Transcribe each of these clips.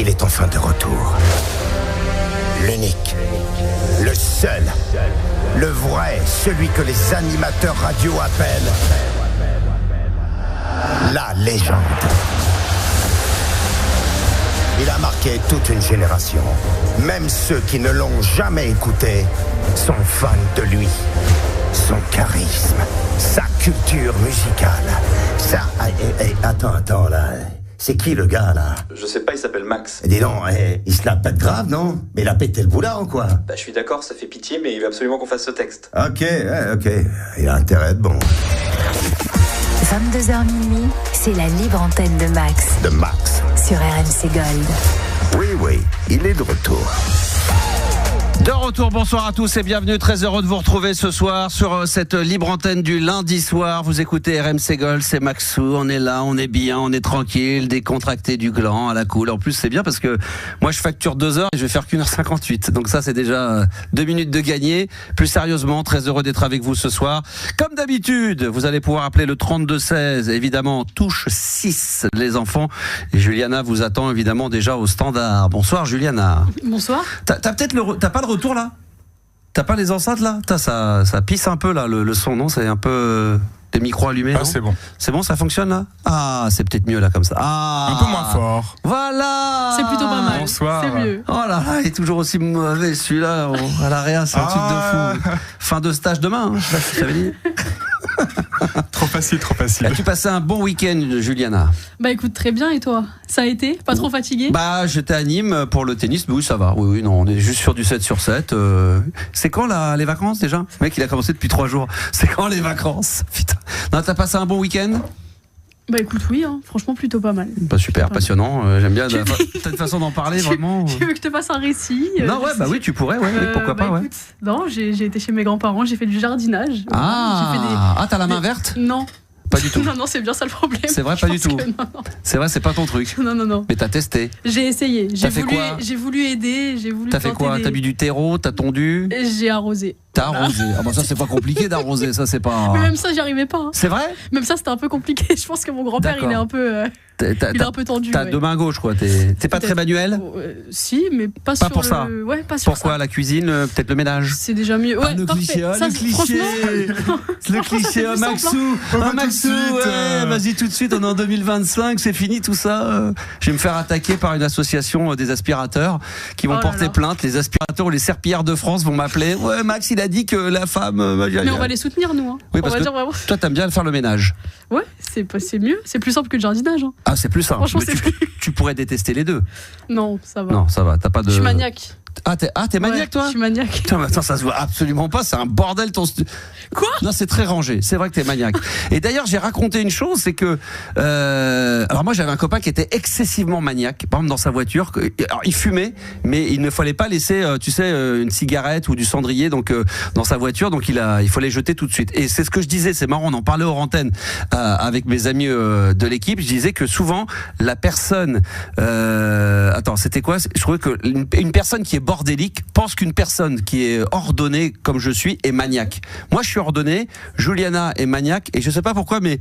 Il est enfin de retour. L'unique, le seul, le vrai, celui que les animateurs radio appellent la légende. Il a marqué toute une génération. Même ceux qui ne l'ont jamais écouté sont fans de lui. Son charisme, sa culture musicale, Attends, là... C'est qui le gars, là? Je sais pas, il s'appelle Max. Dis donc, il se n'a pas de grave, non? Mais il a pété le boulard ou quoi? Bah, je suis d'accord, ça fait pitié, mais il veut absolument qu'on fasse ce texte. Ok. Il a intérêt à être bon. 22h minuit, c'est la libre antenne de Max. De Max. Sur RMC Gold. Oui, il est de retour. De retour, bonsoir à tous et bienvenue, très heureux de vous retrouver ce soir sur cette libre antenne du lundi soir. Vous écoutez RMC Gold, c'est Maxou, on est là, on est bien, on est tranquille, décontracté du gland à la cool. En plus c'est bien parce que moi je facture 2 heures et je vais faire qu'1h58, donc ça c'est déjà 2 minutes de gagné. Plus sérieusement, très heureux d'être avec vous ce soir. Comme d'habitude, vous allez pouvoir appeler le 32-16, évidemment touche 6 les enfants. Et Juliana vous attend évidemment déjà au standard. Bonsoir Juliana. Bonsoir. T'as pas le retour là? T'as pas les enceintes là? Ça pisse un peu là le son, non? C'est un peu des micros allumés. Ah, c'est bon. C'est bon, ça fonctionne là? Ah, c'est peut-être mieux là comme ça. Ah, un peu moins fort. Voilà. C'est plutôt pas mal. Bonsoir. C'est mieux. Oh là, il est toujours aussi mauvais celui-là à la réa, c'est un truc de fou. Fin de stage demain, je sais pas si ça veut dire. Trop facile. As-tu passé un bon week-end, Juliana? Bah écoute, très bien, et toi? Ça a été? Pas trop fatigué? Bah j'étais à Nîmes pour le tennis, mais oui ça va. Oui, non, on est juste sur du 7 sur 7. C'est quand les vacances déjà? Le mec il a commencé depuis 3 jours. C'est quand les vacances? Putain. Non, t'as passé un bon week-end? Bah écoute, oui, franchement plutôt pas mal. Bah super, passionnant. J'aime bien. T'as une façon d'en parler vraiment. Tu veux que je te fasse un récit? Non, ouais, bah oui, tu pourrais, ouais, pourquoi pas, ouais. Écoute, non, j'ai été chez mes grands-parents, j'ai fait du jardinage. T'as la main verte? Non. Pas du tout. Non, c'est bien ça le problème. C'est vrai, pas du tout. Non. C'est vrai, c'est pas ton truc. Non. Mais t'as testé. J'ai essayé. J'ai voulu aider. T'as fait quoi? T'as mis du terreau, t'as tondu? J'ai arrosé. T'as arrosé. Ah bah ça c'est pas compliqué d'arroser, ça c'est pas. Mais même ça, j'y arrivais pas. C'est vrai? Même ça, c'était un peu compliqué. Je pense que mon grand-père, il est un peu. Il est un peu tendu. T'as 2 mains gauches quoi. T'es pas très manuel? Si, mais pas sur pour ça. Ouais, pas sur Pourquoi ça. La cuisine, peut-être le ménage? C'est déjà mieux. Ouais, le parfait. cliché, Ça, le cliché, un Maxou, ouais, vas-y tout de suite, on est en 2025, c'est fini tout ça. Je vais me faire attaquer par une association des aspirateurs qui vont porter plainte. Les aspirateurs ou les serpillères de France vont m'appeler. Ouais, Max, il a dit que la femme. Mais on va les soutenir nous. Oui, parce que toi, t'aimes bien faire le ménage. Ouais, c'est mieux, c'est plus simple que le jardinage. Ah, c'est plus simple. Franchement, tu pourrais détester les deux. Non, ça va. Non, ça va. T'as pas de. Je suis maniaque. T'es maniaque, toi? Je suis maniaque. Putain, mais attends, ça se voit absolument pas, c'est un bordel ton Quoi? Non, c'est très rangé, c'est vrai que t'es maniaque. Et d'ailleurs, j'ai raconté une chose, c'est que alors moi j'avais un copain qui était excessivement maniaque, par exemple dans sa voiture, alors, il fumait, mais il ne fallait pas laisser une cigarette ou du cendrier dans sa voiture, donc il fallait jeter tout de suite. Et c'est ce que je disais, c'est marrant, on en parlait hors antenne avec mes amis de l'équipe, je disais que souvent la personne c'était quoi? Je trouvais que une personne qui est bordélique pense qu'une personne qui est ordonnée comme je suis est maniaque. Moi je suis ordonné, Juliana est maniaque et je sais pas pourquoi mais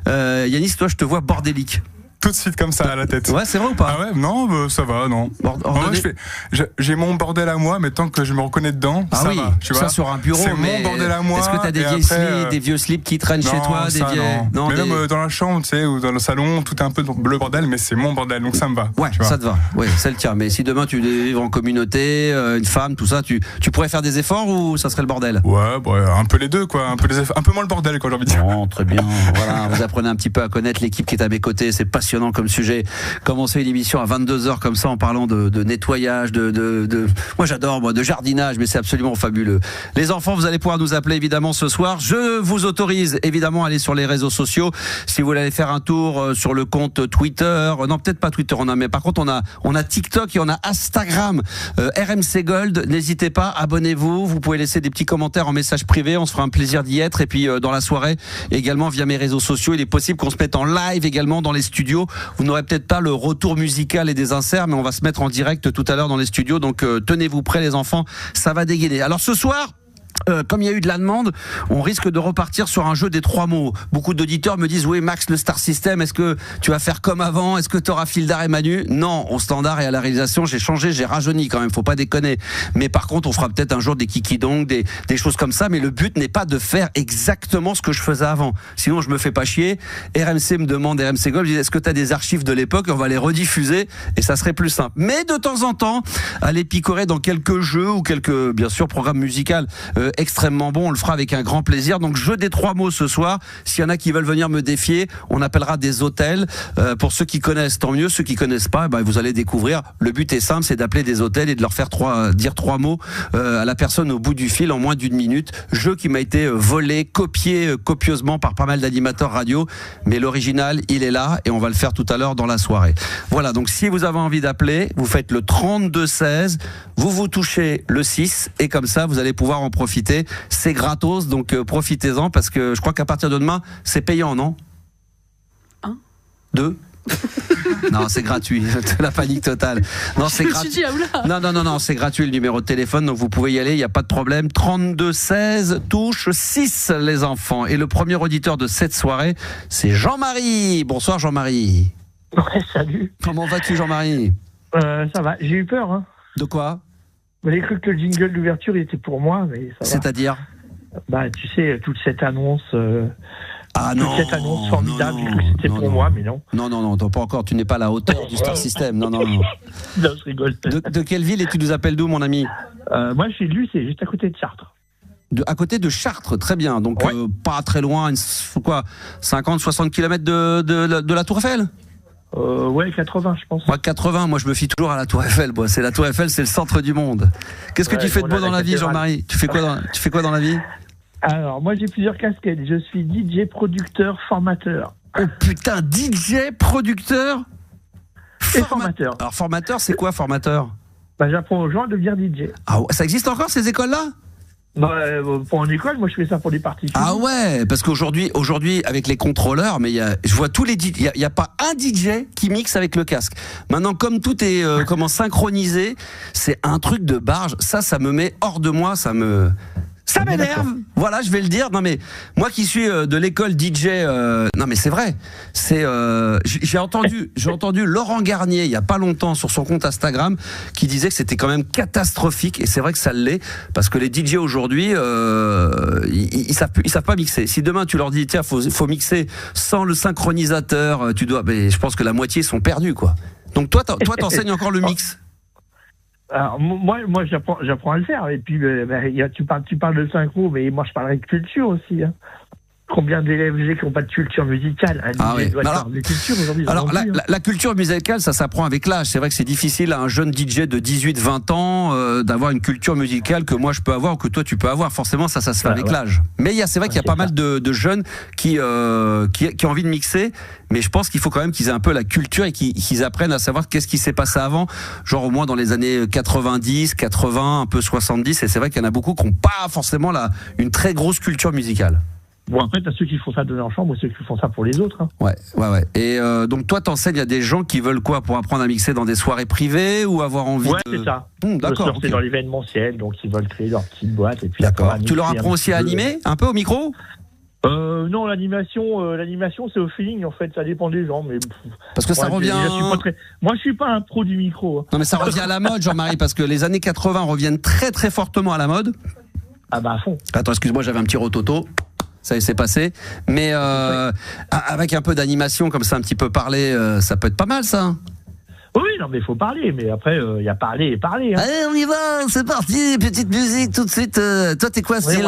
Yanis, toi je te vois bordélique. Tout de suite comme ça à la tête. Ouais, c'est vrai ou pas? Ah ouais, non, ça va, non. J'ai mon bordel à moi, mais tant que je me reconnais dedans, ça va. Tu vois, sur un bureau, c'est mon bordel à moi. Est-ce que t'as des vieux slips qui traînent chez toi? Non, mais même dans la chambre, tu sais, ou dans le salon, tout est un peu le bordel, mais c'est mon bordel, donc ça me va. Ouais, ça te va. Ouais, c'est le tien. Mais si demain tu vivre en communauté, une femme, tout ça, tu pourrais faire des efforts ou ça serait le bordel? Ouais, un peu les deux, quoi. Un peu moins le bordel, quoi, j'ai envie de dire. Bon, très bien. Voilà, vous apprenez un petit peu à connaître l'équipe qui est à mes côtés. C'est passionnant comme sujet. Commencer une émission à 22h comme ça en parlant de nettoyage, moi j'adore, de jardinage, mais c'est absolument fabuleux. Les enfants, vous allez pouvoir nous appeler évidemment ce soir. Je vous autorise évidemment à aller sur les réseaux sociaux. Si vous voulez aller faire un tour sur le compte Twitter, non peut-être pas Twitter, mais par contre on a TikTok et on a Instagram, RMC Gold. N'hésitez pas, abonnez-vous. Vous pouvez laisser des petits commentaires en message privé. On se fera un plaisir d'y être. Et puis dans la soirée également via mes réseaux sociaux, il est possible qu'on se mette en live également dans les studios. Vous n'aurez peut-être pas le retour musical et des inserts, mais on va se mettre en direct tout à l'heure dans les studios, donc tenez-vous prêts les enfants, ça va dégainer. Alors ce soir, comme il y a eu de la demande, on risque de repartir sur un jeu des 3 mots. Beaucoup d'auditeurs me disent, oui Max, le Star System, est-ce que tu vas faire comme avant? Est-ce que tu auras Fildar et Manu? Non, au standard et à la réalisation, j'ai changé, j'ai rajeuni quand même, faut pas déconner. Mais par contre, on fera peut-être un jour des kikidong, des choses comme ça, mais le but n'est pas de faire exactement ce que je faisais avant. Sinon, je me fais pas chier. RMC me demande, RMC Gold, je dis, est-ce que tu as des archives de l'époque? On va les rediffuser et ça serait plus simple. Mais de temps en temps, aller picorer dans quelques jeux ou quelques, bien sûr, programmes musicaux extrêmement bon, on le fera avec un grand plaisir. Donc jeu des 3 mots ce soir. S'il y en a qui veulent venir me défier, on appellera des hôtels. Pour ceux qui connaissent, tant mieux. Ceux qui connaissent pas, vous allez découvrir. Le but est simple, c'est d'appeler des hôtels et de leur faire dire 3 mots à la personne au bout du fil en moins d'1 minute. Jeu qui m'a été volé, copié copieusement par pas mal d'animateurs radio, mais l'original, il est là et on va le faire tout à l'heure dans la soirée. Voilà, donc si vous avez envie d'appeler, vous faites le 32-16, vous touchez le 6 et comme ça, vous allez pouvoir en profiter. C'est gratos, donc profitez-en parce que je crois qu'à partir de demain, c'est payant, non? 1, 2 non, c'est gratuit. La panique totale. Non, c'est gratuit. Non, c'est gratuit le numéro de téléphone, donc vous pouvez y aller, il n'y a pas de problème. 32-16, touche 6 les enfants. Et le premier auditeur de cette soirée, c'est Jean-Marie. Bonsoir Jean-Marie. Ouais, salut. Comment vas-tu Jean-Marie? Ça va, j'ai eu peur. Hein. De quoi? J'ai cru que le jingle d'ouverture il était pour moi, mais ça va. C'est-à-dire? Tu sais, toute cette annonce... cette annonce formidable, j'ai cru que c'était pour moi, mais non. Non, pas encore, tu n'es pas à la hauteur du Star System, non. Non, je rigole. De quelle ville et tu nous appelles d'où, mon ami? Moi, je suis de Luce, c'est juste à côté de Chartres. À côté de Chartres, très bien, donc pas très loin, 50-60 km de la Tour Eiffel? 80, je pense. 80, moi je me fie toujours à la Tour Eiffel. C'est la Tour Eiffel, c'est le centre du monde. Qu'est-ce que tu fais de beau dans la vie, Jean-Marie? Tu fais quoi dans la vie? Alors, moi j'ai plusieurs casquettes. Je suis DJ, producteur, formateur. Oh putain, DJ, producteur et formateur. Alors formateur, c'est quoi formateur? J'apprends aux gens à devenir DJ. Ah ouais, ça existe encore ces écoles-là? Pour une école, moi je fais ça pour des particuliers. Ah ouais, parce qu'aujourd'hui, avec les contrôleurs, mais je vois tous les DJ, il y a pas un DJ qui mixe avec le casque. Maintenant, comme tout est synchronisé, c'est un truc de barge. Ça me met hors de moi, ça m'énerve. Voilà, je vais le dire. Non mais moi qui suis de l'école DJ, non mais c'est vrai. J'ai entendu Laurent Garnier il y a pas longtemps sur son compte Instagram qui disait que c'était quand même catastrophique et c'est vrai que ça l'est parce que les DJ aujourd'hui ils savent pas mixer. Si demain tu leur dis tiens faut mixer sans le synchronisateur, mais je pense que la moitié sont perdus quoi. Donc toi t'enseignes encore le mix. Alors, moi j'apprends à le faire. Et puis, tu parles de synchro, mais moi, je parlerai de culture aussi. Hein. Combien d'élèves j'ai qui n'ont pas de culture musicale? La culture musicale, ça s'apprend avec l'âge. C'est vrai que c'est difficile à un jeune DJ de 18-20 ans d'avoir une culture musicale que moi je peux avoir ou que toi tu peux avoir. Forcément, ça se fait avec l'âge. Mais c'est vrai qu'il y a pas mal de jeunes qui ont envie de mixer. Mais je pense qu'il faut quand même qu'ils aient un peu la culture et qu'ils apprennent à savoir qu'est-ce qui s'est passé avant. Genre au moins dans les années 90, 80, un peu 70. Et c'est vrai qu'il y en a beaucoup qui n'ont pas forcément une très grosse culture musicale. Bon, après, t'as ceux qui font ça de leur chambre et ceux qui font ça pour les autres. Hein. Ouais. Et donc, toi, t'enseignes à des gens qui veulent quoi pour apprendre à mixer dans des soirées privées ou avoir envie de... c'est ça. D'accord. C'est dans l'événementiel, donc ils veulent créer leur petite boîte. Et puis d'accord. Tu leur apprends aussi à animer un peu au micro? Non, l'animation, c'est au feeling, en fait. Ça dépend des gens, mais... Parce que ça revient... Moi, je suis pas un pro du micro. Hein. Non, mais ça revient à la mode, Jean-Marie, parce que les années 80 reviennent très, très fortement à la mode. Ah à fond. Attends, excuse-moi, j'avais un petit rototo. Ça s'est passé, mais avec un peu d'animation comme ça, un petit peu parler, ça peut être pas mal ça. Oui, non, mais il faut parler, mais après, il y a parler et parler. Hein. Allez, on y va, c'est parti, petite musique tout de suite. Toi, t'es quoi, style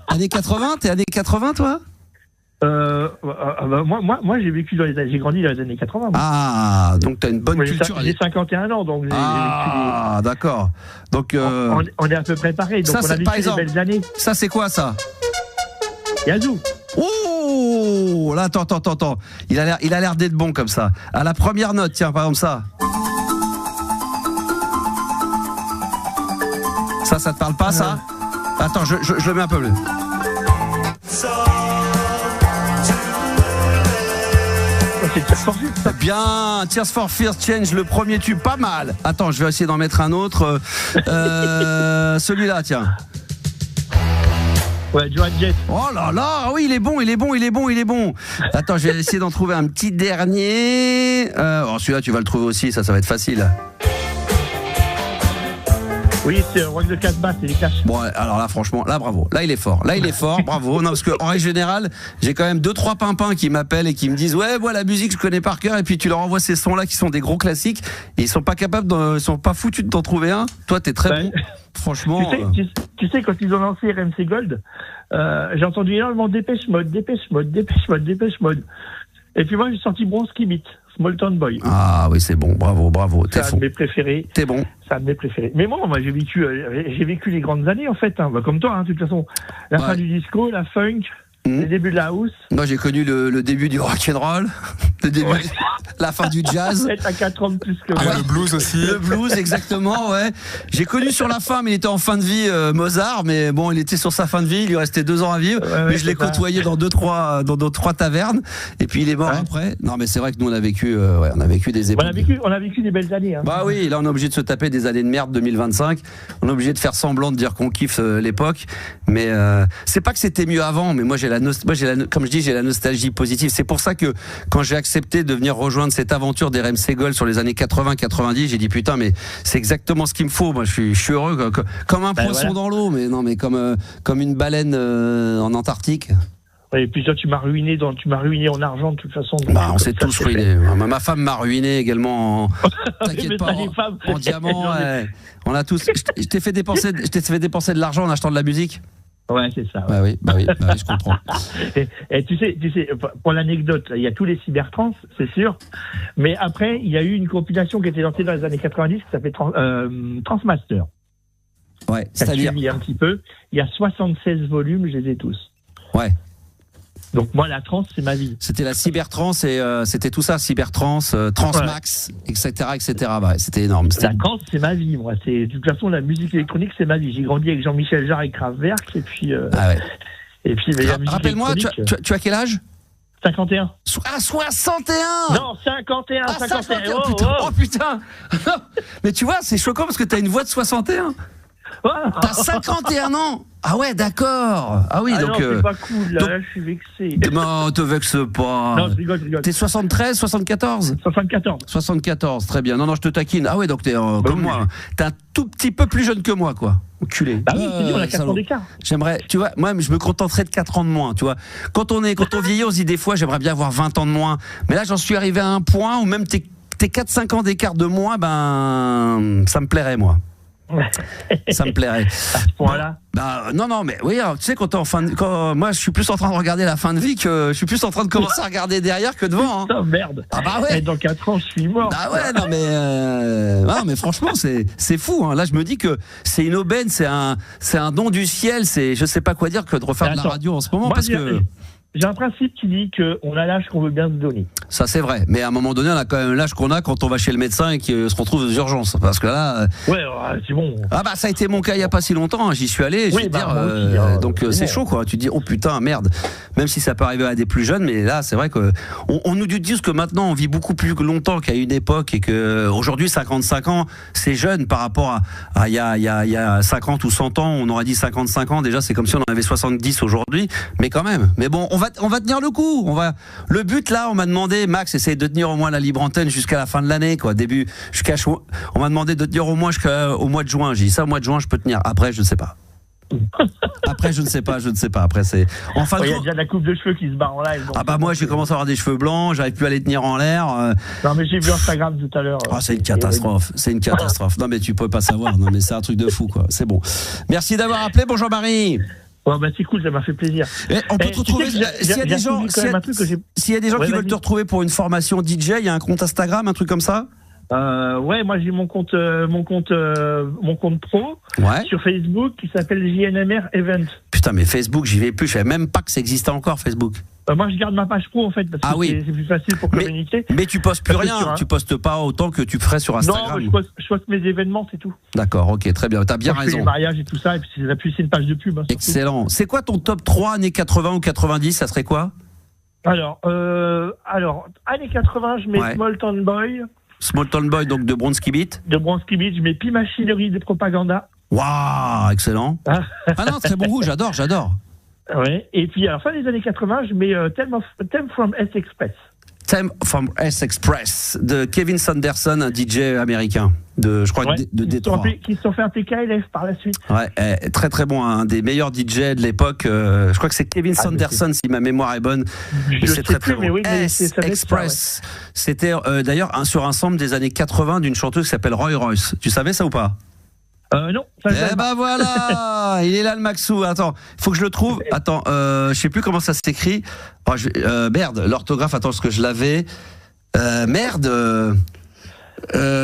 années 80? T'es années 80, toi? Moi, j'ai grandi dans les années 80. Moi. Ah, donc t'as une bonne culture. J'ai 51 ans, donc d'accord. Donc on est à peu près pareil. Donc ça, on a vécu des belles années. Ça, c'est quoi ça? Yazoo. Oh, là, attends. Il a l'air d'être bon comme ça. À la première note, tiens, par exemple ça. Ça te parle pas, ça? Attends, je le mets un peu plus. C'est Tears for Fears, ça. Bien, Tears for Fears, Change, le premier tube, pas mal. Attends, je vais essayer d'en mettre un autre. Celui-là, tiens. Ouais, Joan Jett. Oh là là, oui, il est bon. Attends, je vais essayer d'en trouver un petit dernier. Celui-là, tu vas le trouver aussi, ça va être facile. Oui, c'est Rock the Casbah, c'est les Clash. Bon, alors là, franchement, là, bravo. Là, il est fort, bravo. Non, parce qu'en règle générale, j'ai quand même 2-3 pimpins qui m'appellent et qui me disent, ouais, moi, la musique, je connais par cœur, et puis tu leur envoies ces sons-là qui sont des gros classiques, et ils sont pas foutus de t'en trouver un. Toi, t'es très bon. Franchement. Tu sais, quand ils ont lancé RMC Gold, j'ai entendu énormément Dépêche Mode. Et puis moi, j'ai sorti Bronski Beat, Small Town Boy. Ah oui, c'est bon, bravo. C'est un de mes préférés. T'es bon. C'est un de mes préférés. Mais moi, j'ai vécu les grandes années, en fait. Comme toi, de toute façon. La fin du disco, la funk. Les débuts de la house. Moi, j'ai connu le début du rock'n'roll, la fin du jazz. T'as 4 ans de plus que moi. Le blues aussi. Le blues, exactement, ouais. J'ai connu sur la fin, mais il était en fin de vie, Mozart, mais bon, il était sur sa fin de vie, il lui restait 2 ans à vivre. Mais je l'ai côtoyé dans 2-3 tavernes, et puis il est mort après. Non, mais c'est vrai que nous, on a vécu des époques. On a vécu des belles années. Bah oui, là, on est obligé de se taper des années de merde 2025. On est obligé de faire semblant de dire qu'on kiffe l'époque. Mais c'est pas que c'était mieux avant, mais moi, comme je dis, j'ai la nostalgie positive. C'est pour ça que quand j'ai accepté de venir rejoindre cette aventure des RMC Gold sur les années 80-90, j'ai dit putain, mais c'est exactement ce qu'il me faut. Moi, je suis heureux comme un poisson dans l'eau, mais comme une baleine en Antarctique. Et puis toi, tu m'as ruiné en argent de toute façon. On s'est tous ruinés. Ma femme m'a ruiné également. T'inquiète pas, en diamant. On a tous. Je t'ai fait dépenser de l'argent en achetant de la musique. Ouais, c'est ça. Ouais. Bah oui, je comprends. et tu sais, pour l'anecdote, il y a tous les cybertrans, c'est sûr. Mais après, il y a eu une compilation qui a été lancée dans les années 90 qui s'appelait Transmaster. Ouais, c'est-à-dire un petit peu. Il y a 76 volumes, je les ai tous. Ouais. Donc moi, la trance, c'est ma vie. C'était la cybertrance et c'était tout ça, cybertrance, transmax, etc. Ouais, c'était énorme. La trance, c'est ma vie, moi. De toute façon, la musique électronique, c'est ma vie. J'ai grandi avec Jean-Michel Jarre et Kraftwerk, et puis. Et puis, rappelle-moi, tu as quel âge? 51. Ah, 61! Non, 51, 51. Oh putain! Mais tu vois, c'est choquant parce que t'as une voix de 61. T'as 51 ans. Ah ouais, d'accord. Ah oui, donc. Non, c'est pas cool, là, je suis vexé. Non, te vexe pas. Non, je rigole. T'es 73, 74? 74, très bien. Non, je te taquine. Ah ouais, donc t'es comme moi. T'es un tout petit peu plus jeune que moi, quoi. Enculé. Ah oui, on a 4 ans d'écart. J'aimerais, tu vois, moi, je me contenterais de 4 ans de moins, tu vois. Quand on vieillit, on se dit des fois, j'aimerais bien avoir 20 ans de moins. Mais là, j'en suis arrivé à un point où même tes 4-5 ans d'écart de moins, ça me plairait, moi. Ça me plairait. À ce point-là. Non, mais oui, alors, tu sais, moi, je suis plus en train de regarder la fin de vie que je suis plus en train de commencer à regarder derrière que devant. Putain, merde. Ah bah ouais. Et dans 4 ans, je suis mort. Ah ouais, non mais franchement, c'est fou. Hein. Là, je me dis que c'est une aubaine, c'est un don du ciel. Je sais pas quoi dire que de refaire de la radio en ce moment, parce que. J'ai un principe qui dit qu'on a l'âge qu'on veut bien se donner. Ça, c'est vrai. Mais à un moment donné, on a quand même l'âge qu'on a quand on va chez le médecin et qu'on se retrouve aux urgences. Parce que là. Ouais, c'est bon. Ah ça a été mon cas il n'y a pas si longtemps. J'y suis allé. Donc c'est chaud, quoi. Tu te dis, oh putain, merde. Même si ça peut arriver à des plus jeunes, mais là, c'est vrai que on nous dit que maintenant, on vit beaucoup plus longtemps qu'à une époque et que aujourd'hui, 55 ans, c'est jeune par rapport à il y a 50 ou 100 ans. On aurait dit 55 ans. Déjà, c'est comme si on en avait 70 aujourd'hui. Mais quand même. Mais bon, on va tenir le coup. Le but là, on m'a demandé, Max, essaye de tenir au moins la libre antenne jusqu'à la fin de l'année, quoi. On m'a demandé de tenir au moins jusqu'au mois de juin. J'ai dit ça, au mois de juin, je peux tenir. Après, je ne sais pas. Après, je ne sais pas. Après, c'est. Enfin, il y a déjà la coupe de cheveux qui se barre en live. Moi, j'ai commencé à avoir des cheveux blancs. J'arrive plus à les tenir en l'air. Non, mais j'ai vu Instagram tout à l'heure. C'est une catastrophe. Non, mais tu peux pas savoir. Non, mais c'est un truc de fou, quoi. C'est bon. Merci d'avoir appelé. Bonjour Marie. C'est cool, ça m'a fait plaisir. On peut te retrouver. S'il y a des gens qui veulent te retrouver pour une formation DJ, il y a un compte Instagram, un truc comme ça? Moi j'ai mon compte pro sur Facebook qui s'appelle JNMR Event. Putain, mais Facebook, j'y vais plus. Je savais même pas que ça existait encore, Facebook. Moi je garde ma page pro en fait parce que c'est plus facile pour communiquer. Mais tu postes plus rien, tu postes pas autant que tu ferais sur Instagram. Non, je poste mes événements, c'est tout. D'accord, ok, très bien, t'as bien raison. Les mariages et tout ça, et puis c'est une page de pub. Excellent. C'est quoi ton top 3 années 80 ou 90, ça serait quoi? Alors années 80, je mets Small Town Boy. Small Town Boy, donc de Bronski Beat. Je mets P-Machinerie de Propaganda. Waouh, excellent. Ah non, très bon goût, j'adore. Ouais. Et puis, à la fin des années 80, je mets Theme from S-Express. Theme from S-Express de Kevin Sanderson, un DJ américain de Détroit. Qui se sont fait appeler KLF par la suite. Ouais, très très bon, un des meilleurs DJ de l'époque. Je crois que c'est Kevin Sanderson, si ma mémoire est bonne. C'est très très bon. Oui, S-Express. C'était d'ailleurs sur un sample des années 80 d'une chanteuse qui s'appelle Roy Royce. Tu savais ça ou pas? Non. Voilà, il est là le Maxou. Attends, il faut que je le trouve. Attends, je sais plus comment ça s'écrit. Oh, merde, l'orthographe. Attends, parce que je l'avais. Merde.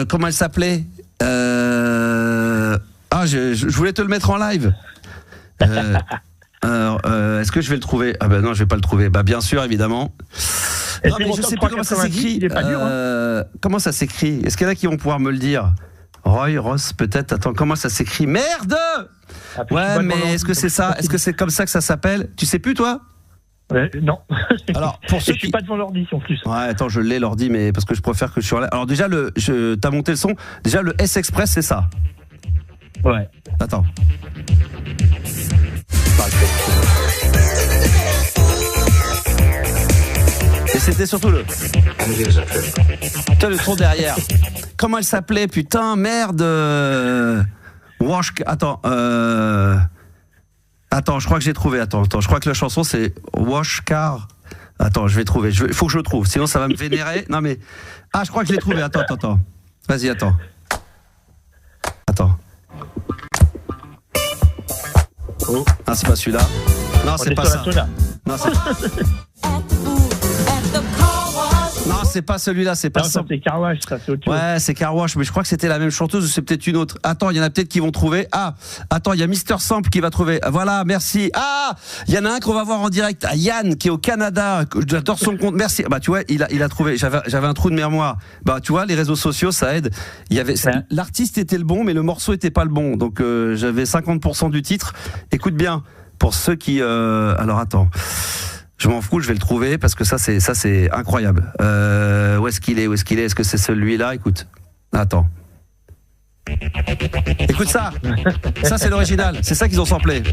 Comment elle s'appelait? Je voulais te le mettre en live. Est-ce que je vais le trouver? Ah ben non, je vais pas le trouver. Bah bien sûr, évidemment. Non, mais je sais plus comment ça s'écrit. Comment ça s'écrit? Est-ce qu'il y en a qui vont pouvoir me le dire? Roy Ross, peut-être. Attends, comment ça s'écrit? Merde! Ouais, mais est-ce que c'est ça? Est-ce que c'est comme ça que ça s'appelle? Tu sais plus, toi? Non. Alors, pour ceux je suis pas devant l'ordi en plus. Ouais, attends, je l'ai l'ordi, mais parce que je préfère que je sois là. Alors déjà, t'as monté le son. Déjà, le S-Express, c'est ça. Ouais. Attends. Et c'était surtout le son derrière. Comment elle s'appelait, putain, merde. Wash. Attends, je crois que j'ai trouvé. Attends, je crois que la chanson c'est Wash Car. Attends, je vais trouver. Faut que je le trouve, sinon ça va me vénérer. Non mais, je crois que je l'ai trouvé. Attends. Vas-y, attends. Oh. Ah, c'est pas celui-là. Non, c'est pas ça. Non, c'est. Non, c'est pas celui-là, c'est pas ça. C'est Car Wash, ça, c'est autre chose. Ouais, c'est Car Wash, mais je crois que c'était la même chanteuse ou c'est peut-être une autre. Attends, il y en a peut-être qui vont trouver. Attends, il y a Mister Sample qui va trouver. Voilà, merci. Il y en a un qu'on va voir en direct. Yann, qui est au Canada. J'adore son compte. Merci. Bah, tu vois, il a trouvé. J'avais un trou de mémoire. Bah, tu vois, les réseaux sociaux, ça aide. L'artiste était le bon, mais le morceau était pas le bon. Donc, j'avais 50% du titre. Écoute bien. Pour ceux qui, alors attends. Je m'en fous, je vais le trouver parce que ça c'est incroyable. Où est-ce qu'il est? Est-ce que c'est celui-là? Écoute. Attends. Écoute ça. Ça c'est l'original. C'est ça qu'ils ont samplé.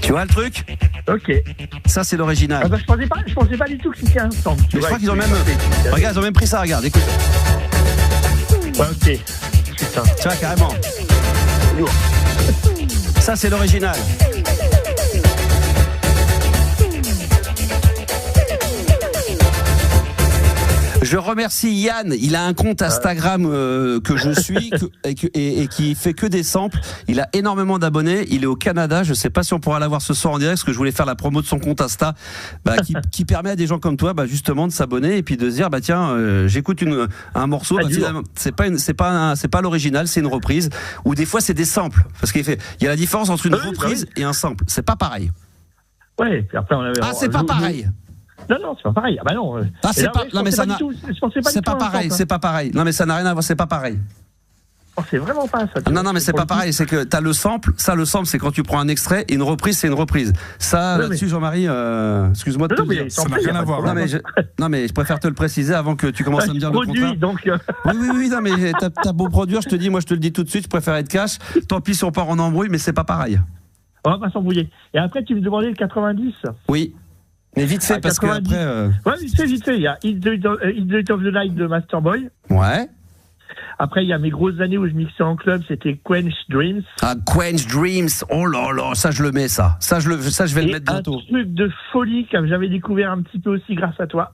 Tu vois le truc? Ok. Ça c'est l'original. Je pensais pas du tout que c'était un sample. Mais je crois qu'ils ont même. Regarde, ils ont même pris ça. Regarde, écoute. Ouais, ok. Putain. Tu vois carrément. Lourd. Ça, c'est l'original. Je remercie Yann. Il a un compte Instagram que je suis et qui fait que des samples. Il a énormément d'abonnés. Il est au Canada. Je sais pas si on pourra l'avoir ce soir en direct parce que je voulais faire la promo de son compte Insta, qui permet à des gens comme toi, justement, de s'abonner et puis de se dire, tiens, j'écoute un morceau. C'est pas l'original, c'est une reprise. Ou des fois, c'est des samples. Parce qu'il y a la différence entre une reprise et un sample. C'est pas pareil. Ouais. Puis après, on avait. C'est pas pareil. Non, c'est pas pareil. Non. C'est pas pareil. C'est pas pareil. Non, mais ça n'a rien à voir. C'est pas pareil. C'est vraiment pas ça. Non, mais c'est pas pareil. C'est que t'as le sample. Ça, le sample, c'est quand tu prends un extrait et une reprise, c'est une reprise. Ça, là-dessus, Jean-Marie, excuse-moi de te le dire. Ça n'a rien à voir. Non, mais je préfère te le préciser avant que tu commences à me dire le contraire. Donc... Oui, non, mais t'as beau produire, je te dis, moi, je te le dis tout de suite, je préfère être cash. Tant pis si on part en embrouille, mais c'est pas pareil. On va pas s'embrouiller. Et après, tu me demandais le 90. Oui. Mais vite fait, parce que après. Ouais, vite fait. Il y a It's the of the Night de Masterboy. Ouais. Après, il y a mes grosses années où je mixais en club, c'était Quench Dreams. Quench Dreams. Oh là là, ça je le mets, ça. Ça je vais le mettre bientôt. Un truc de folie que j'avais découvert un petit peu aussi grâce à toi,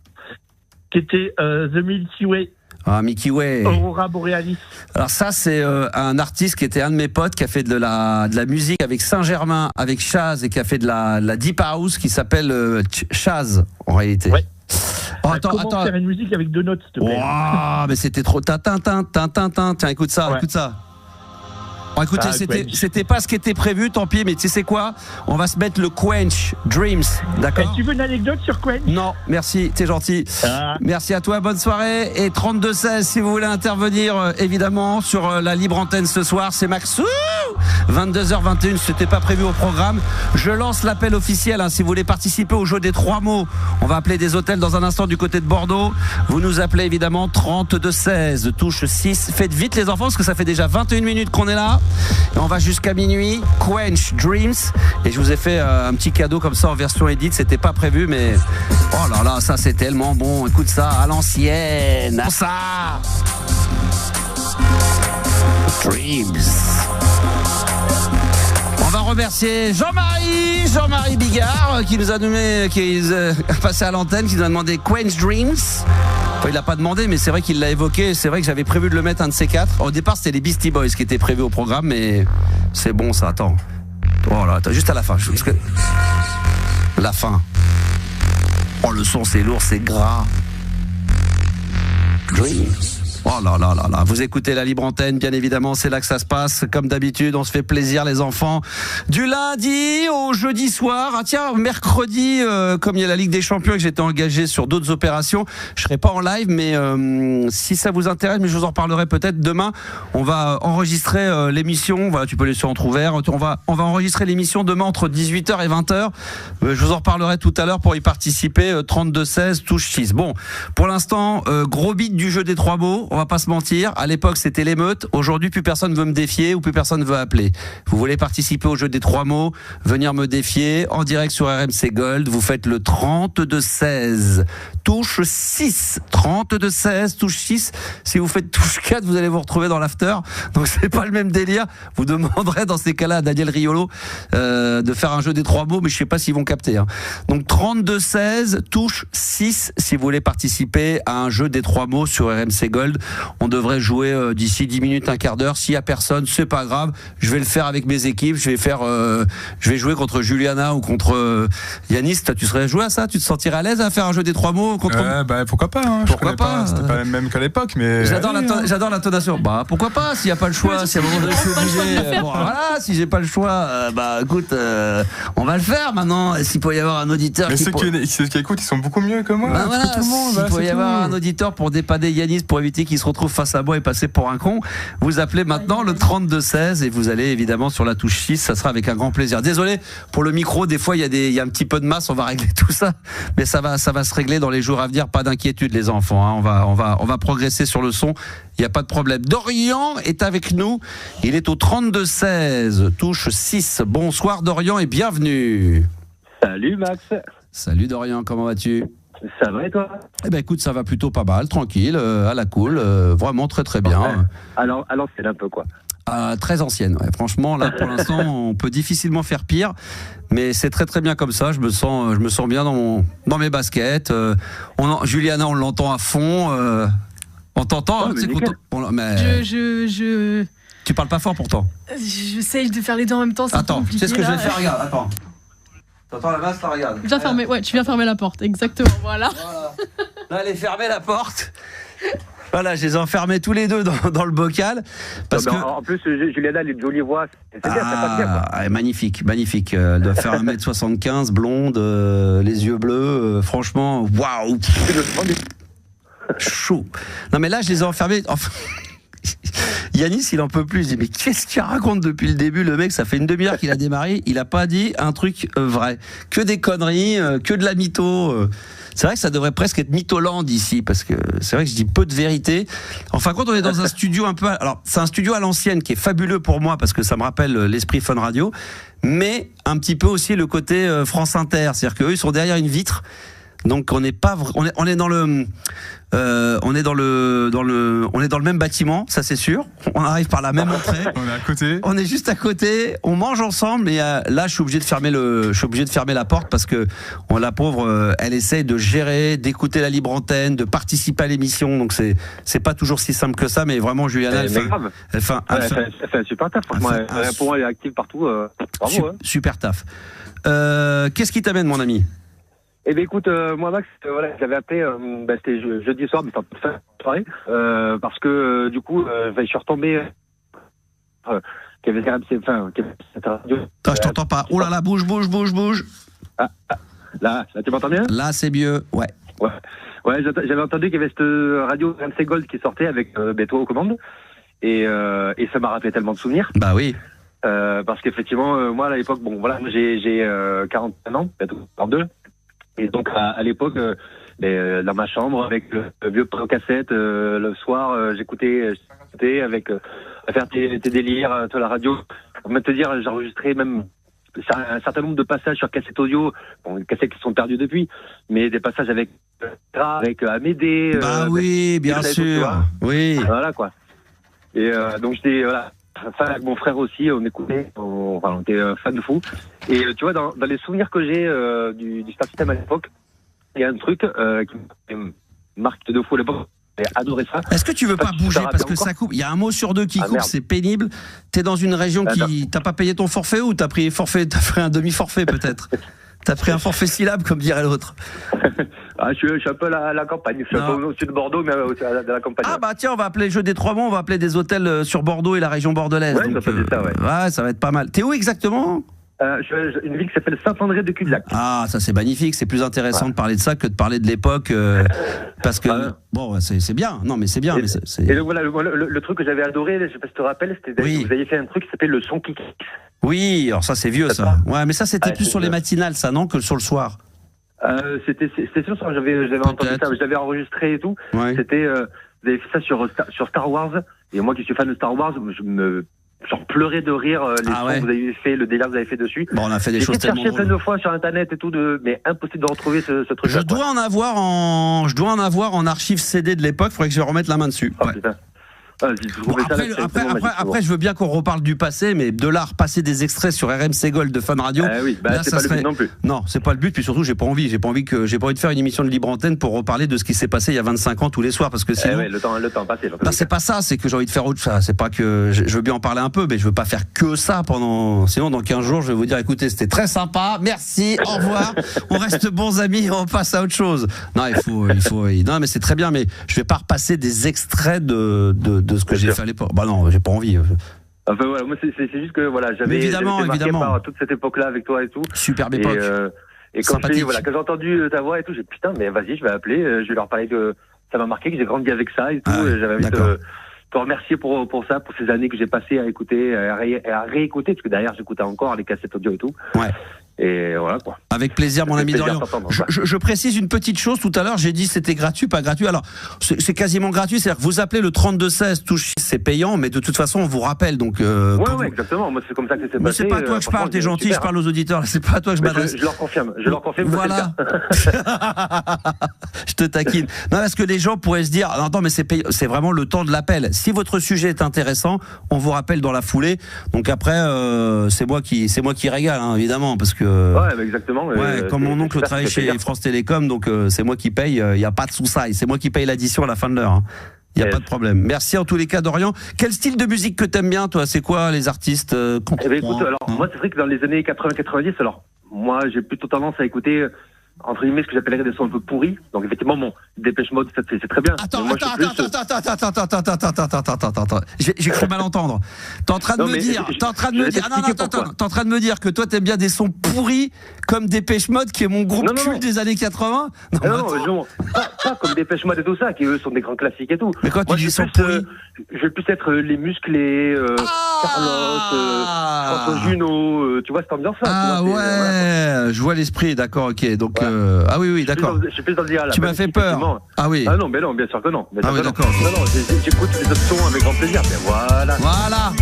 qui était The Milky Way. Milky Way. Aurora Borealis. Alors ça, c'est un artiste qui était un de mes potes, qui a fait de la musique avec Saint-Germain, avec Chaz, et qui a fait de la deep house, qui s'appelle Chaz, en réalité. Ouais. Comment faire une musique avec deux notes, s'il te plaît. Mais c'était trop Tiens, écoute ça, écoute ça. Bon, écoutez, c'était pas ce qui était prévu, tant pis, mais tu sais quoi? On va se mettre le Quench Dreams, d'accord? Tu veux une anecdote sur Quench? Non, merci, t'es gentil. Merci à toi, bonne soirée. Et 32-16, si vous voulez intervenir, évidemment, sur la libre antenne ce soir, c'est Maxou. 22h21, c'était pas prévu au programme. Je lance l'appel officiel, si vous voulez participer au jeu des 3 mots. On va appeler des hôtels dans un instant du côté de Bordeaux. Vous nous appelez évidemment 32-16, touche 6. Faites vite les enfants, parce que ça fait déjà 21 minutes qu'on est là. Et on va jusqu'à minuit. Quench Dreams. Et je vous ai fait un petit cadeau comme ça en version edit. C'était pas prévu, mais oh là là, ça c'est tellement bon. Écoute ça à l'ancienne. Ça. Dreams. On va remercier Jean-Marie Bigard qui nous a nommé, qui est passé à l'antenne, qui nous a demandé Quench Dreams. Enfin, il l'a pas demandé, mais c'est vrai qu'il l'a évoqué. C'est vrai que j'avais prévu de le mettre un de ces quatre. Au départ, c'était les Beastie Boys qui étaient prévus au programme, mais c'est bon ça. Attends. Oh là, juste à la fin. Parce que... La fin. Oh, le son, c'est lourd, c'est gras. Dreams. Oh là là là là, vous écoutez la Libre Antenne, bien évidemment, c'est là que ça se passe. Comme d'habitude, on se fait plaisir les enfants. Du lundi au jeudi soir. Ah tiens, mercredi, comme il y a la Ligue des Champions et que j'étais engagé sur d'autres opérations, je serai pas en live, mais si ça vous intéresse, mais je vous en reparlerai peut-être demain. On va enregistrer l'émission. Voilà, tu peux laisser entre ouvert. On va enregistrer l'émission demain entre 18h et 20h. Je vous en reparlerai tout à l'heure pour y participer. 32-16, touche 6. Bon, pour l'instant, gros beat du jeu des trois mots. On va pas se mentir, à l'époque c'était l'émeute, aujourd'hui plus personne veut me défier ou plus personne veut appeler. Vous voulez participer au jeu des trois mots, venir me défier en direct sur RMC Gold, vous faites le 32-16, touche 6, 32-16, touche 6. Si vous faites touche 4, vous allez vous retrouver dans l'after, donc c'est pas le même délire. Vous demanderez dans ces cas-là à Daniel Riolo de faire un jeu des trois mots, mais je sais pas s'ils vont capter. Hein. Donc 32-16, touche 6, si vous voulez participer à un jeu des trois mots sur RMC Gold. On devrait jouer d'ici 10 minutes, un quart d'heure. S'il y a personne, c'est pas grave. Je vais le faire avec mes équipes. Je vais jouer contre Juliana ou contre Yanis. Tu serais joué à ça? Tu te sentirais à l'aise à faire un jeu des trois mots contre... Bah pourquoi pas, hein. Pourquoi pas, c'était pas le même qu'à l'époque, mais... J'adore l'intonation. Bah pourquoi pas, s'il n'y a pas le choix, si à un moment donné je suis obligé... Bon, voilà, si j'ai pas le choix, bah écoute, on va le faire maintenant. S'il peut y avoir un auditeur... Mais ceux qui écoutent, ils sont beaucoup mieux que moi. Bah voilà, que tout le monde. S'il peut y avoir un auditeur pour dépanner Yanis, pour éviter qu'il se retrouve face à moi et passer pour un con, vous appelez maintenant le 32-16 et vous allez évidemment sur la touche 6, ça sera avec un grand plaisir. Désolé pour le micro, des fois il y a un petit peu de masse, on va régler tout ça, mais ça va se régler dans les jours à venir, pas d'inquiétude les enfants, hein. On va progresser sur le son, il n'y a pas de problème. Dorian est avec nous, il est au 32-16, touche 6. Bonsoir Dorian et bienvenue. Salut Max. Salut Dorian, comment vas-tu? Ça va et toi? Eh ben écoute, ça va plutôt pas mal, tranquille, à la cool, vraiment très très bien. Ouais. Alors c'est un peu quoi. Très ancienne, ouais. Franchement là pour l'instant on peut difficilement faire pire, mais c'est très très bien comme ça. Je me sens bien dans mes baskets. Juliana on l'entend à fond. On t'entend, oh, c'est mais tu parles pas fort pourtant. J'essaye de faire les deux en même temps. Attends, tu sais ce que je vais faire, regarde, attends. T'entends la basse, là, regarde. Tu viens fermer la porte, exactement, voilà. Là, elle est fermée, la porte. Voilà, je les ai enfermés tous les deux dans le bocal. Parce que... En plus, Juliana, elle a une jolie voix. C'est bien, ça passe bien. Quoi. Magnifique. Elle doit faire 1m75, blonde, les yeux bleus. Franchement, waouh. Chaud. Non, mais là, je les ai enfermés. Yanis, il en peut plus. Il dit, mais qu'est-ce qu'il raconte depuis le début, le mec? Ça fait une demi-heure qu'il a démarré. Il a pas dit un truc vrai. Que des conneries, que de la mytho. C'est vrai que ça devrait presque être mytholand ici, parce que c'est vrai que je dis peu de vérité. En fin de compte, on est dans un studio un peu... Alors, c'est un studio à l'ancienne qui est fabuleux pour moi, parce que ça me rappelle l'esprit Fun Radio, mais un petit peu aussi le côté France Inter. C'est-à-dire qu'eux, ils sont derrière une vitre. Donc on est pas on est dans le on est dans le même bâtiment, ça c'est sûr. On arrive par la même entrée. On est à côté. On est juste à côté. On mange ensemble. Et là, je suis obligé de fermer la porte parce que la pauvre, elle essaye de gérer, d'écouter la libre antenne, de participer à l'émission. Donc c'est pas toujours si simple que ça. Mais vraiment, Juliana, elle fait un super taf. Franchement, pour moi, elle est active partout. Bravo. Super taf. Qu'est-ce qui t'amène, mon ami? Eh bien écoute, moi Max, j'avais appelé, c'était jeudi soir, mais fin de soirée, parce que du coup, je suis retombé qu'il y avait cette radio. Je t'entends pas. Oh là là, bouge. Là, tu m'entends bien? Là, c'est mieux, ouais. Ouais, j'avais entendu qu'il y avait cette radio RMC Gold qui sortait avec toi aux commandes, et ça m'a rappelé tellement de souvenirs. Bah oui. Parce qu'effectivement, moi à l'époque, j'ai 41 ans, bientôt 42. Et donc à l'époque, dans ma chambre avec le vieux cassette, le soir, j'écoutais avec à faire tes délires, toi, la radio. On va te dire, j'ai enregistré même un certain nombre de passages sur cassette audio, bon, des cassettes qui sont perdues depuis, mais des passages avec Amédée. Bah oui, bien sûr. Oui. Voilà, quoi. Et donc, j'étais, voilà, fan avec mon frère aussi, on écoutait, on était fan de fou. Et tu vois, dans les souvenirs que j'ai du Star System à l'époque, il y a un truc qui me marque de fou à l'époque. J'ai adoré ça. Est-ce que tu veux pas bouger parce que ça coupe? Il y a un mot sur deux qui coupe, c'est pénible. T'es dans une région qui t'as pas payé ton forfait ou t'as pris un demi-forfait peut-être? T'as pris un forfait syllabe comme dirait l'autre. Je suis un peu à la campagne. Je suis un peu au-dessus de Bordeaux, mais au-dessus de la campagne. Ah bah tiens, on va appeler le jeu des 3 mots, on va appeler des hôtels sur Bordeaux et la région bordelaise. Ouais, donc, ça va être pas mal. T'es où exactement? Une ville qui s'appelle Saint-André de Cudzac. Ah, ça c'est magnifique. C'est plus intéressant de parler de ça que de parler de l'époque, parce que bon, c'est bien. Non, mais c'est bien. Et donc voilà, le truc que j'avais adoré, je sais pas si tu te rappelles, c'était vous aviez fait un truc qui s'appelait le son Kiki. Oui, alors ça c'est vieux ça. Ouais, mais ça c'était plus sur les matinales, ça non, que sur le soir. C'était sur le soir. J'avais entendu ça, je l'avais enregistré et tout. Ouais. C'était vous avez fait ça sur Star Wars. Et moi qui suis fan de Star Wars, j'en pleurais de rire les sons que vous avez fait, le délire que vous avez fait dessus. Bon, on a fait des choses tellement drôles. J'ai cherché plein de fois sur internet et tout, mais impossible de retrouver ce truc. Je dois en avoir en archive CD de l'époque. Faudrait que je remette la main dessus. Oh, putain. Bon, après, je veux bien qu'on reparle du passé, mais de là repasser des extraits sur RMC Gold de Fun Radio. C'est pas le but non plus. Non, c'est pas le but. Puis surtout, j'ai pas envie de faire une émission de libre antenne pour reparler de ce qui s'est passé il y a 25 ans tous les soirs, parce que sinon. Le temps passé. C'est pas ça. C'est que j'ai envie de faire autre chose. C'est pas que je veux bien en parler un peu, mais je veux pas faire que ça pendant. Sinon, dans 15 jours, je vais vous dire, écoutez, c'était très sympa. Merci. Au revoir. On reste bons amis. On passe à autre chose. Non, il faut. Non, mais c'est très bien. Mais je vais pas repasser des extraits de ce que j'ai fait à l'époque. Bah non, j'ai pas envie. Enfin voilà, moi c'est juste que voilà, j'avais été marqué par toute cette époque-là avec toi et tout. Superbe époque. Et quand quand j'ai entendu ta voix et tout, j'ai dit putain, mais vas-y, je vais appeler, je vais leur parler que ça m'a marqué, que j'ai grandi avec ça et tout. J'avais envie de te remercier pour ça, pour ces années que j'ai passées à écouter, à réécouter, parce que derrière j'écoutais encore les cassettes audio et tout. Ouais. Et voilà quoi. Avec plaisir, mon ami Dorian. Je précise une petite chose. Tout à l'heure, j'ai dit c'était gratuit, pas gratuit. Alors, c'est quasiment gratuit. C'est-à-dire que vous appelez le 3216, touche, c'est payant, mais de toute façon, on vous rappelle. Donc, ouais, exactement. Moi, c'est comme ça que c'est passé. Mais c'est pas à toi que je parle. T'es gentil. Je parle aux auditeurs. C'est pas à toi que je m'adresse. Je leur confirme. Voilà. Je te taquine. Non, parce que les gens pourraient se dire, non, mais c'est vraiment le temps de l'appel. Si votre sujet est intéressant, on vous rappelle dans la foulée. Donc après, c'est moi qui régale, hein, évidemment, parce que. Exactement. Comme mon oncle travaille chez France Télécom, donc c'est moi qui paye. Il n'y a pas de sous-saille. C'est moi qui paye l'addition à la fin de l'heure. Il n'y a pas de problème. Merci en tous les cas, Dorian. Quel style de musique que t'aimes bien, toi? C'est quoi les artistes écoute, alors moi, c'est vrai que dans les années 80-90, alors moi, j'ai plutôt tendance à écécouter entre guillemets ce que j'appellerais des sons un peu pourris. Donc effectivement, mon Dépêche Mode, c'est très bien. Attends. J'ai cru mal entendre. T'es en train de me dire que toi t'aimes bien des sons pourris comme Dépêche Mode, qui est mon groupe culte des années 80. Non, pas comme Dépêche Mode et tout ça, qui eux sont des grands classiques et tout. Mais quand tu dis sons pourris, je vais plus être les musclés, Carlos, François Junot, tu vois cette ambiance-là. Ah ouais, je vois l'esprit. D'accord, ok. Donc ah oui, d'accord. Je suis plus dans le dire là. Tu m'as fait peur. Ah oui. Ah non, mais non, bien sûr que non. Ah oui, d'accord. Non, j'écoute les autres sons avec grand plaisir. Mais voilà.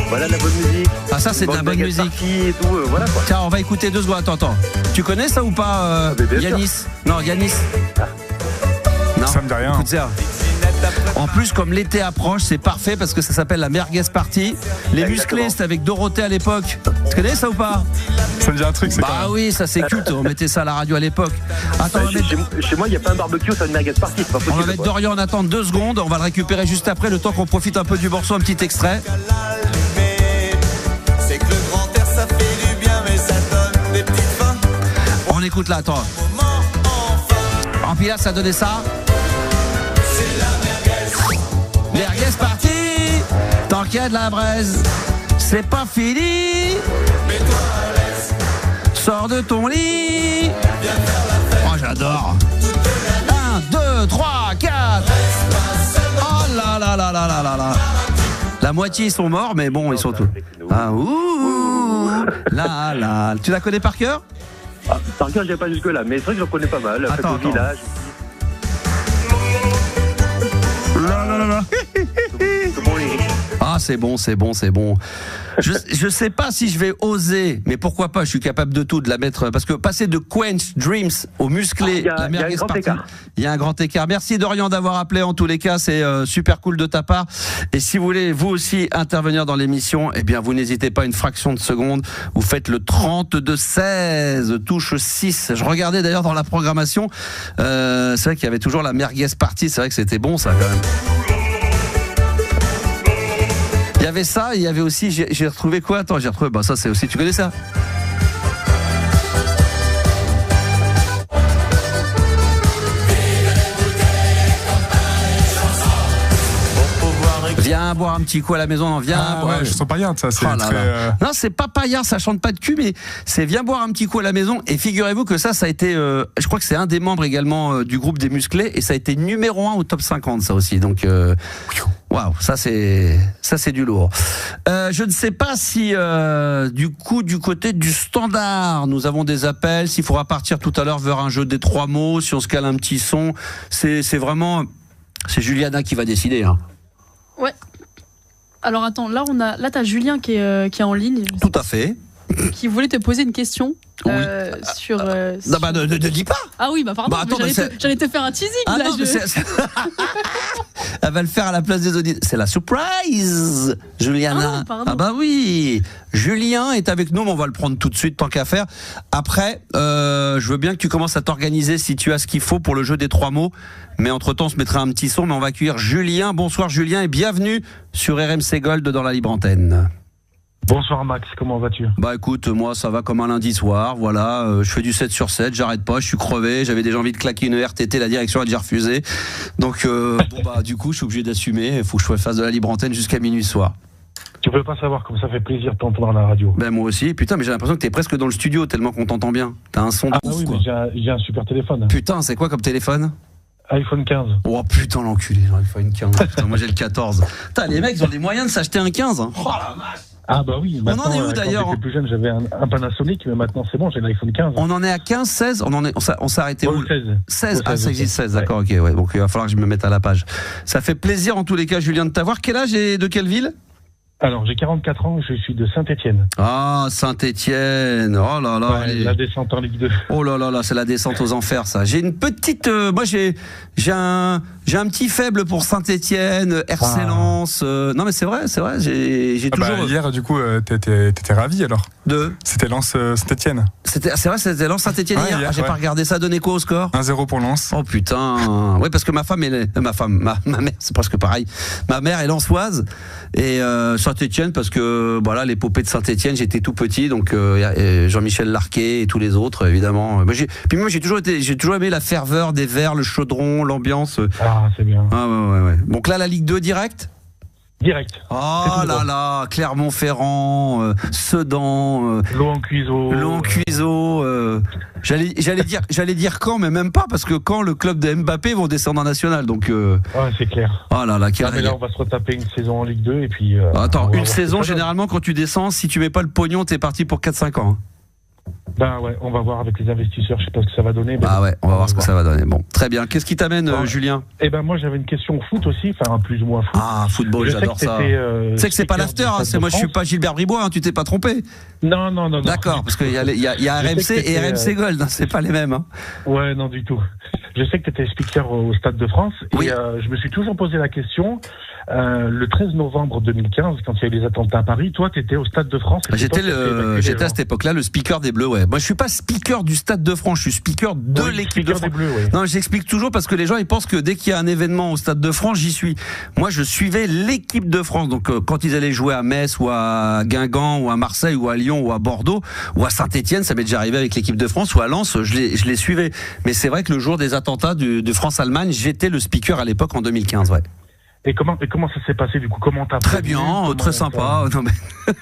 Voilà de la bonne musique. Ah ça, c'est de la bonne musique. Et tout, voilà quoi. Tiens, on va écouter 2 secondes. Attends. Tu connais ça ou pas, Yanis? Non, Yanis. Non. Ça me dit rien. Écoute ça. En plus, comme l'été approche, c'est parfait parce que ça s'appelle la Merguez Party. Les musclés, c'était avec Dorothée à l'époque. Tu connais ça ou pas? Ça me dit un truc, c'est Bah oui, ça c'est culte. On mettait ça à la radio à l'époque. Attends, chez moi, il n'y a pas un barbecue, c'est une Merguez Party. C'est pas possible. On va mettre Dorian en attente 2 secondes. On va le récupérer juste après, le temps qu'on profite un peu du morceau, un petit extrait. C'est que le grand air, ça fait du bien, mais ça donne des petites fins. On écoute là, attends. En puis là, ça donnait ça. Merguez Party, tant qu'il y a de la braise, c'est pas fini. Mets-toi à l'aise. Sors de ton lit. Oh, j'adore. 1, 2, 3, 4. Oh là là là là là là là. La moitié ils sont morts, mais bon, ils sont tous. Ah ouh. Là là. Tu la connais par cœur? Par cœur, je pas jusque là, mais c'est vrai que j'en connais pas mal. Attends. Village. Ah, c'est bon. Je sais pas si je vais oser, mais pourquoi pas, je suis capable de tout, de la mettre, parce que passer de Quench Dreams au musclé, la merguez party, il y a un grand écart. Merci Dorian d'avoir appelé, en tous les cas, c'est super cool de ta part. Et si vous voulez vous aussi intervenir dans l'émission, eh bien vous n'hésitez pas une fraction de seconde, vous faites le 32-16, touche 6. Je regardais d'ailleurs dans la programmation, c'est vrai qu'il y avait toujours la merguez party, c'est vrai que c'était bon ça quand même. Il y avait ça, il y avait aussi, j'ai retrouvé quoi? Attends, j'ai retrouvé, ça c'est aussi, tu connais ça? Viens boire un petit coup à la maison, non, viens boire. Ouais, je sens paillarde, ça, c'est Non, c'est pas paillarde, ça chante pas de cul, mais c'est viens boire un petit coup à la maison. Et figurez-vous que ça a été, je crois que c'est un des membres également du groupe des Musclés, et ça a été numéro 1 au top 50, ça aussi. Donc, waouh, ça c'est du lourd. Je ne sais pas si du côté du standard, nous avons des appels. S'il faudra partir tout à l'heure vers un jeu des 3 mots, si on se cale un petit son, c'est vraiment, c'est Juliana qui va décider. Hein. Ouais. Alors attends, là t'as Julien qui est en ligne. Tout à fait. Qui voulait te poser une question. Oui. Sur. Non, ne dis pas. Ah oui, pardon. Attends, j'allais te faire un teasing. Ah là, non, elle va le faire à la place des auditeurs. C'est la surprise, Juliana. Ah bah oui. Julien est avec nous, mais on va le prendre tout de suite tant qu'à faire. Après, je veux bien que tu commences à t'organiser si tu as ce qu'il faut pour le jeu des 3 mots. Mais entre-temps, on se mettra un petit son, mais on va accueillir Julien. Bonsoir Julien et bienvenue sur RMC Gold dans la libre antenne. Bonsoir Max, comment vas-tu? Bah écoute, moi ça va comme un lundi soir, voilà, je fais du 7 sur 7, j'arrête pas, je suis crevé, j'avais déjà envie de claquer une RTT, la direction a déjà refusé. Donc du coup je suis obligé d'assumer, il faut que je fasse de la libre antenne jusqu'à minuit ce soir. Tu peux pas savoir comme ça fait plaisir de t'entendre à la radio. Ben moi aussi, putain, mais j'ai l'impression que t'es presque dans le studio tellement qu'on t'entend bien. T'as un son de ouf, oui, quoi. Mais j'ai un super téléphone. Putain, c'est quoi comme téléphone? iPhone 15. Oh putain l'enculé, iPhone 15. Putain, moi j'ai le 14. Putain, les mecs ils ont les moyens de s'acheter un 15. Hein. Oh la vache. Ah bah oui, on en est où d'ailleurs? Quand j'étais plus jeune, j'avais un Panasonic, mais maintenant c'est bon, j'ai l'iPhone 15. On en est à 15, 16, on s'est arrêté où? 16. Ah, ça existe 16, d'accord, ok, ouais. Donc il va falloir que je me mette à la page. Ça fait plaisir en tous les cas, Julien, de t'avoir. Quel âge et de quelle ville? Alors, j'ai 44 ans, je suis de Saint-Étienne. Ah, Saint-Étienne. Oh là là. Ouais, la descente en Ligue 2. Oh là là là, c'est la descente aux enfers, ça. J'ai une petite, moi j'ai un petit faible pour Saint-Étienne, RC Lens. Non mais c'est vrai, j'ai toujours. Bah, hier, du coup, t'étais ravi alors. C'était Lens Saint-Étienne. C'est vrai, c'était Lens Saint-Étienne hier. J'ai pas regardé ça. Donné quoi au score? 1-0 pour Lens. Oh putain. Oui, parce que ma mère, c'est presque pareil. Ma mère est lensoise et Saint-Étienne parce que voilà, l'épopée de Saint-Étienne, j'étais tout petit, donc Jean-Michel Larquet et tous les autres évidemment. Puis moi j'ai toujours aimé la ferveur des verts, le chaudron, l'ambiance. Ah, c'est bien. Ah ouais. Donc là la Ligue 2 direct. Direct. Oh là là, Clermont-Ferrand, Sedan, Lyon-Cuiseau. J'allais dire Caen, mais même pas, parce que Caen, le club de Mbappé vont descendre en national, donc. Ouais, c'est clair. Oh là là, mais là, on va se retaper une saison en Ligue 2 et puis. Attends, une saison généralement quand tu descends, si tu mets pas le pognon, t'es parti pour 4-5 ans. Ben ouais, on va voir avec les investisseurs, je sais pas ce que ça va donner. Ah ouais, on va voir ce que ça va donner. Bon, très bien. Qu'est-ce qui t'amène, Julien? Eh ben moi j'avais une question au foot aussi, enfin plus ou moins foot. Ah, football, j'adore ça. Tu sais que c'est pas l'after, hein, moi je suis pas Gilbert Bribois, hein, tu t'es pas trompé? Non. D'accord, parce qu'il y a RMC et RMC Gold, hein, c'est pas les mêmes. Hein. Ouais, non du tout. Je sais que tu étais speaker au Stade de France et je me suis toujours posé la question. Le 13 novembre 2015, quand il y a eu les attentats à Paris, toi, tu étais au Stade de France. J'étais à cette époque-là le speaker des Bleus, ouais. Moi, je suis pas speaker du Stade de France, je suis speaker de l'équipe de France. Des Bleus, ouais. Non, j'explique toujours parce que les gens, ils pensent que dès qu'il y a un événement au Stade de France, j'y suis. Moi, je suivais l'équipe de France. Donc, quand ils allaient jouer à Metz ou à Guingamp ou à Marseille ou à Lyon ou à Bordeaux ou à Saint-Étienne, ça m'est déjà arrivé avec l'équipe de France ou à Lens, je les suivais. Mais c'est vrai que le jour des attentats de France-Allemagne, j'étais le speaker à l'époque en 2015, ouais. Et comment ça s'est passé du coup? Comment t'as Très bien, très sympa. Non, mais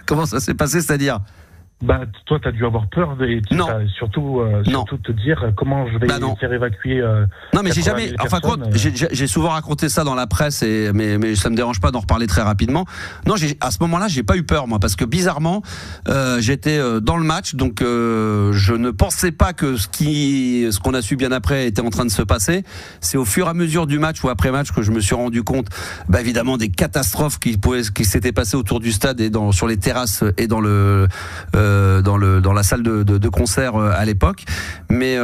comment ça s'est passé, c'est-à-dire? Bah, toi, t'as dû avoir peur et surtout te dire comment je vais faire évacuer. Non, mais j'ai jamais. Enfin, j'ai souvent raconté ça dans la presse, mais ça me dérange pas d'en reparler très rapidement. Non, à ce moment-là, j'ai pas eu peur, moi, parce que bizarrement, j'étais dans le match, donc je ne pensais pas que ce qu'on a su bien après était en train de se passer. C'est au fur et à mesure du match ou après match que je me suis rendu compte, évidemment, des catastrophes qui s'étaient passées autour du stade et sur les terrasses et dans la salle de concert à l'époque. Mais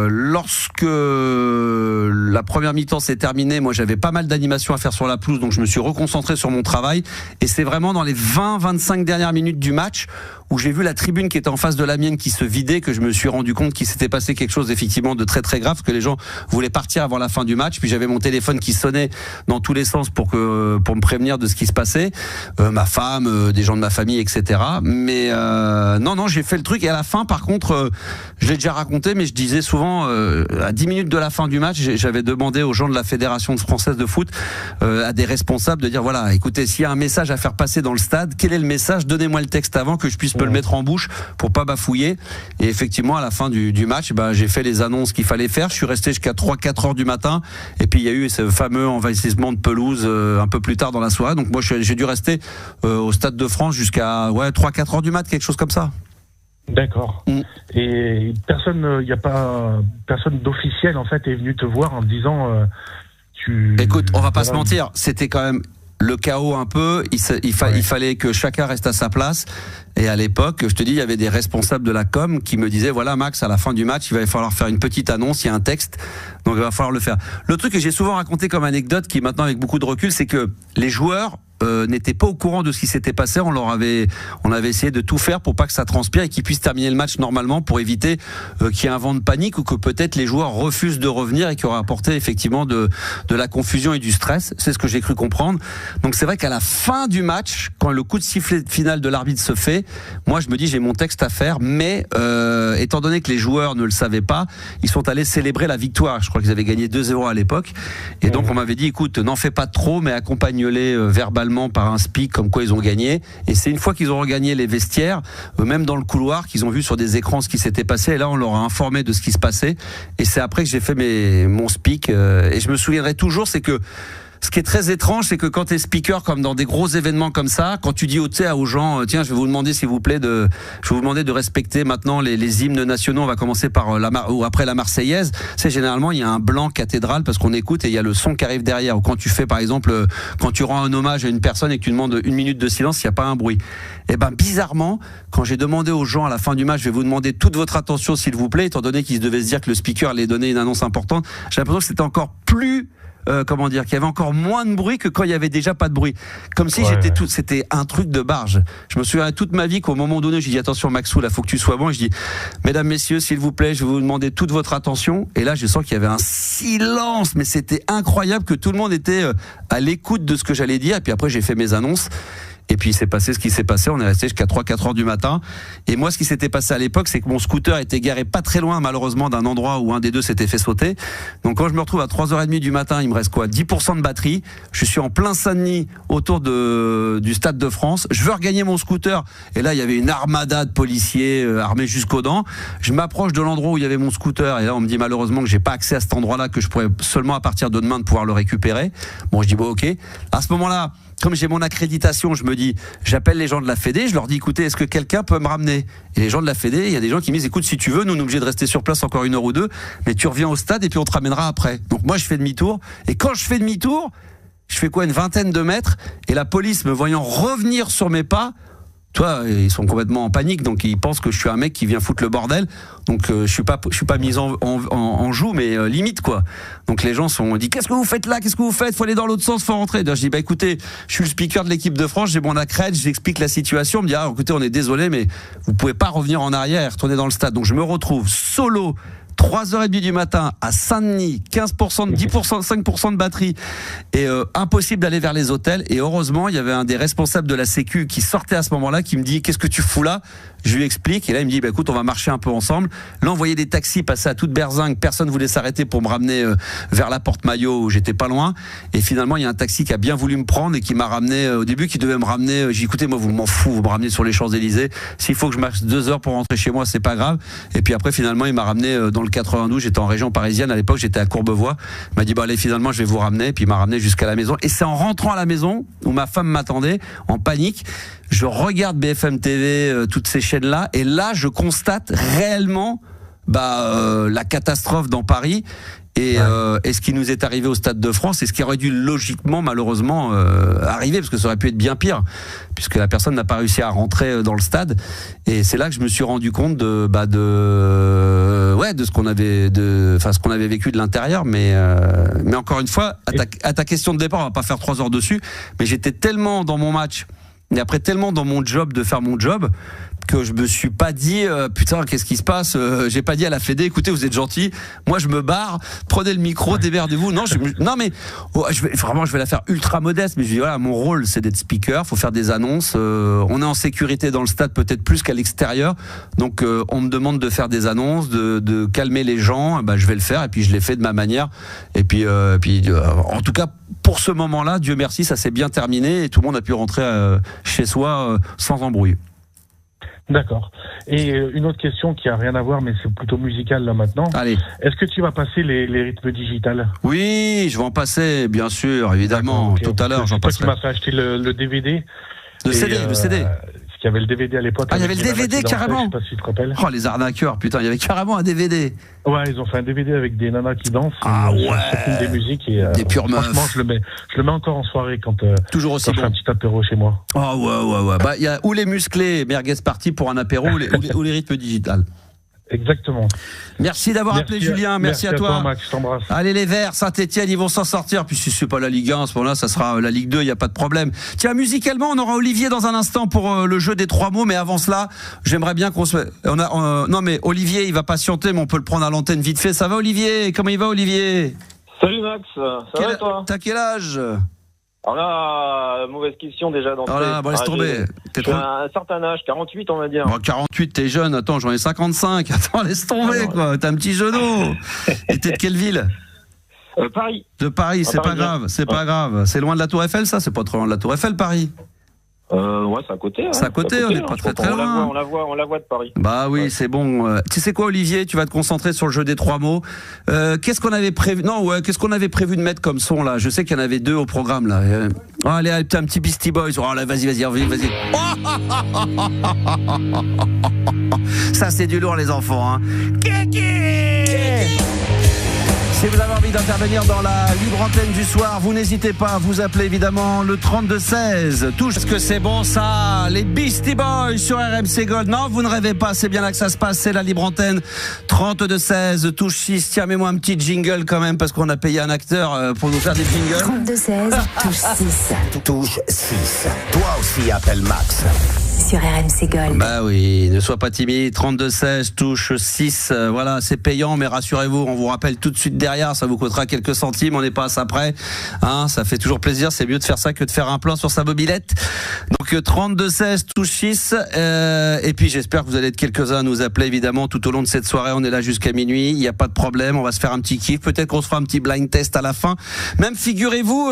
lorsque la première mi-temps s'est terminée, moi j'avais pas mal d'animations à faire sur la pelouse, donc je me suis reconcentré sur mon travail. Et c'est vraiment dans les 20-25 dernières minutes du match où j'ai vu la tribune qui était en face de la mienne qui se vidait, que je me suis rendu compte qu'il s'était passé quelque chose effectivement de très très grave, que les gens voulaient partir avant la fin du match. Puis j'avais mon téléphone qui sonnait dans tous les sens pour me prévenir de ce qui se passait, ma femme, des gens de ma famille, etc. Mais non, j'ai fait le truc. Et à la fin, par contre, je l'ai déjà raconté, mais je disais souvent, à 10 minutes de la fin du match, j'avais demandé aux gens de la Fédération française de foot, à des responsables, de dire voilà, écoutez, s'il y a un message à faire passer dans le stade, quel est le message? Donnez-moi le texte avant que je puisse me le mettre en bouche pour pas bafouiller. Et effectivement, à la fin du match, j'ai fait les annonces qu'il fallait faire. Je suis resté jusqu'à 3-4 heures du matin. Et puis il y a eu ce fameux envahissement de pelouse un peu plus tard dans la soirée. Donc moi, j'ai dû rester au Stade de France jusqu'à 3-4 heures du mat, quelque chose comme ça. D'accord. Et personne d'officiel en fait est venu te voir en te disant Écoute, on va pas se mentir, c'était quand même le chaos un peu. Il fallait que chacun reste à sa place. Et à l'époque, je te dis, il y avait des responsables de la com qui me disaient voilà Max, à la fin du match, il va falloir faire une petite annonce, il y a un texte, donc il va falloir le faire. Le truc que j'ai souvent raconté comme anecdote, qui maintenant avec beaucoup de recul, c'est que les joueurs n'étaient pas au courant de ce qui s'était passé. On avait essayé de tout faire pour pas que ça transpire et qu'ils puissent terminer le match normalement, pour éviter qu'il y ait un vent de panique ou que peut-être les joueurs refusent de revenir et qui aurait apporté effectivement de la confusion et du stress. C'est ce que j'ai cru comprendre. Donc c'est vrai qu'à la fin du match, quand le coup de sifflet final de l'arbitre se fait, moi je me dis j'ai mon texte à faire, mais étant donné que les joueurs ne le savaient pas, ils sont allés célébrer la victoire. Je crois qu'ils avaient gagné 2-0 à l'époque, et donc on m'avait dit écoute, n'en fais pas trop, mais accompagne-les verbalement par un speak comme quoi ils ont gagné. Et c'est une fois qu'ils ont regagné les vestiaires, même dans le couloir, qu'ils ont vu sur des écrans ce qui s'était passé, et là on leur a informé de ce qui se passait. Et c'est après que j'ai fait mon speak, et je me souviendrai toujours, c'est que ce qui est très étrange, c'est que quand tu es speaker, comme dans des gros événements comme ça, quand tu dis aux gens, tiens, je vais vous demander s'il vous plaît de respecter maintenant les hymnes nationaux, on va commencer par ou après la Marseillaise. C'est généralement il y a un blanc cathédral parce qu'on écoute et il y a le son qui arrive derrière. Ou quand tu fais par exemple, quand tu rends un hommage à une personne et que tu demandes 1 minute de silence, il n'y a pas un bruit. Et bizarrement, quand j'ai demandé aux gens à la fin du match, je vais vous demander toute votre attention s'il vous plaît, étant donné qu'ils devaient se dire que le speaker allait donner une annonce importante, j'ai l'impression que c'était encore plus qu'il y avait encore moins de bruit que quand il y avait déjà pas de bruit. Comme si c'était un truc de barge. Je me souviens toute ma vie qu'au moment donné, j'ai dit attention Maxou, là faut que tu sois bon. Et je dis mesdames, messieurs, s'il vous plaît, je vais vous demander toute votre attention. Et là, je sens qu'il y avait un silence, mais c'était incroyable, que tout le monde était à l'écoute de ce que j'allais dire. Et puis après, j'ai fait mes annonces. Et puis il s'est passé ce qui s'est passé, on est resté jusqu'à 3-4 heures du matin. Et moi, ce qui s'était passé à l'époque, c'est que mon scooter était garé pas très loin malheureusement d'un endroit où un des deux s'était fait sauter. Donc quand je me retrouve à 3h30 du matin, il me reste 10% de batterie. Je suis en plein Saint-Denis, autour du Stade de France. Je veux regagner mon scooter, et là il y avait une armada de policiers armés jusqu'aux dents. Je m'approche de l'endroit où il y avait mon scooter, et là on me dit malheureusement que j'ai pas accès à cet endroit-là, que je pourrais seulement à partir de demain de pouvoir le récupérer. Bon, je dis bon ok. À ce moment-là, comme j'ai mon accréditation, je me dis, j'appelle les gens de la Fédé, je leur dis, écoutez, est-ce que quelqu'un peut me ramener? Et les gens de la Fédé, il y a des gens qui me disent, écoute, si tu veux, nous on est obligés de rester sur place encore 1 heure ou 2, mais tu reviens au stade et puis on te ramènera après. Donc moi, je fais demi-tour, et quand je fais demi-tour, je fais une vingtaine de mètres, et la police, me voyant revenir sur mes pas, ils sont complètement en panique, donc ils pensent que je suis un mec qui vient foutre le bordel. Donc je suis pas mis en joue, mais limite quoi. Donc les gens ont dit qu'est-ce que vous faites là, qu'est-ce que vous faites, faut aller dans l'autre sens, faut rentrer. Donc, je dis écoutez, je suis le speaker de l'équipe de France, j'ai mon accred, j'explique la situation. On me dit écoutez, on est désolé, mais vous pouvez pas revenir en arrière et retourner dans le stade. Donc je me retrouve solo 3h30 du matin à Saint-Denis, 15%, 10%, 5% de batterie, et impossible d'aller vers les hôtels. Et heureusement, il y avait un des responsables de la Sécu qui sortait à ce moment-là, qui me dit: qu'est-ce que tu fous là? Je lui explique, et là il me dit: bah écoute, on va marcher un peu ensemble. Là, on voyait des taxis passer à toute berzingue, personne voulait s'arrêter pour me ramener vers la Porte Maillot où j'étais pas loin. Et finalement, il y a un taxi qui a bien voulu me prendre et qui m'a ramené au début, qui devait me ramener. J'ai dit: écoutez, moi, vous m'en fous, vous me ramenez sur les Champs-Élysées. S'il faut que je marche 2 heures pour rentrer chez moi, c'est pas grave. Et puis après, finalement, il m'a ramené dans le 92. J'étais en région parisienne à l'époque, j'étais à Courbevoie. Il m'a dit: bah allez, finalement, je vais vous ramener. Et puis il m'a ramené jusqu'à la maison. Et c'est en rentrant à la maison où ma femme m'attendait en panique. Je regarde BFM TV, toutes ces chaînes-là, et là, je constate réellement la catastrophe dans Paris. Et ce qui nous est arrivé au Stade de France, et ce qui aurait dû logiquement, malheureusement, arriver, parce que ça aurait pu être bien pire, puisque la personne n'a pas réussi à rentrer dans le stade. Et c'est là que je me suis rendu compte de ce qu'on avait, ce qu'on avait vécu de l'intérieur. Mais encore une fois, à ta question de départ, on va pas faire 3 heures dessus, mais j'étais tellement dans mon match, et après tellement dans mon job de faire mon job, que je me suis pas dit putain, qu'est-ce qui se passe, j'ai pas dit à la Fédé: écoutez, vous êtes gentil, moi je me barre, prenez le micro, démerdez-vous. Non, je vais la faire ultra modeste, mais je dis voilà, mon rôle c'est d'être speaker, faut faire des annonces, on est en sécurité dans le stade peut-être plus qu'à l'extérieur, donc on me demande de faire des annonces, de calmer les gens, je vais le faire, et puis je l'ai fait de ma manière, et puis en tout cas pour ce moment-là, Dieu merci, ça s'est bien terminé et tout le monde a pu rentrer chez soi sans embrouille. D'accord. Et une autre question qui a rien à voir, mais c'est plutôt musical là maintenant. Allez. Est-ce que tu vas passer les rythmes digitales? Oui, je vais en passer, bien sûr, évidemment. Okay. Tout à l'heure, j'en passerai. Tu m'as fait acheter le DVD. Le CD. Parce qu'il y avait le DVD à l'époque. Ah, il y avait le DVD carrément. Je sais pas si tu te rappelles. Oh, les arnaqueurs, putain, il y avait carrément un DVD. Ouais, ils ont fait un DVD avec des nanas qui dansent. Ah ouais. Des musiques et des pures meufs. Franchement, je le mets encore en soirée quand toujours aussi je fais un petit apéro chez moi. Oh ouais. Il y a ou les musclés merguez party pour un apéro ou les rythmes digitales. Exactement. Merci d'avoir appelé Julien, merci à toi. Max, je t'embrasse. Allez les Verts, Saint-Etienne, ils vont s'en sortir. Puis si c'est pas la Ligue 1, à ce moment-là, ça sera la Ligue 2, il n'y a pas de problème. Tiens, musicalement, on aura Olivier dans un instant pour le jeu des 3 mots, mais avant cela, j'aimerais bien qu'on se... Non mais Olivier, il va patienter, mais on peut le prendre à l'antenne vite fait. Ça va Olivier? Comment il va Olivier? Salut Max, ça va et toi? T'as quel âge? Alors là, mauvaise question déjà d'entrée. Voilà, laisse tomber. J'ai un certain âge, 48 on va dire. Bon, 48, t'es jeune, attends, j'en ai 55. Attends, laisse tomber quoi, t'as un petit genou. Et t'es de quelle ville? Paris. De Paris, c'est pas grave, c'est pas grave. C'est loin de la Tour Eiffel ça? C'est pas trop loin de la Tour Eiffel, Paris? Ouais, c'est à côté. C'est à côté, on n'est pas très loin. On la voit de Paris. Bah oui, c'est bon. Tu sais quoi, Olivier, tu vas te concentrer sur le jeu des 3 mots. Qu'est-ce qu'on avait prévu? Qu'est-ce qu'on avait prévu de mettre comme son là? Je sais qu'il y en avait 2 au programme là. Allez, un petit Beastie Boys. Oh là, vas-y. Ça c'est du lourd les enfants. Hein. Si vous avez envie d'intervenir dans la libre antenne du soir, vous n'hésitez pas, vous appelez évidemment le 32-16. Touche, est-ce que c'est bon ça? Les Beastie Boys sur RMC Gold. Non, vous ne rêvez pas, c'est bien là que ça se passe, c'est la libre antenne. 32-16, touche 6. Tiens, mets-moi un petit jingle quand même, parce qu'on a payé un acteur pour nous faire des jingles. 32-16, touche 6. Touche 6. Toi aussi, appelle Max. Sur RMC Gold. Bah oui, ne sois pas timide. 32-16, touche 6. Voilà, c'est payant, mais rassurez-vous, on vous rappelle tout de suite derrière, ça vous coûtera quelques centimes, on n'est pas à ça près. Hein, ça fait toujours plaisir, c'est mieux de faire ça que de faire un plan sur sa mobilette. Donc 32-16, touche 6. Et puis j'espère que vous allez être quelques-uns à nous appeler, évidemment, tout au long de cette soirée. On est là jusqu'à minuit, il n'y a pas de problème, on va se faire un petit kiff. Peut-être qu'on se fera un petit blind test à la fin. Même figurez-vous,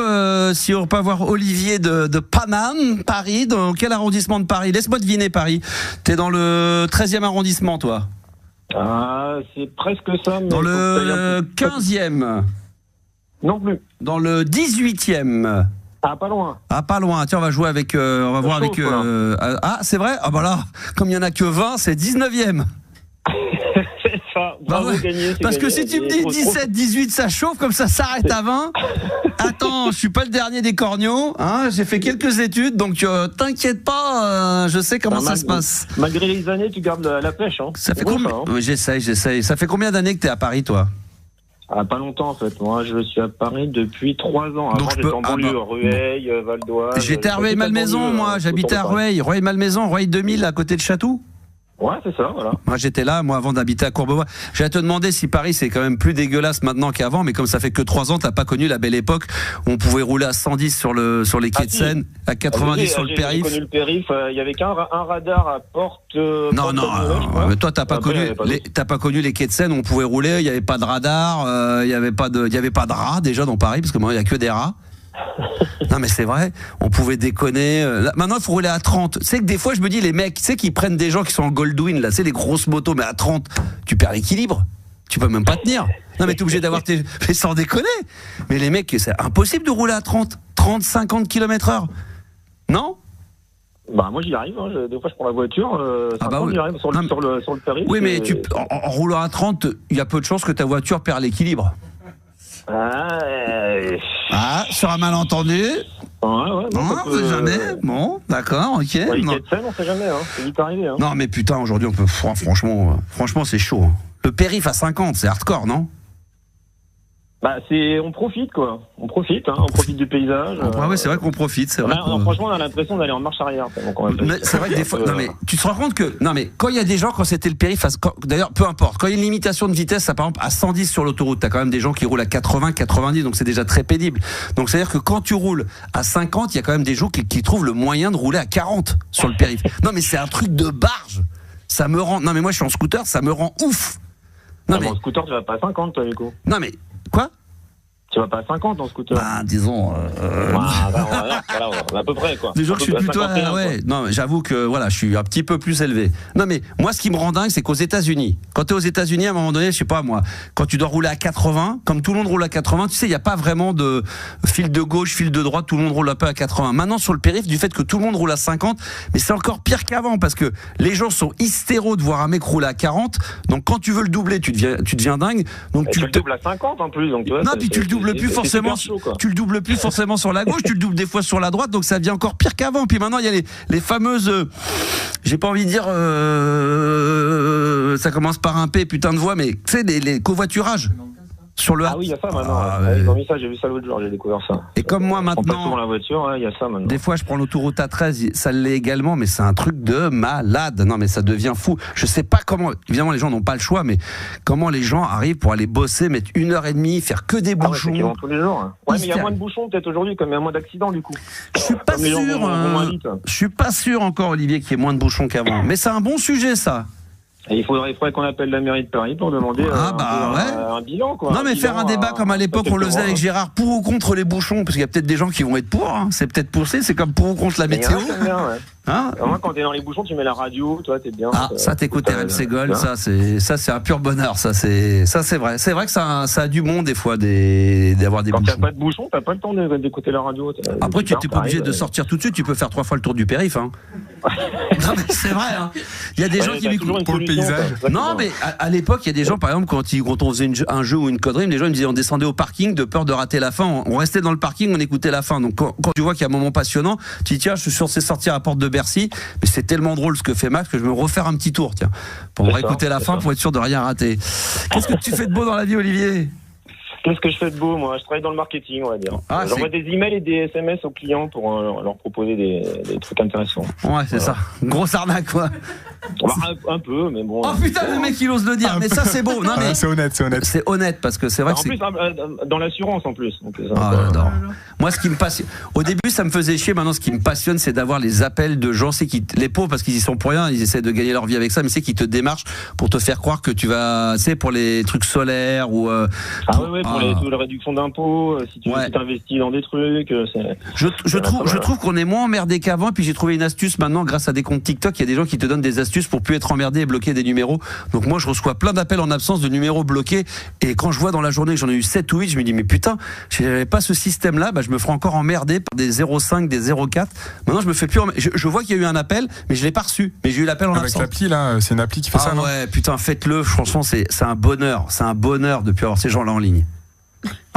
si on peut avoir Olivier de Paname, Paris, dans quel arrondissement de Paris? Laisse-moi deviner Paris. T'es dans le 13e arrondissement, toi? Ah, c'est presque ça. Mais dans le 15e? Non plus. Dans le 18e? Ah, pas loin. Ah, pas loin. Tiens, on va jouer avec... on va voir avec... ah, c'est vrai? Ah bah là, comme il n'y en a que 20, c'est 19e. C'est ça. Bravo, ouais. Gagné, parce gagné. Que si tu me dis 17, 18, ça chauffe, comme ça s'arrête à 20. Attends, je suis pas le dernier des corneaux, hein, j'ai fait quelques études, donc t'inquiète pas, je sais comment ça se passe. Malgré les années, tu gardes la pêche. Hein. Ça fait combien? Oui, j'essaye. Ça fait combien d'années que t'es à Paris, toi? Ah, pas longtemps en fait. Moi, je suis à Paris depuis 3 ans. Avant, j'étais en banlieue, Rueil, Val d'Oise. J'étais à Rueil-Malmaison, moi. J'habitais à Rueil. Rueil-Malmaison, Rueil 2000, à côté de Chatou. Ouais, c'est ça, voilà. Moi, j'étais là, avant d'habiter à Courbevoie. J'allais te demander si Paris, c'est quand même plus dégueulasse maintenant qu'avant, mais comme ça fait que 3 ans, t'as pas connu la belle époque où on pouvait rouler à 110 sur les quais de Seine, à 90 sur le périph'. J'ai connu le périph', il y avait qu'un radar à porte. Non, mais toi, t'as pas connu les quais de Seine où on pouvait rouler, il y avait pas de radar, il y avait pas de rats, déjà, dans Paris, parce que maintenant, il y a que des rats. Non mais c'est vrai, on pouvait déconner. Maintenant il faut rouler à 30. Tu sais que des fois je me dis les mecs, tu sais qu'ils prennent des gens qui sont en Goldwyn là, c'est les grosses motos, mais à 30 tu perds l'équilibre. Tu peux même pas tenir. Non mais t'es obligé d'avoir mais sans déconner. Mais les mecs, c'est impossible de rouler à 30, 50 km/h. Non? Bah moi j'y arrive, hein. Des fois je prends la voiture, j'y arrive sur le périph'. Oui mais en roulant à 30, il y a peu de chances que ta voiture perd l'équilibre. Sur un malentendu. Ouais, on sait jamais. Bon, d'accord, ok. Ouais, on sait jamais, hein. C'est vite arrivé. Hein. Non, mais putain, aujourd'hui, on peut. Franchement, c'est chaud. Le périph' à 50, c'est hardcore, non? Bah, on profite, quoi. On profite du paysage. Ouais, c'est vrai qu'on profite, c'est vrai. Franchement, on a l'impression d'aller en marche arrière. C'est vrai que des fois. Non, mais tu te rends compte que. Non, mais quand il y a des gens, quand c'était le périph', d'ailleurs, peu importe, quand il y a une limitation de vitesse, ça, par exemple, à 110 sur l'autoroute, t'as quand même des gens qui roulent à 80, 90, donc c'est déjà très pénible. Donc, c'est-à-dire que quand tu roules à 50, il y a quand même des gens qui trouvent le moyen de rouler à 40 sur le périph'. Non, mais c'est un truc de barge. Ça me rend. Non, mais moi, je suis en scooter, ça me rend ouf. Non, mais en scooter, tu vas pas à 50, toi, Nico. Non, mais. Quoi? Tu vas pas à 50 en scooter. Disons. Voilà, à peu près, quoi. Des gens que je suis plutôt. Ouais. Non, j'avoue que voilà, je suis un petit peu plus élevé. Non, mais moi, ce qui me rend dingue, c'est qu'aux États-Unis, quand t'es aux États-Unis, à un moment donné, je sais pas moi, quand tu dois rouler à 80, comme tout le monde roule à 80, tu sais, il y a pas vraiment de fil de gauche, fil de droite, tout le monde roule un peu à 80. Maintenant, sur le périph', du fait que tout le monde roule à 50, mais c'est encore pire qu'avant parce que les gens sont hystéros de voir un mec rouler à 40. Donc, quand tu veux le doubler, tu deviens dingue. Donc, tu le doubles à 50 en plus. Donc, tu vois, non, puis tu le doubles plus forcément. Tu le doubles plus forcément sur la gauche, tu le doubles des fois sur la droite, donc ça devient encore pire qu'avant. Puis maintenant il y a les fameuses, j'ai pas envie de dire, ça commence par un P, putain de voix, mais tu sais les covoiturages. Sur le oui, il y a ça maintenant. Ils ont mis ça, j'ai vu ça l'autre jour, j'ai découvert ça. Et comme moi maintenant. On passe souvent la voiture, il y a ça maintenant. Des fois, je prends l'autoroute A13, ça l'est également, mais c'est un truc de malade. Non, mais ça devient fou. Je sais pas comment. Évidemment, les gens n'ont pas le choix, mais comment les gens arrivent pour aller bosser, mettre 1h30, faire que des bouchons. Ouais, tous les jours. Ouais, mais il y a moins de bouchons peut-être aujourd'hui, comme il y a moins d'accidents du coup. Je suis pas sûr. Je suis pas sûr encore, Olivier, qu'il y ait moins de bouchons qu'avant. Mais c'est un bon sujet, ça. Et il faudrait qu'on appelle la mairie de Paris pour demander un bilan, quoi. Non, mais faire un débat comme à l'époque on le faisait avec Gérard, pour ou contre les bouchons, parce qu'il y a peut-être des gens qui vont être pour, hein. C'est peut-être poussé, c'est comme pour ou contre la météo. Moi, quand t'es dans les bouchons, tu mets la radio, toi, t'es bien. Ça, t'écoutes RMC Gold, ça, c'est un pur bonheur, ça, c'est vrai. C'est vrai que ça a du bon, des fois, d'avoir des bouchons. Quand t'as pas de bouchons, t'as pas le temps d'écouter la radio. Après, tu n'es pas obligé de sortir tout de suite, tu peux faire 3 fois le tour du périph', hein. Non, mais c'est vrai, hein. Il y a des gens qui m'écoutent pour le paysage. Non, mais à l'époque, il y a des gens, par exemple, quand on faisait un jeu ou une connerie, les gens ils me disaient on descendait au parking de peur de rater la fin. On restait dans le parking, on écoutait la fin. Donc quand tu vois qu'il y a un moment passionnant, tu dis tiens, je suis censé sortir à la porte de Bercy, mais c'est tellement drôle ce que fait Max que je vais me refaire un petit tour, tiens, pour réécouter la fin, pour être sûr de rien rater. Qu'est-ce que tu fais de beau dans la vie, Olivier? Qu'est-ce que je fais de beau, moi? Je travaille dans le marketing, on va dire. J'envoie des emails et des SMS aux clients pour leur proposer des trucs intéressants. Ouais, c'est ça. Grosse arnaque, quoi. Un peu, mais bon. Oh putain, le mec, il ose le dire. Mais ça, c'est beau. Non, mais c'est honnête. C'est honnête, parce que c'est vrai que c'est. En plus, dans l'assurance, en plus. J'adore. Moi, ce qui me passionne. Au début, ça me faisait chier. Maintenant, ce qui me passionne, c'est d'avoir les appels de gens, les pauvres, parce qu'ils y sont pour rien. Ils essaient de gagner leur vie avec ça, mais c'est qu'ils te démarchent pour te faire croire que tu vas, pour les trucs solaires ou. Pour les réductions d'impôts, si tu t'investis dans des trucs. Je trouve qu'on est moins emmerdé qu'avant. Et puis j'ai trouvé une astuce maintenant, grâce à des comptes TikTok, il y a des gens qui te donnent des astuces pour plus être emmerdé et bloquer des numéros. Donc moi, je reçois plein d'appels en absence de numéros bloqués. Et quand je vois dans la journée que j'en ai eu 7 ou 8, je me dis, mais putain, si j'avais pas ce système-là, je me ferais encore emmerder par des 0,5, des 0,4. Maintenant, je me fais plus je vois qu'il y a eu un appel, mais je l'ai pas reçu. Mais j'ai eu l'appel en absence. Avec l'appli, là, c'est une appli qui fait ça, non? Ouais, putain, faites-le. Franchement, c'est un bonheur. C'est un bonheur de plus avoir ces gens-là en ligne.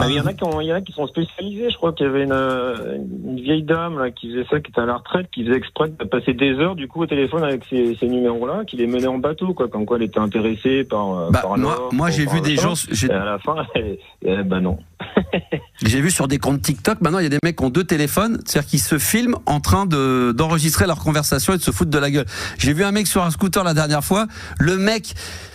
Il y en a qui sont spécialisés. Je crois qu'il y avait une vieille dame là, qui faisait ça, qui était à la retraite, qui faisait exprès de passer des heures du coup au téléphone avec ces numéros-là, qui les menait en bateau, quoi, comme quoi elle était intéressée par moi j'ai vu des gens. Et à la fin, non. J'ai vu sur des comptes TikTok, maintenant il y a des mecs qui ont 2 téléphones, c'est-à-dire qu'ils se filment en train d'enregistrer leur conversation et de se foutre de la gueule. J'ai vu un mec sur un scooter la dernière fois, le mec...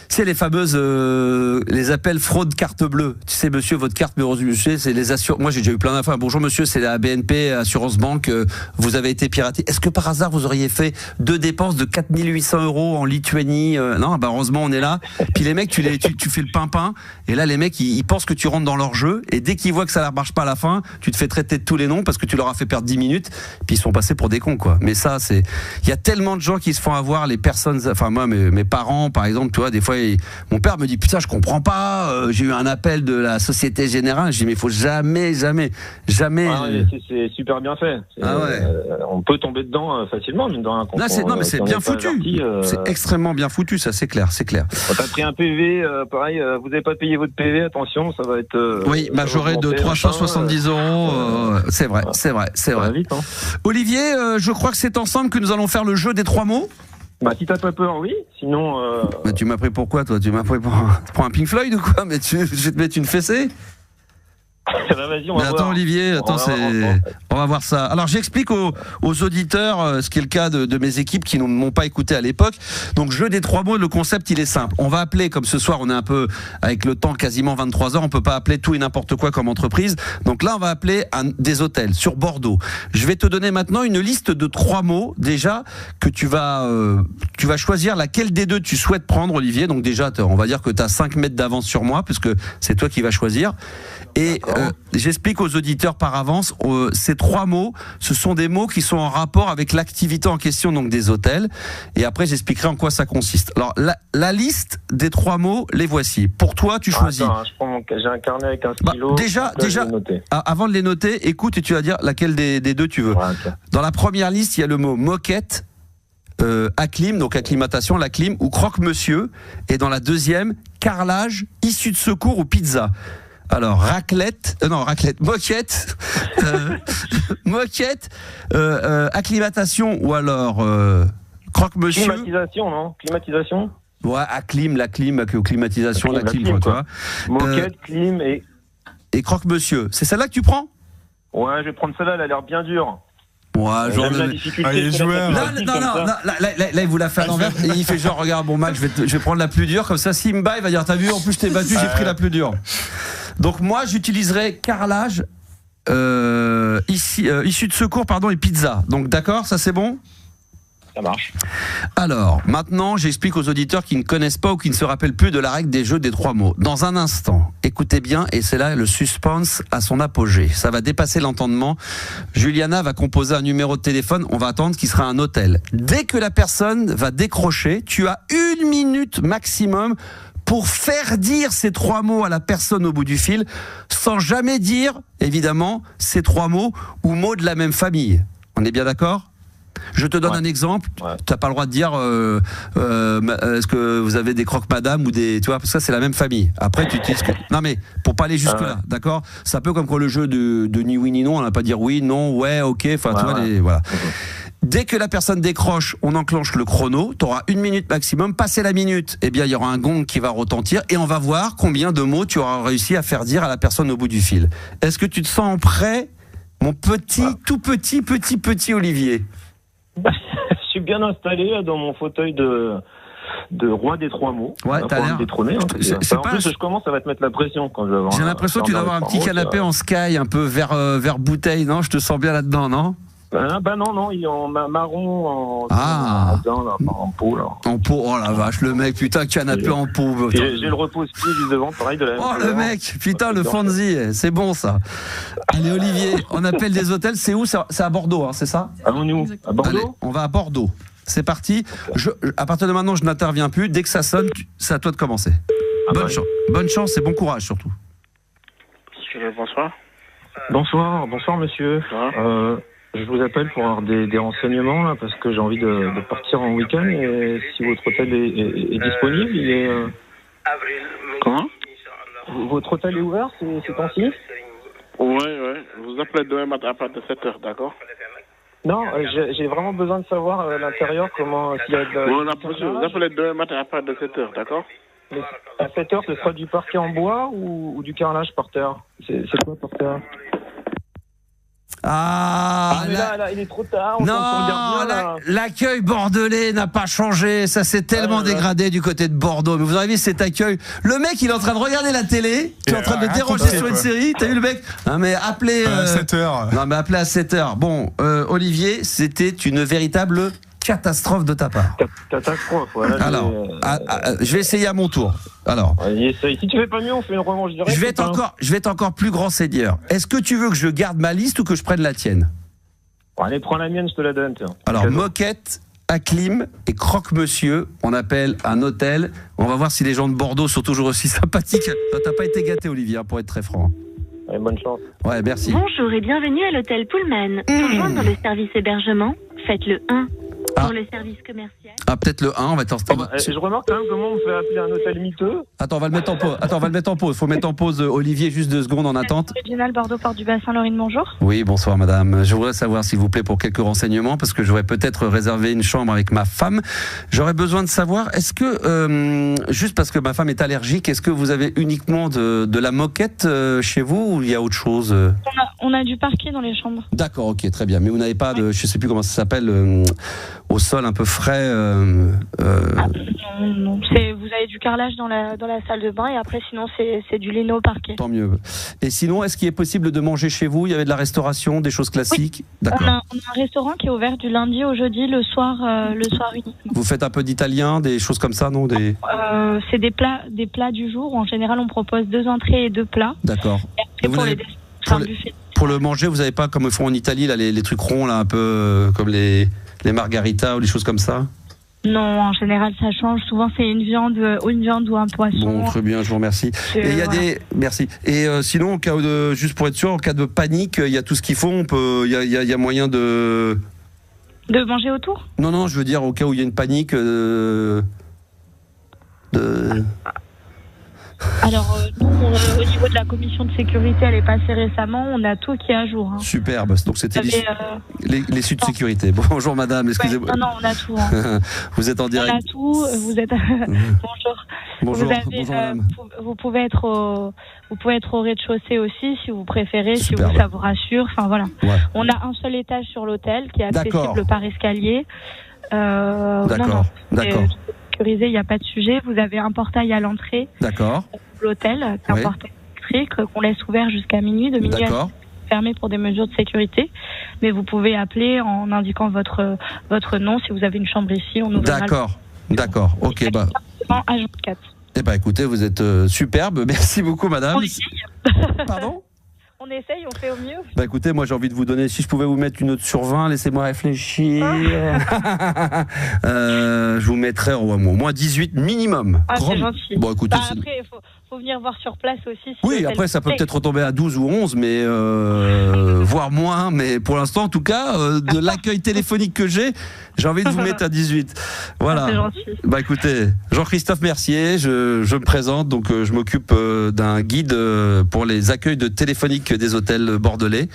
C'est les fameuses, les appels fraude carte bleue. Tu sais, monsieur, votre carte, monsieur, c'est les assurances. Moi, j'ai déjà eu plein d'infos. Bonjour, monsieur, c'est la BNP Assurance Banque. Vous avez été piraté. Est-ce que par hasard, vous auriez fait 2 dépenses de 4 800 € en Lituanie? Non, bah, heureusement, on est là. Puis les mecs, tu fais le pimpin. Et là, les mecs, ils pensent que tu rentres dans leur jeu. Et dès qu'ils voient que ça ne marche pas à la fin, tu te fais traiter de tous les noms parce que tu leur as fait perdre 10 minutes. Puis ils sont passés pour des cons, quoi. Mais ça, il y a tellement de gens qui se font avoir, les personnes, enfin, moi, mes parents, par exemple, tu vois, des fois, mon père me dit putain je comprends pas, j'ai eu un appel de la Société Générale, je dis mais il faut jamais ah ouais, c'est super bien fait. On peut tomber dedans facilement mine de rien. Non mais c'est bien foutu, c'est extrêmement bien foutu, ça c'est clair. Quand t'as pris un PV, pareil, vous n'avez pas payé votre PV, attention, ça va être oui, majoré de 370 €, c'est vrai. Ça va vite, hein. Olivier, je crois que c'est ensemble que nous allons faire le jeu des 3 mots. Bah si t'as pas peur, oui. Sinon. Mais tu m'as pris pour quoi, toi? Tu m'as pris pour un Pink Floyd ou quoi? Mais je vais te mettre une fessée? Bah, vas-y, on va attends voir. Olivier, on va voir ça. Alors j'explique aux auditeurs ce qui est le cas de mes équipes qui ne m'ont pas écouté à l'époque. Donc jeu des 3 mots, le concept il est simple. On va appeler, comme ce soir on est un peu avec le temps quasiment 23h, on peut pas appeler tout et n'importe quoi comme entreprise. Donc là on va appeler des hôtels sur Bordeaux. Je vais te donner maintenant une liste de 3 mots déjà que tu vas choisir laquelle des 2 tu souhaites prendre, Olivier. Donc déjà on va dire que tu as 5 mètres d'avance sur moi puisque c'est toi qui vas choisir. Et j'explique aux auditeurs par avance, ces 3 mots, ce sont des mots qui sont en rapport avec l'activité en question, donc des hôtels. Et après, j'expliquerai en quoi ça consiste. Alors, la liste des 3 mots, les voici. Pour toi, tu choisis. Attends, j'ai un carnet avec un stylo. Déjà, avant de les noter, écoute et tu vas dire laquelle des 2 tu veux. Ouais, okay. Dans la première liste, il y a le mot moquette, acclim, donc acclimatation, la clim, ou croque-monsieur. Et dans la deuxième, carrelage, issue de secours ou pizza. Alors, moquette, acclimatation ou alors croque-monsieur. Climatisation, non? Climatisation? Ouais, la climatisation, la clim, quoi. Moquette, clim et croque-monsieur. C'est celle-là que tu prends? Ouais, je vais prendre celle-là, elle a l'air bien dure. Ouais, genre la difficulté. Là, il vous l'a fait à l'envers. Et il fait genre, regarde, bon, Max, je vais prendre la plus dure. Comme ça, s'il me bat, il va dire, t'as vu, en plus, je t'ai battu, j'ai pris la plus dure. Donc, moi, j'utiliserai carrelage, issue de secours, et pizza. Donc, d'accord, ça c'est bon? Ça marche. Alors, maintenant, j'explique aux auditeurs qui ne connaissent pas ou qui ne se rappellent plus de la règle des jeux des 3 mots. Dans un instant, écoutez bien, et c'est là le suspense à son apogée. Ça va dépasser l'entendement. Juliana va composer un numéro de téléphone, on va attendre qu'il sera un hôtel. Dès que la personne va décrocher, tu as 1 minute maximum pour faire dire ces 3 mots à la personne au bout du fil, sans jamais dire, évidemment, ces 3 mots ou mots de la même famille. On est bien d'accord ? Je te donne un exemple. Ouais. Tu n'as pas le droit de dire est-ce que vous avez des croque-madame ou des. Tu vois, parce que ça, c'est la même famille. Après, tu utilises. Non, mais pour pas aller jusque-là, d'accord ? C'est un peu comme quand le jeu de ni oui ni non, on n'a pas dire oui, non, ouais, ok. Enfin, tu vois, voilà. Dès que la personne décroche, on enclenche le chrono. Tu auras 1 minute maximum. Passé la minute, eh bien, il y aura un gong qui va retentir et on va voir combien de mots tu auras réussi à faire dire à la personne au bout du fil. Est-ce que tu te sens prêt, mon petit, tout petit Olivier ? Je suis bien installé dans mon fauteuil de roi des 3 mots. Ouais, t'as l'air détrôné. En plus, je commence à te mettre la pression quand je vais avoir. J'ai l'impression que tu dois avoir un petit canapé en sky, un peu vert bouteille, non ? Je te sens bien là-dedans, non ? Bah non, il est en marron, en peau, là. En peau, oh la vache, le mec, putain, canapé en peau. J'ai le repose-pied juste devant, pareil, de la même couleur. Le mec, putain, le Fonzie, c'est bon ça. Allez, Olivier, on appelle des hôtels, c'est où ? C'est à Bordeaux, hein, c'est ça ? À Bordeaux. Allez, on va à Bordeaux. C'est parti. À partir de maintenant, je n'interviens plus. Dès que ça sonne, c'est à toi de commencer. Bonne chance et bon courage surtout. Bonsoir. Bonsoir, monsieur. Je vous appelle pour avoir des renseignements là, parce que j'ai envie de partir en week-end et si votre hôtel est disponible, il est... Comment ? Votre hôtel est ouvert ces temps-ci ? Ouais. Vous appelez demain matin à partir de 7h, d'accord ? Non, j'ai vraiment besoin de savoir à l'intérieur comment... S'il y a vous appelez demain matin à partir de 7h, d'accord ? À 7h, ce sera du parquet en bois ou du carrelage par terre? C'est quoi par terre? Mais là, il est trop tard. L'accueil bordelais n'a pas changé. Ça s'est tellement dégradé du côté de Bordeaux. Mais vous avez vu cet accueil. Le mec, il est en train de regarder la télé. Tu es en train de le déranger sur une série. T'as vu le mec? Mais appelez. À 7h. Non, mais appelez à 7h. Bon, Olivier, c'était une véritable catastrophe de ta part. Catastrophe, voilà. Alors, je vais essayer à mon tour. Alors, si tu fais pas mieux, on fait une revanche directe. je vais être encore plus grand seigneur. Est-ce que tu veux que je garde ma liste ou que je prenne la tienne? Allez, prends la mienne, je te la donne. Tiens. Alors, Moquette, Acclim et Croque-Monsieur. On appelle un hôtel. On va voir si les gens de Bordeaux sont toujours aussi sympathiques. Toi, t'as pas été gâté, Olivier, pour être très franc. Allez, bonne chance. Ouais, merci. Bonjour et bienvenue à l'hôtel Pullman. Pour joindre le service hébergement, faites le 1. Pour le service commercial. Peut-être le 1, on va être en stand. Je remarque quand même comment on fait appeler un hôtel miteux. Attends, on va le mettre en pause. Faut mettre en pause Olivier, juste 2 secondes en attente. Régional Bordeaux, Port du Bassin, Laurine, bonjour. Oui, bonsoir madame. Je voudrais savoir, s'il vous plaît, pour quelques renseignements, parce que j'aurais peut-être réservé une chambre avec ma femme. J'aurais besoin de savoir, est-ce que, juste parce que ma femme est allergique, est-ce que vous avez uniquement de la moquette chez vous ou il y a autre chose? On a du parquet dans les chambres. D'accord, ok, très bien. Mais vous n'avez pas de, je sais plus comment ça s'appelle, au sol un peu frais. Non. Vous avez du carrelage dans la salle de bain et après sinon c'est du lino parquet. Tant mieux. Et sinon, est-ce qu'il est possible de manger chez vous? Il y avait de la restauration, des choses classiques? Oui. D'accord. On a un restaurant qui est ouvert du lundi au jeudi, le soir uniquement. Vous faites un peu d'italien, des choses comme ça, non? C'est des plats du jour. En général, on propose 2 entrées et 2 plats. D'accord. Et après, pour le manger, vous n'avez pas, comme ils font en Italie, là, les trucs ronds, là, un peu comme les margaritas ou des choses comme ça? Non, en général, ça change. Souvent, c'est une viande ou un poisson. Bon, très bien, je vous remercie. Et il y a merci. Et sinon, juste pour être sûr, en cas de panique, il y a tout ce qu'il faut. Il y a moyen de manger autour? Non, je veux dire au cas où il y a une panique. Alors, nous, au niveau de la commission de sécurité, elle est passée récemment, on a tout qui est à jour. Hein. Superbe, donc c'était l'issue de sécurité. Bonjour madame, excusez-moi. Non, on a tout. Hein. Vous êtes en direct. On a tout, vous êtes... Bonjour. Bonjour madame. Vous pouvez être au rez-de-chaussée aussi, si vous préférez, Superbe. Si ça vous rassure. Enfin, voilà. Ouais. On a un seul étage sur l'hôtel qui est accessible par escalier. D'accord. Il n'y a pas de sujet. Vous avez un portail à l'entrée. D'accord. De l'hôtel, c'est un portail électrique qu'on laisse ouvert jusqu'à minuit. De minuit à fermé pour des mesures de sécurité. Mais vous pouvez appeler en indiquant votre nom. Si vous avez une chambre ici, on ouvrira. D'accord. Ok, H24. Eh ben, écoutez, vous êtes superbe. Merci beaucoup, madame. On essaye. Pardon? On essaye, on fait au mieux. Bah écoutez, moi j'ai envie de vous donner, si je pouvais vous mettre une note sur 20, laissez-moi réfléchir. Je vous mettrais au moins 18 minimum. C'est gentil. Bon, écoutez, après, il faut venir voir sur place aussi. Oui, après ça peut peut-être retomber à 12 ou 11, mais voire moins. Mais pour l'instant, en tout cas, de l'accueil téléphonique que j'ai envie de vous mettre à 18. Voilà. C'est gentil. Bah écoutez, Jean-Christophe Mercier, je me présente, donc je m'occupe d'un guide pour les accueils de téléphonique des hôtels bordelais.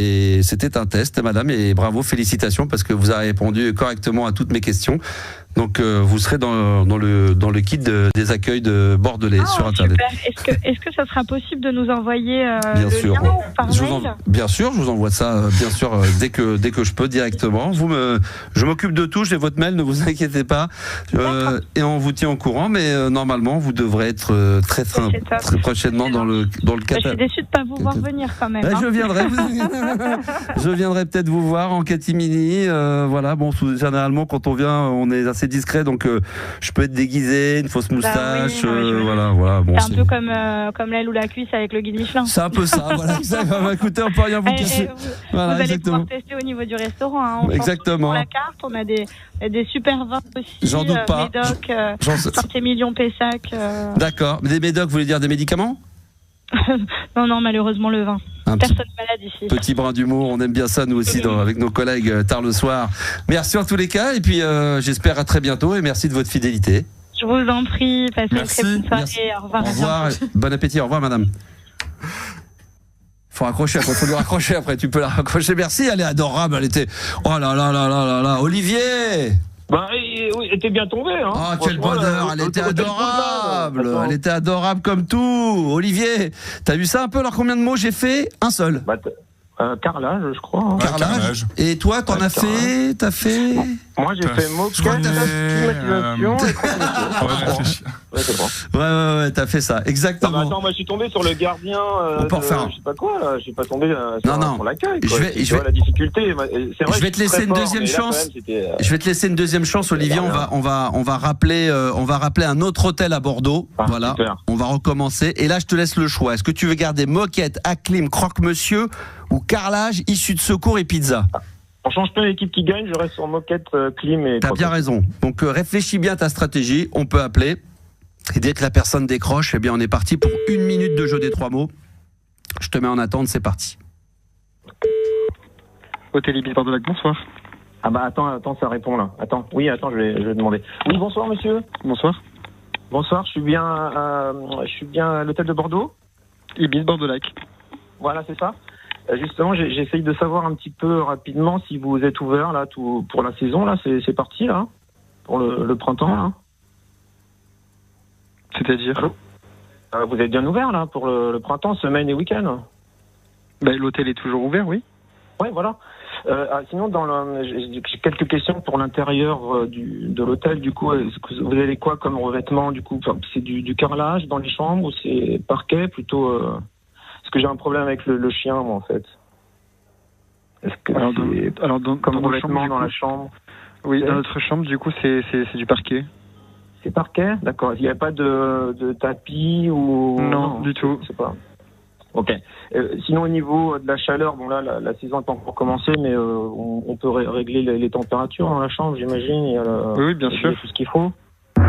Et c'était un test, madame, et bravo, félicitations, parce que vous avez répondu correctement à toutes mes questions. Donc, vous serez dans le kit des accueils de Bordelais sur Internet. Super. Est-ce que ça sera possible de nous envoyer bien sûr. Lien par mail bien sûr, je vous envoie ça, bien sûr, dès que je peux directement. Je m'occupe de tout, j'ai votre mail, ne vous inquiétez pas. Et on vous tient au courant, mais normalement, vous devrez être très prochainement dans le catalogue. Je suis déçue de ne pas vous voir venir quand même. Je viendrai peut-être vous voir en catimini. Voilà, bon, généralement, quand on vient, on est assez discret, donc je peux être déguisé, une fausse moustache, voilà. Bon, c'est un peu comme l'aile ou la cuisse avec le guide Michelin. C'est un peu ça, voilà. Écoutez, on peut rien vous cacher. Vous allez pouvoir tester au niveau du restaurant. Hein. Exactement. Sur la carte, on a des super vins aussi. J'en doute pas. Médoc, Saint-Émilion, Pessac. D'accord. Des médocs, vous voulez dire des médicaments? Non, malheureusement le vin. Personne malade ici. Petit brin d'humour, on aime bien ça nous aussi avec nos collègues tard le soir. Merci en tous les cas et puis j'espère à très bientôt et merci de votre fidélité. Je vous en prie, passez une très bonne soirée. Au revoir. Au revoir, bon appétit, au revoir madame. Faut raccrocher, après, faut lui raccrocher après, tu peux la raccrocher. Merci, elle est adorable, elle était... Oh là là là là là là, Olivier! Bah, oui, elle était bien tombée. Hein. Oh, quel bonheur, elle était adorable. Elle était adorable comme tout. Olivier, t'as vu ça un peu? Alors, combien de mots j'ai fait? Un seul. Carrelage, je crois. Hein. Carrelage. Et toi, t'en as fait? T'as fait? Moi, j'ai fait moquette, climatisation et transmission. Ouais, c'est bon. Ouais, t'as fait ça, exactement. Attends, moi, je suis tombé sur le gardien. On peut refaire. Je sais pas quoi, là. Je suis pas tombé sur l'accueil. Je vais la difficulté. C'est vrai. Je vais te laisser une deuxième chance. Je vais te laisser une deuxième chance, Olivier. On va rappeler un autre hôtel à Bordeaux. Voilà. Super. On va recommencer. Et là, je te laisse le choix. Est-ce que tu veux garder moquette, acclim, croque-monsieur ou carrelage, issue de secours et pizza? On change pas l'équipe qui gagne, je reste sur moquette, clim et... T'as bien raison. Donc réfléchis bien à ta stratégie, on peut appeler. Et dès que la personne décroche, eh bien on est parti pour 1 minute de jeu des 3 mots. Je te mets en attente, c'est parti. Hôtel Ibis Bordeaux-Lac, bonsoir. Ah bah attends, ça répond là. Attends, je vais demander. Oui, bonsoir monsieur. Bonsoir. Bonsoir, je suis bien à l'hôtel de Bordeaux. Ibis Bordeaux-Lac. Voilà, c'est ça. Justement, j'essaye de savoir un petit peu rapidement si vous êtes ouvert là pour la saison là, c'est parti là pour le printemps là. C'est-à-dire vous êtes bien ouvert là pour le printemps, semaine et week-end. L'hôtel est toujours ouvert, oui. Ouais, voilà. Sinon, j'ai quelques questions pour l'intérieur de l'hôtel. Du coup, est-ce que vous avez quoi comme revêtement? Du coup, c'est du carrelage dans les chambres ou c'est parquet plutôt? Parce que j'ai un problème avec le chien, moi, en fait. Est-ce que comme revêtement dans la chambre? Oui, dans notre chambre, du coup, c'est du parquet. C'est parquet, d'accord. Il n'y a pas de tapis ou non, du tout. C'est pas. Ok. Sinon, au niveau de la chaleur, bon là, la saison n'est pas encore commencée, mais on peut régler les températures dans la chambre, j'imagine. Oui, bien sûr. Tout ce qu'il faut. Oui,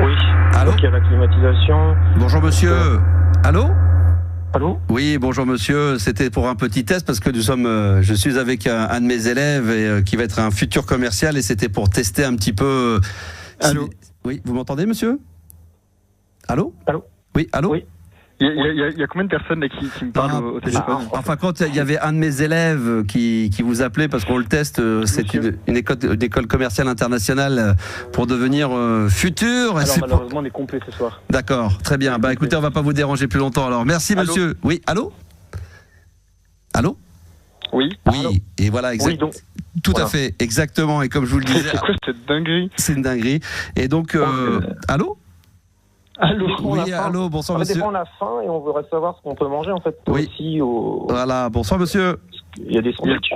oui. Allô? Donc, il y a la climatisation. Bonjour monsieur. Allô? Allô? Oui, bonjour monsieur. C'était pour un petit test parce que je suis avec un de mes élèves et qui va être un futur commercial et c'était pour tester un petit peu. Allô? Oui, vous m'entendez monsieur? Allô? Allô? Oui, allô? Oui. Il y a combien de personnes là, qui me parlent au téléphone? Enfin, quand il y avait un de mes élèves qui vous appelait parce qu'on le teste, c'est une école commerciale internationale pour devenir futur. Alors malheureusement, on est complet ce soir. D'accord, très bien. Bah écoutez, on va pas vous déranger plus longtemps. Alors merci monsieur. Oui, allô? Allô? Oui. Oui. Allô? Et voilà, exactement. Oui, tout à fait, exactement. Et comme je vous le disais, c'est quoi cette dinguerie? C'est une dinguerie. Et donc, allô? Allô, oui, allô, bonsoir monsieur. Ça dépend de la faim et on voudrait savoir ce qu'on peut manger en fait. Oui. Aussi Voilà, bonsoir monsieur. Il y a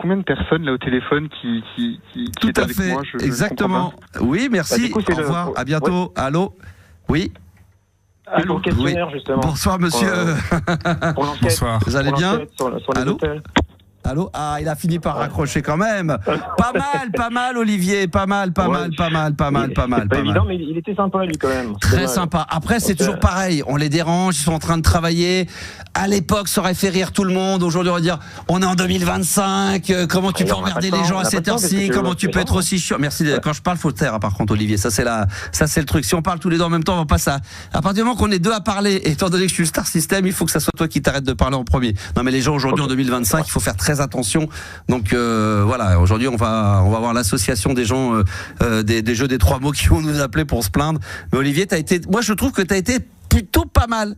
combien de personnes là au téléphone qui tout est à avec fait, moi? Exactement. Oui, merci. Au revoir. À bientôt. Ouais. Allô. Oui. Allô. Pour questionnaire justement. Bonsoir monsieur. Pour bonsoir. Vous allez bien? Sur allô. Hôtels. Allô? Ah, il a fini par raccrocher quand même. Pas mal, Olivier. Pas mal. Pas évident, mais il était sympa, lui, quand même. Très sympa. Après, c'est toujours pareil. On les dérange, ils sont en train de travailler. À l'époque, ça aurait fait rire tout le monde. Aujourd'hui, on va dire, on est en 2025. Comment tu peux emmerder les gens à cette heure-ci? Comment tu peux être aussi chiant? Merci. Quand je parle, faut te taire, par contre, Olivier. Ça, c'est le truc. Si on parle tous les deux en même temps, on va pas ça. À partir du moment qu'on est deux à parler, étant donné que je suis le Star System, il faut que ça soit toi qui t'arrêtes de parler en premier. Non, mais les gens aujourd'hui, en 2025, il faut faire très attention. Donc voilà, aujourd'hui on va voir l'association des gens des jeux des 3 mots qui vont nous appeler pour se plaindre. Mais Olivier, moi je trouve que t'as été plutôt pas mal.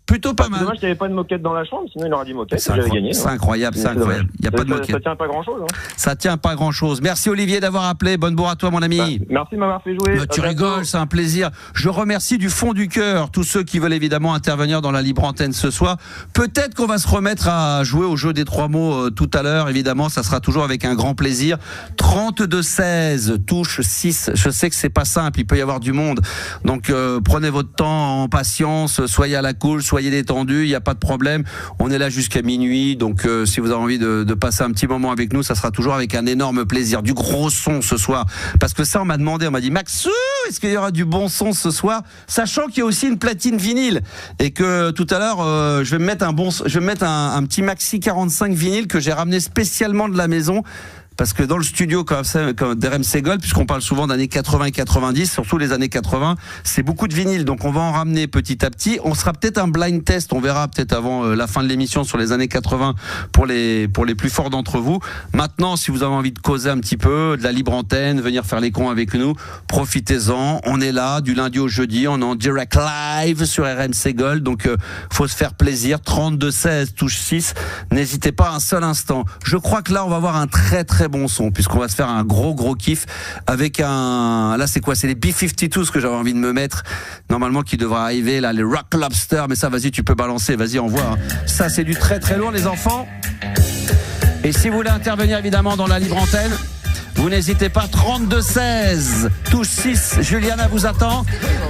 Plutôt pas mal. Dommage qu'il n'y avait pas de moquette dans la chambre, sinon il aurait dit moquette. J'avais gagné. C'est incroyable, c'est incroyable. Il y a pas de moquette. Ça tient pas grand chose. Hein. Ça tient pas grand chose. Merci Olivier d'avoir appelé. Bonne bourre à toi mon ami. Merci de m'avoir fait jouer. Tu rigoles, c'est un plaisir. Je remercie du fond du cœur tous ceux qui veulent évidemment intervenir dans la libre antenne ce soir. Peut-être qu'on va se remettre à jouer au jeu des 3 mots tout à l'heure. Évidemment, ça sera toujours avec un grand plaisir. 32-16, touche 6. Je sais que c'est pas simple, il peut y avoir du monde. Donc prenez votre temps en patience, soyez à la cool, soyez détendus. Il y a pas de problème, on est là jusqu'à minuit, donc si vous avez envie de passer un petit moment avec nous, ça sera toujours avec un énorme plaisir. Du gros son ce soir, parce que ça on m'a dit Maxou, est-ce qu'il y aura du bon son ce soir, sachant qu'il y a aussi une platine vinyle et que tout à l'heure je vais me mettre un petit maxi 45 vinyle que j'ai ramené spécialement de la maison. parce que dans le studio comme d'RMC Gold, puisqu'on parle souvent d'années 80 et 90, surtout les années 80, c'est beaucoup de vinyle, donc on va en ramener petit à petit. On sera peut-être un blind test, on verra peut-être avant la fin de l'émission sur les années 80 pour les plus forts d'entre vous. Maintenant, si vous avez envie de causer un petit peu, de la libre antenne, venir faire les cons avec nous, profitez-en. On est là du lundi au jeudi, on est en direct live sur RMC Gold, donc faut se faire plaisir. 32-16, touche 6, n'hésitez pas un seul instant. Je crois que là, on va avoir un très très bon son, puisqu'on va se faire un gros kiff avec là c'est quoi, c'est les B-52 que j'avais envie de me mettre, normalement qui devra arriver, là, les Rock Lobster, mais ça, vas-y, tu peux balancer, vas-y, envoie. Hein. Ça, c'est du très très lourd, les enfants. Et si vous voulez intervenir, évidemment, dans la libre antenne, vous n'hésitez pas, 32-16, touche 6, Juliana vous attend.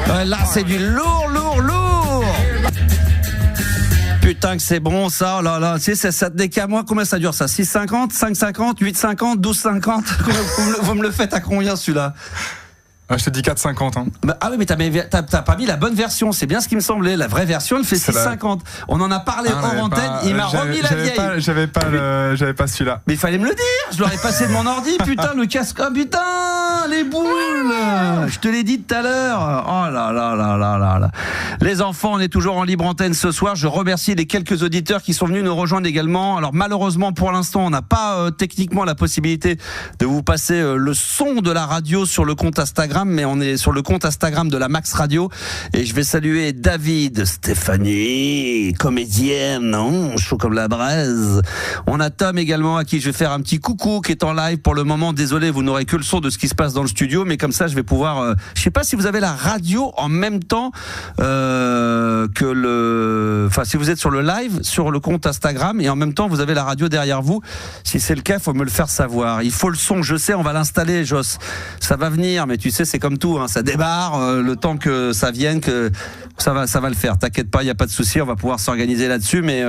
Là, c'est du lourd. Putain que c'est bon ça, oh là là, tu sais, ça dès qu'à moi, combien ça dure ça? 6,50, 5,50, 8,50, 12,50? Vous me le faites à combien celui-là? Je te dis 4,50. Hein. Ah oui, mais t'as pas mis la bonne version, c'est bien ce qui me semblait. La vraie version, elle fait 6,50. On en a parlé hors antenne, il m'a remis la vieille. J'avais pas celui-là. Mais il fallait me le dire, je l'aurais passé de mon ordi, putain, le casque, oh putain, les boules. Je te l'ai dit tout à l'heure. Oh là là. Les enfants, on est toujours en libre antenne ce soir. Je remercie les quelques auditeurs qui sont venus nous rejoindre également. Alors malheureusement, pour l'instant, on n'a pas techniquement la possibilité de vous passer le son de la radio sur le compte Instagram, mais on est sur le compte Instagram de la Max Radio et je vais saluer David, Stéphanie, comédienne, chaud comme la braise. On a Tom également à qui je vais faire un petit coucou qui est en live pour le moment. Désolé, vous n'aurez que le son de ce qui se passe dans le studio, mais comme ça je vais pouvoir je sais pas si vous avez la radio en même temps si vous êtes sur le live sur le compte Instagram et en même temps vous avez la radio derrière vous. Si c'est le cas, il faut me le faire savoir. Il faut le son, je sais, on va l'installer, Joss. Ça va venir, mais tu sais, c'est comme tout, hein, ça démarre, le temps que ça vienne, que ça va le faire. T'inquiète pas, il y a pas de souci, on va pouvoir s'organiser là-dessus, mais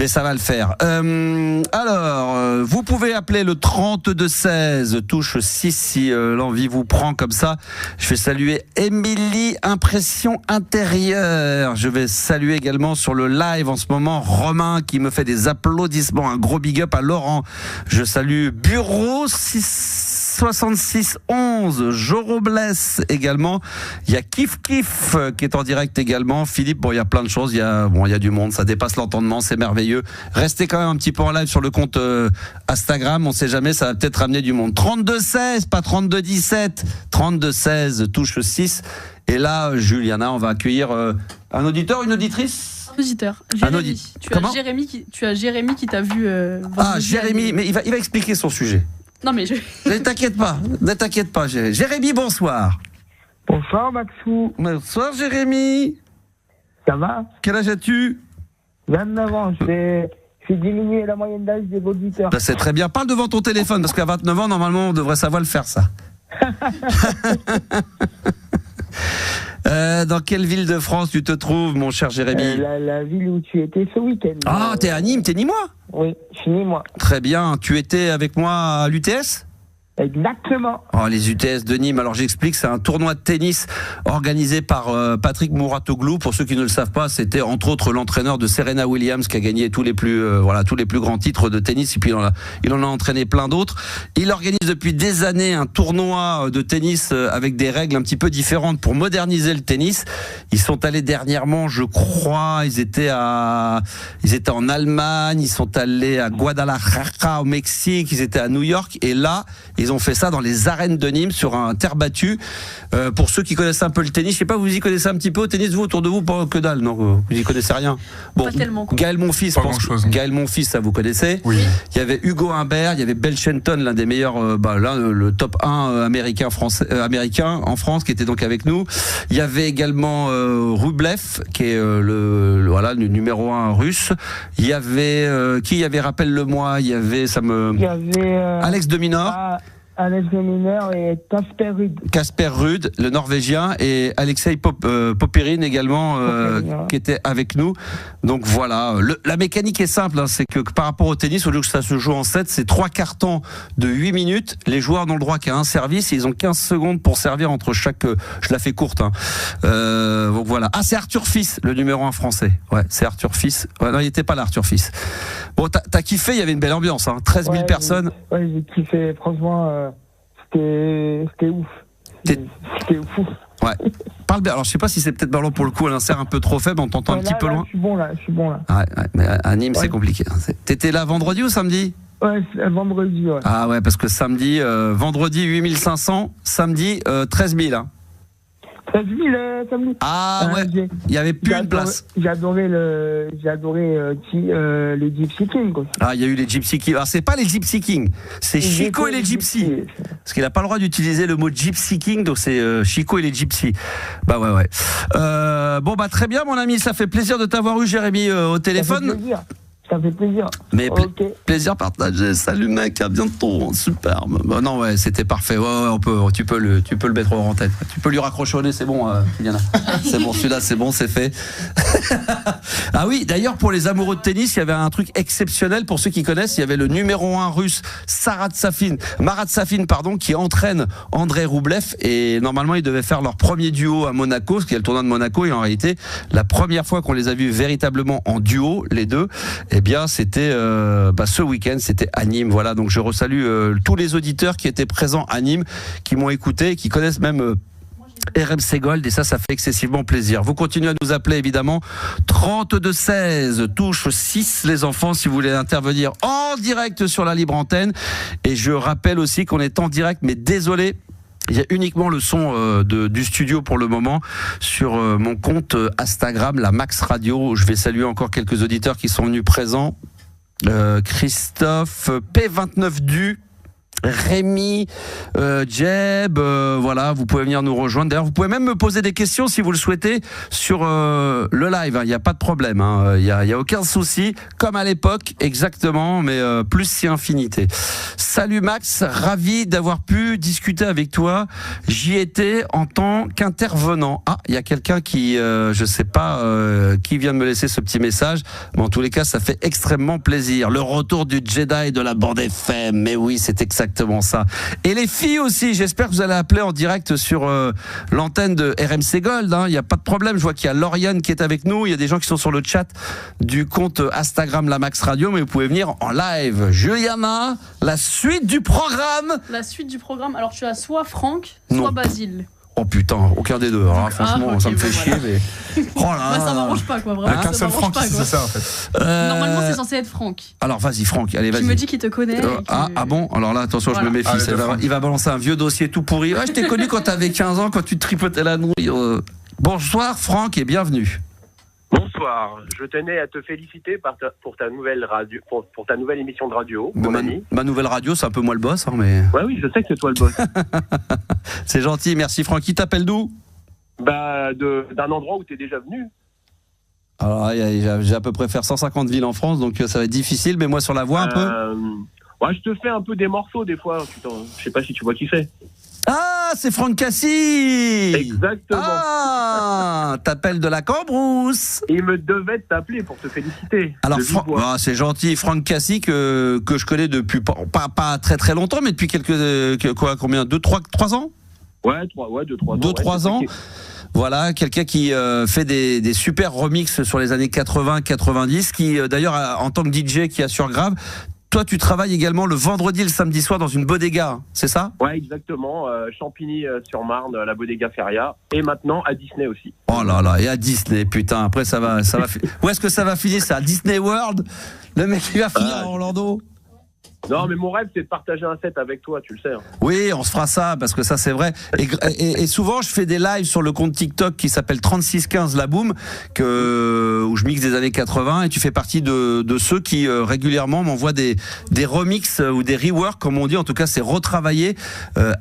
ça va le faire. Alors, vous pouvez appeler le 32-16, touche 6 si l'envie vous prend comme ça. Je vais saluer Émilie, Impression Intérieure. Je vais saluer également sur le live en ce moment Romain qui me fait des applaudissements. Un gros big up à Laurent. Je salue Bureau 6611, Jorobles également. Il y a Kif qui est en direct également. Philippe, bon, il y a plein de choses. Il y a du monde. Ça dépasse l'entendement. C'est merveilleux. Restez quand même un petit peu en live sur le compte Instagram. On sait jamais, ça va peut-être ramener du monde. 32-16, pas 32-17. 32-16, touche 6. Et là, Juliana, on va accueillir un auditeur, une auditrice? Un auditeur. Jérémy. Tu as Jérémy qui t'a vu. Jérémy, mais il va expliquer son sujet. Non mais ne t'inquiète pas, Jérémy, bonsoir. Bonsoir Maxou. Bonsoir Jérémy. Ça va? Quel âge as-tu? 29 ans, j'ai diminué la moyenne d'âge des auditeurs. C'est très bien, parle devant ton téléphone, parce qu'à 29 ans, normalement, on devrait savoir le faire, ça. Dans quelle ville de France tu te trouves, mon cher Jérémy? La ville où tu étais ce week-end. Ah, t'es à Nîmes, t'es Nîmois? Oui, je suis Nîmois. Très bien, tu étais avec moi à l'UTS? Exactement. Oh, les UTS de Nîmes, alors j'explique, c'est un tournoi de tennis organisé par Patrick Mouratoglou. Pour ceux qui ne le savent pas, c'était entre autres l'entraîneur de Serena Williams qui a gagné tous les plus grands titres de tennis, et puis il en a entraîné plein d'autres. Il organise depuis des années un tournoi de tennis avec des règles un petit peu différentes pour moderniser le tennis. Ils sont allés dernièrement, je crois, ils étaient en Allemagne, ils sont allés à Guadalajara au Mexique, ils étaient à New York, et là ils ont fait ça dans les arènes de Nîmes sur un terre battue. Pour ceux qui connaissent un peu le tennis, je sais pas, vous y connaissez un petit peu au tennis, vous, autour de vous? Pas que dalle, non, vous y connaissez rien. Bon, pas tellement. Gaël Monfils, ça vous connaissez? Oui. Il y avait Hugo Humbert, il y avait Belchenton, l'un des meilleurs, le top 1 américain en France, qui était donc avec nous. Il y avait également Rublev, qui est le numéro 1 russe. Il y avait rappelle-le-moi, il y avait Alex de Minaur. Alex Zeminer et Casper Ruud. Casper Ruud, le Norvégien, et Alexei Popyrin également, qui était avec nous. Donc voilà, la mécanique est simple, hein, c'est que par rapport au tennis, au lieu que ça se joue en 7, c'est 3 cartons de 8 minutes. Les joueurs n'ont le droit qu'à un service, et ils ont 15 secondes pour servir entre chaque... Je la fais courte. Hein. Donc voilà. Ah, c'est Arthur Fils, le numéro 1 français. Ouais, c'est Arthur Fils. Ouais, non, il n'était pas là, Arthur Fils. Bon, t'as kiffé, il y avait une belle ambiance, hein. 13 000 personnes. Ouais, j'ai kiffé, franchement, c'était ouf. C'était fou. Ouais. Parle bien. Alors, je sais pas si c'est peut-être ballon pour le coup, à l'insert un peu trop faible, on t'entend un petit peu loin. Je suis bon là. Ouais, mais à Nîmes, c'est compliqué. T'étais là vendredi ou samedi? Ouais, vendredi, ouais. Ah ouais, parce que samedi, vendredi 8500, samedi 13 000. Hein. 13 000 samedi. Ah ouais, il y avait plus de place. J'ai adoré les Gypsy Kings, quoi. Ah, il y a eu les Gypsy Kings. Alors, c'est pas les Gypsy Kings, c'est Chico et les Gypsy. Parce qu'il n'a pas le droit d'utiliser le mot Gypsy King, donc c'est Chico et les Gypsy. Bah ouais. Bon, bah très bien, mon ami, ça fait plaisir de t'avoir eu, Jérémy, au téléphone. Ça fait plaisir. Mais plaisir partagé. Salut mec, à bientôt. Superbe. Bah non, ouais, c'était parfait. Ouais, tu peux le mettre en tête. Tu peux lui raccrocher au nez, c'est bon, Kylian. C'est bon, celui-là, c'est bon, c'est fait. Ah oui, d'ailleurs, pour les amoureux de tennis, il y avait un truc exceptionnel. Pour ceux qui connaissent, il y avait le numéro 1 russe, Marat Safin, qui entraîne Andrei Roublev. Et normalement, ils devaient faire leur premier duo à Monaco, parce qu'il y a le tournoi de Monaco. Et en réalité, la première fois qu'on les a vus véritablement en duo, les deux, eh bien, c'était ce week-end, c'était à Nîmes. Voilà, donc je resalue tous les auditeurs qui étaient présents à Nîmes, qui m'ont écouté, qui connaissent même RMC Gold, et ça fait excessivement plaisir. Vous continuez à nous appeler, évidemment. 3216 touche 6, les enfants, si vous voulez intervenir en direct sur la libre antenne. Et je rappelle aussi qu'on est en direct, mais désolé, il y a uniquement le son du studio pour le moment sur mon compte Instagram, la Max Radio. Je vais saluer encore quelques auditeurs qui sont venus présents. Christophe, P29 Du, Rémi, Jeb, voilà, vous pouvez venir nous rejoindre. D'ailleurs, vous pouvez même me poser des questions si vous le souhaitez sur le live. Il n'y a pas de problème. Il y a aucun souci, comme à l'époque, exactement, mais plus si infinité. Salut Max, ravi d'avoir pu discuter avec toi. J'y étais en tant qu'intervenant. Ah, il y a quelqu'un qui, je sais pas, qui vient de me laisser ce petit message. Mais en tous les cas, ça fait extrêmement plaisir. Le retour du Jedi de la bande FM. Mais oui, c'est exactement ça. Et les filles aussi, j'espère que vous allez appeler en direct sur l'antenne de RMC Gold. Il n'y a pas de problème. Je vois qu'il y a Lauriane qui est avec nous. Il y a des gens qui sont sur le chat du compte Instagram La Max Radio, mais vous pouvez venir en live. Juliana, la suite du programme. La suite du programme. Alors tu as soit Franck, soit Basile. Oh putain, aucun des deux. Alors, franchement, ça me fait chier, mais. Oh là, ça m'arrange pas, quoi, vraiment. Qu'un seul Franck, c'est ça, en fait. Normalement, c'est censé être Franck. Alors, vas-y, Franck, allez, vas-y. Tu me dis qu'il te connaît. Ah bon? Alors là, attention, je me méfie. Il va balancer un vieux dossier tout pourri. Ah, je t'ai connu quand t'avais 15 ans, quand tu tripotais la nouille. Bonsoir, Franck, et bienvenue. Bonsoir, je tenais à te féliciter pour ta nouvelle radio, pour ta nouvelle émission de radio, mon ami. Ma nouvelle radio, c'est un peu moi le boss, mais. Ouais, oui, je sais que c'est toi le boss. C'est gentil, merci Franck. Qui t'appelle d'où? D'un endroit où tu es déjà venu. Alors, j'ai à peu près faire 150 villes en France, donc ça va être difficile, mais moi sur la voie un peu. Ouais, je te fais un peu des morceaux des fois. Je sais pas si tu vois qui c'est. Ah, c'est Franck Cassis. Exactement. Ah, t'appelles de la Cambrousse. Il me devait t'appeler pour te féliciter. Alors, c'est gentil. Franck Cassis que je connais depuis pas très très longtemps, mais depuis combien 2-3 ans. Ouais, 2-3 ans. 2-3 ans. Voilà, quelqu'un qui fait des super remixes sur les années 80-90, qui d'ailleurs en tant que DJ qui assure grave. Toi, tu travailles également le vendredi et le samedi soir dans une bodega, c'est ça? Ouais, exactement. Champigny-sur-Marne, la bodega Feria. Et maintenant, à Disney aussi. Oh là là, et à Disney, putain. Après, ça va. Où est-ce que ça va finir, ça? À Disney World? Le mec, il va finir à Orlando? Non, mais mon rêve, c'est de partager un set avec toi, tu le sais. Hein. Oui, on se fera ça, parce que ça, c'est vrai. Et souvent, je fais des lives sur le compte TikTok qui s'appelle 3615 La Boom, où je mixe des années 80, et tu fais partie de ceux qui régulièrement m'envoient des remixes ou des reworks, comme on dit. En tout cas, c'est retravaillé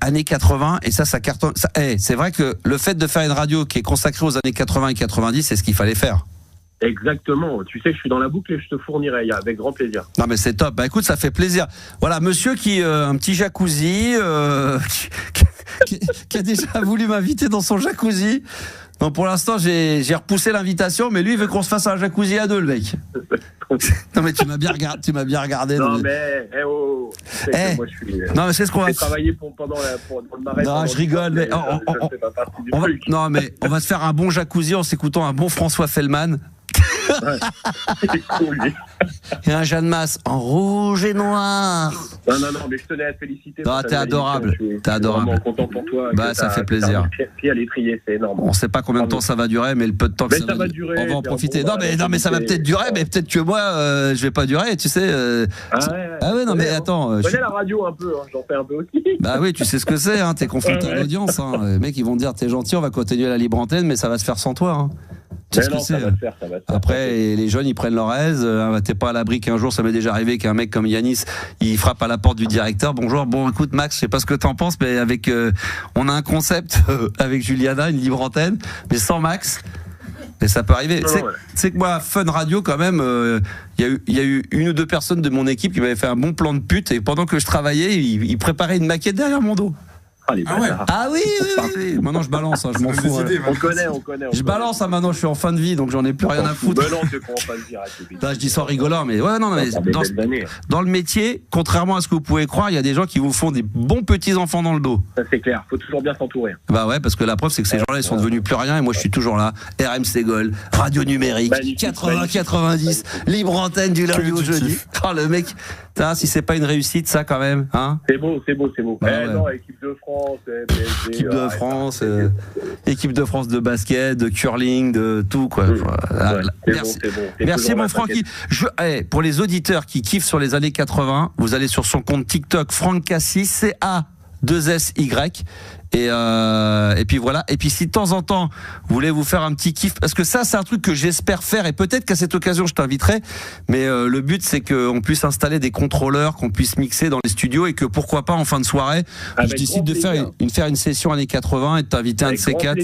années 80, et ça cartonne. C'est vrai que le fait de faire une radio qui est consacrée aux années 80 et 90, c'est ce qu'il fallait faire. Exactement. Tu sais que je suis dans la boucle et je te fournirai avec grand plaisir. Non mais c'est top. Bah écoute, ça fait plaisir. Voilà, monsieur qui un petit jacuzzi qui a déjà voulu m'inviter dans son jacuzzi. Non, pour l'instant, j'ai repoussé l'invitation, mais lui il veut qu'on se fasse un jacuzzi à 2, le mec. Non mais tu m'as bien regardé. Non mais moi je suis. Non mais c'est ce qu'on va. J'ai travaillé pendant le marais. Non, je rigole, mais on va se faire un bon jacuzzi en s'écoutant un bon François Fellman. C'est cool. Et un Jeanne Masse en rouge et noir. Non, mais je tenais à te féliciter. Non, t'es adorable. T'es adorable. Je suis vraiment content pour toi. Bah, ça fait plaisir. Pied à l'étrier, c'est énorme. On sait pas combien de temps ça va durer, mais le peu de temps que ça va durer, on va en profiter. Non, mais ça va peut-être durer, mais peut-être que moi, je vais pas durer, tu sais. Ah ouais, non, mais attends. Je connais la radio un peu, j'en fais un peu aussi. Bah oui, tu sais ce que c'est, hein, t'es confronté à l'audience. Les mecs, ils vont te dire, t'es gentil, on va continuer à la libre antenne, mais ça va se faire sans toi. Tu sais ce que c'est. Après, les jeunes, ils prennent leur aise. T'es pas à l'abri qu'un jour, ça m'est déjà arrivé qu'un mec comme Yanis, il frappe à la porte du directeur. Bonjour, écoute Max, je sais pas ce que t'en penses, mais on a un concept avec Juliana, une libre antenne, mais sans Max. Et ça peut arriver. C'est que moi, Fun Radio, quand même, il y a eu une ou deux personnes de mon équipe qui m'avaient fait un bon plan de pute, et pendant que je travaillais, ils préparaient une maquette derrière mon dos. Ah oui. Maintenant je balance, je m'en fous. On connaît. Je balance, maintenant je suis en fin de vie, donc j'en ai plus rien à foutre. Non, c'est qu'on va le dire. Là, je dis ça en rigolant, mais dans le métier, contrairement à ce que vous pouvez croire, il y a des gens qui vous font des bons petits enfants dans le dos. Ça c'est clair, faut toujours bien s'entourer. Bah ouais, parce que la preuve c'est que ces gens-là ils sont devenus plus rien et moi je suis toujours là. RMC Gold, radio numérique, 80-90, libre antenne du lundi au jeudi. Oh le mec, si c'est pas une réussite ça quand même, hein. C'est beau. Non, équipe de France. Équipe de France de basket, de curling, de tout quoi. Merci mon Francky. Pour les auditeurs qui kiffent sur les années 80, vous allez sur son compte TikTok Franck Cassis, CA2SY. Et puis voilà. Et puis si de temps en temps vous voulez vous faire un petit kiff, parce que ça c'est un truc que j'espère faire et peut-être qu'à cette occasion je t'inviterai. Mais le but c'est qu'on puisse installer des contrôleurs, qu'on puisse mixer dans les studios et que pourquoi pas en fin de soirée, je décide de faire une session années 80 et de t'inviter un de ces quatre.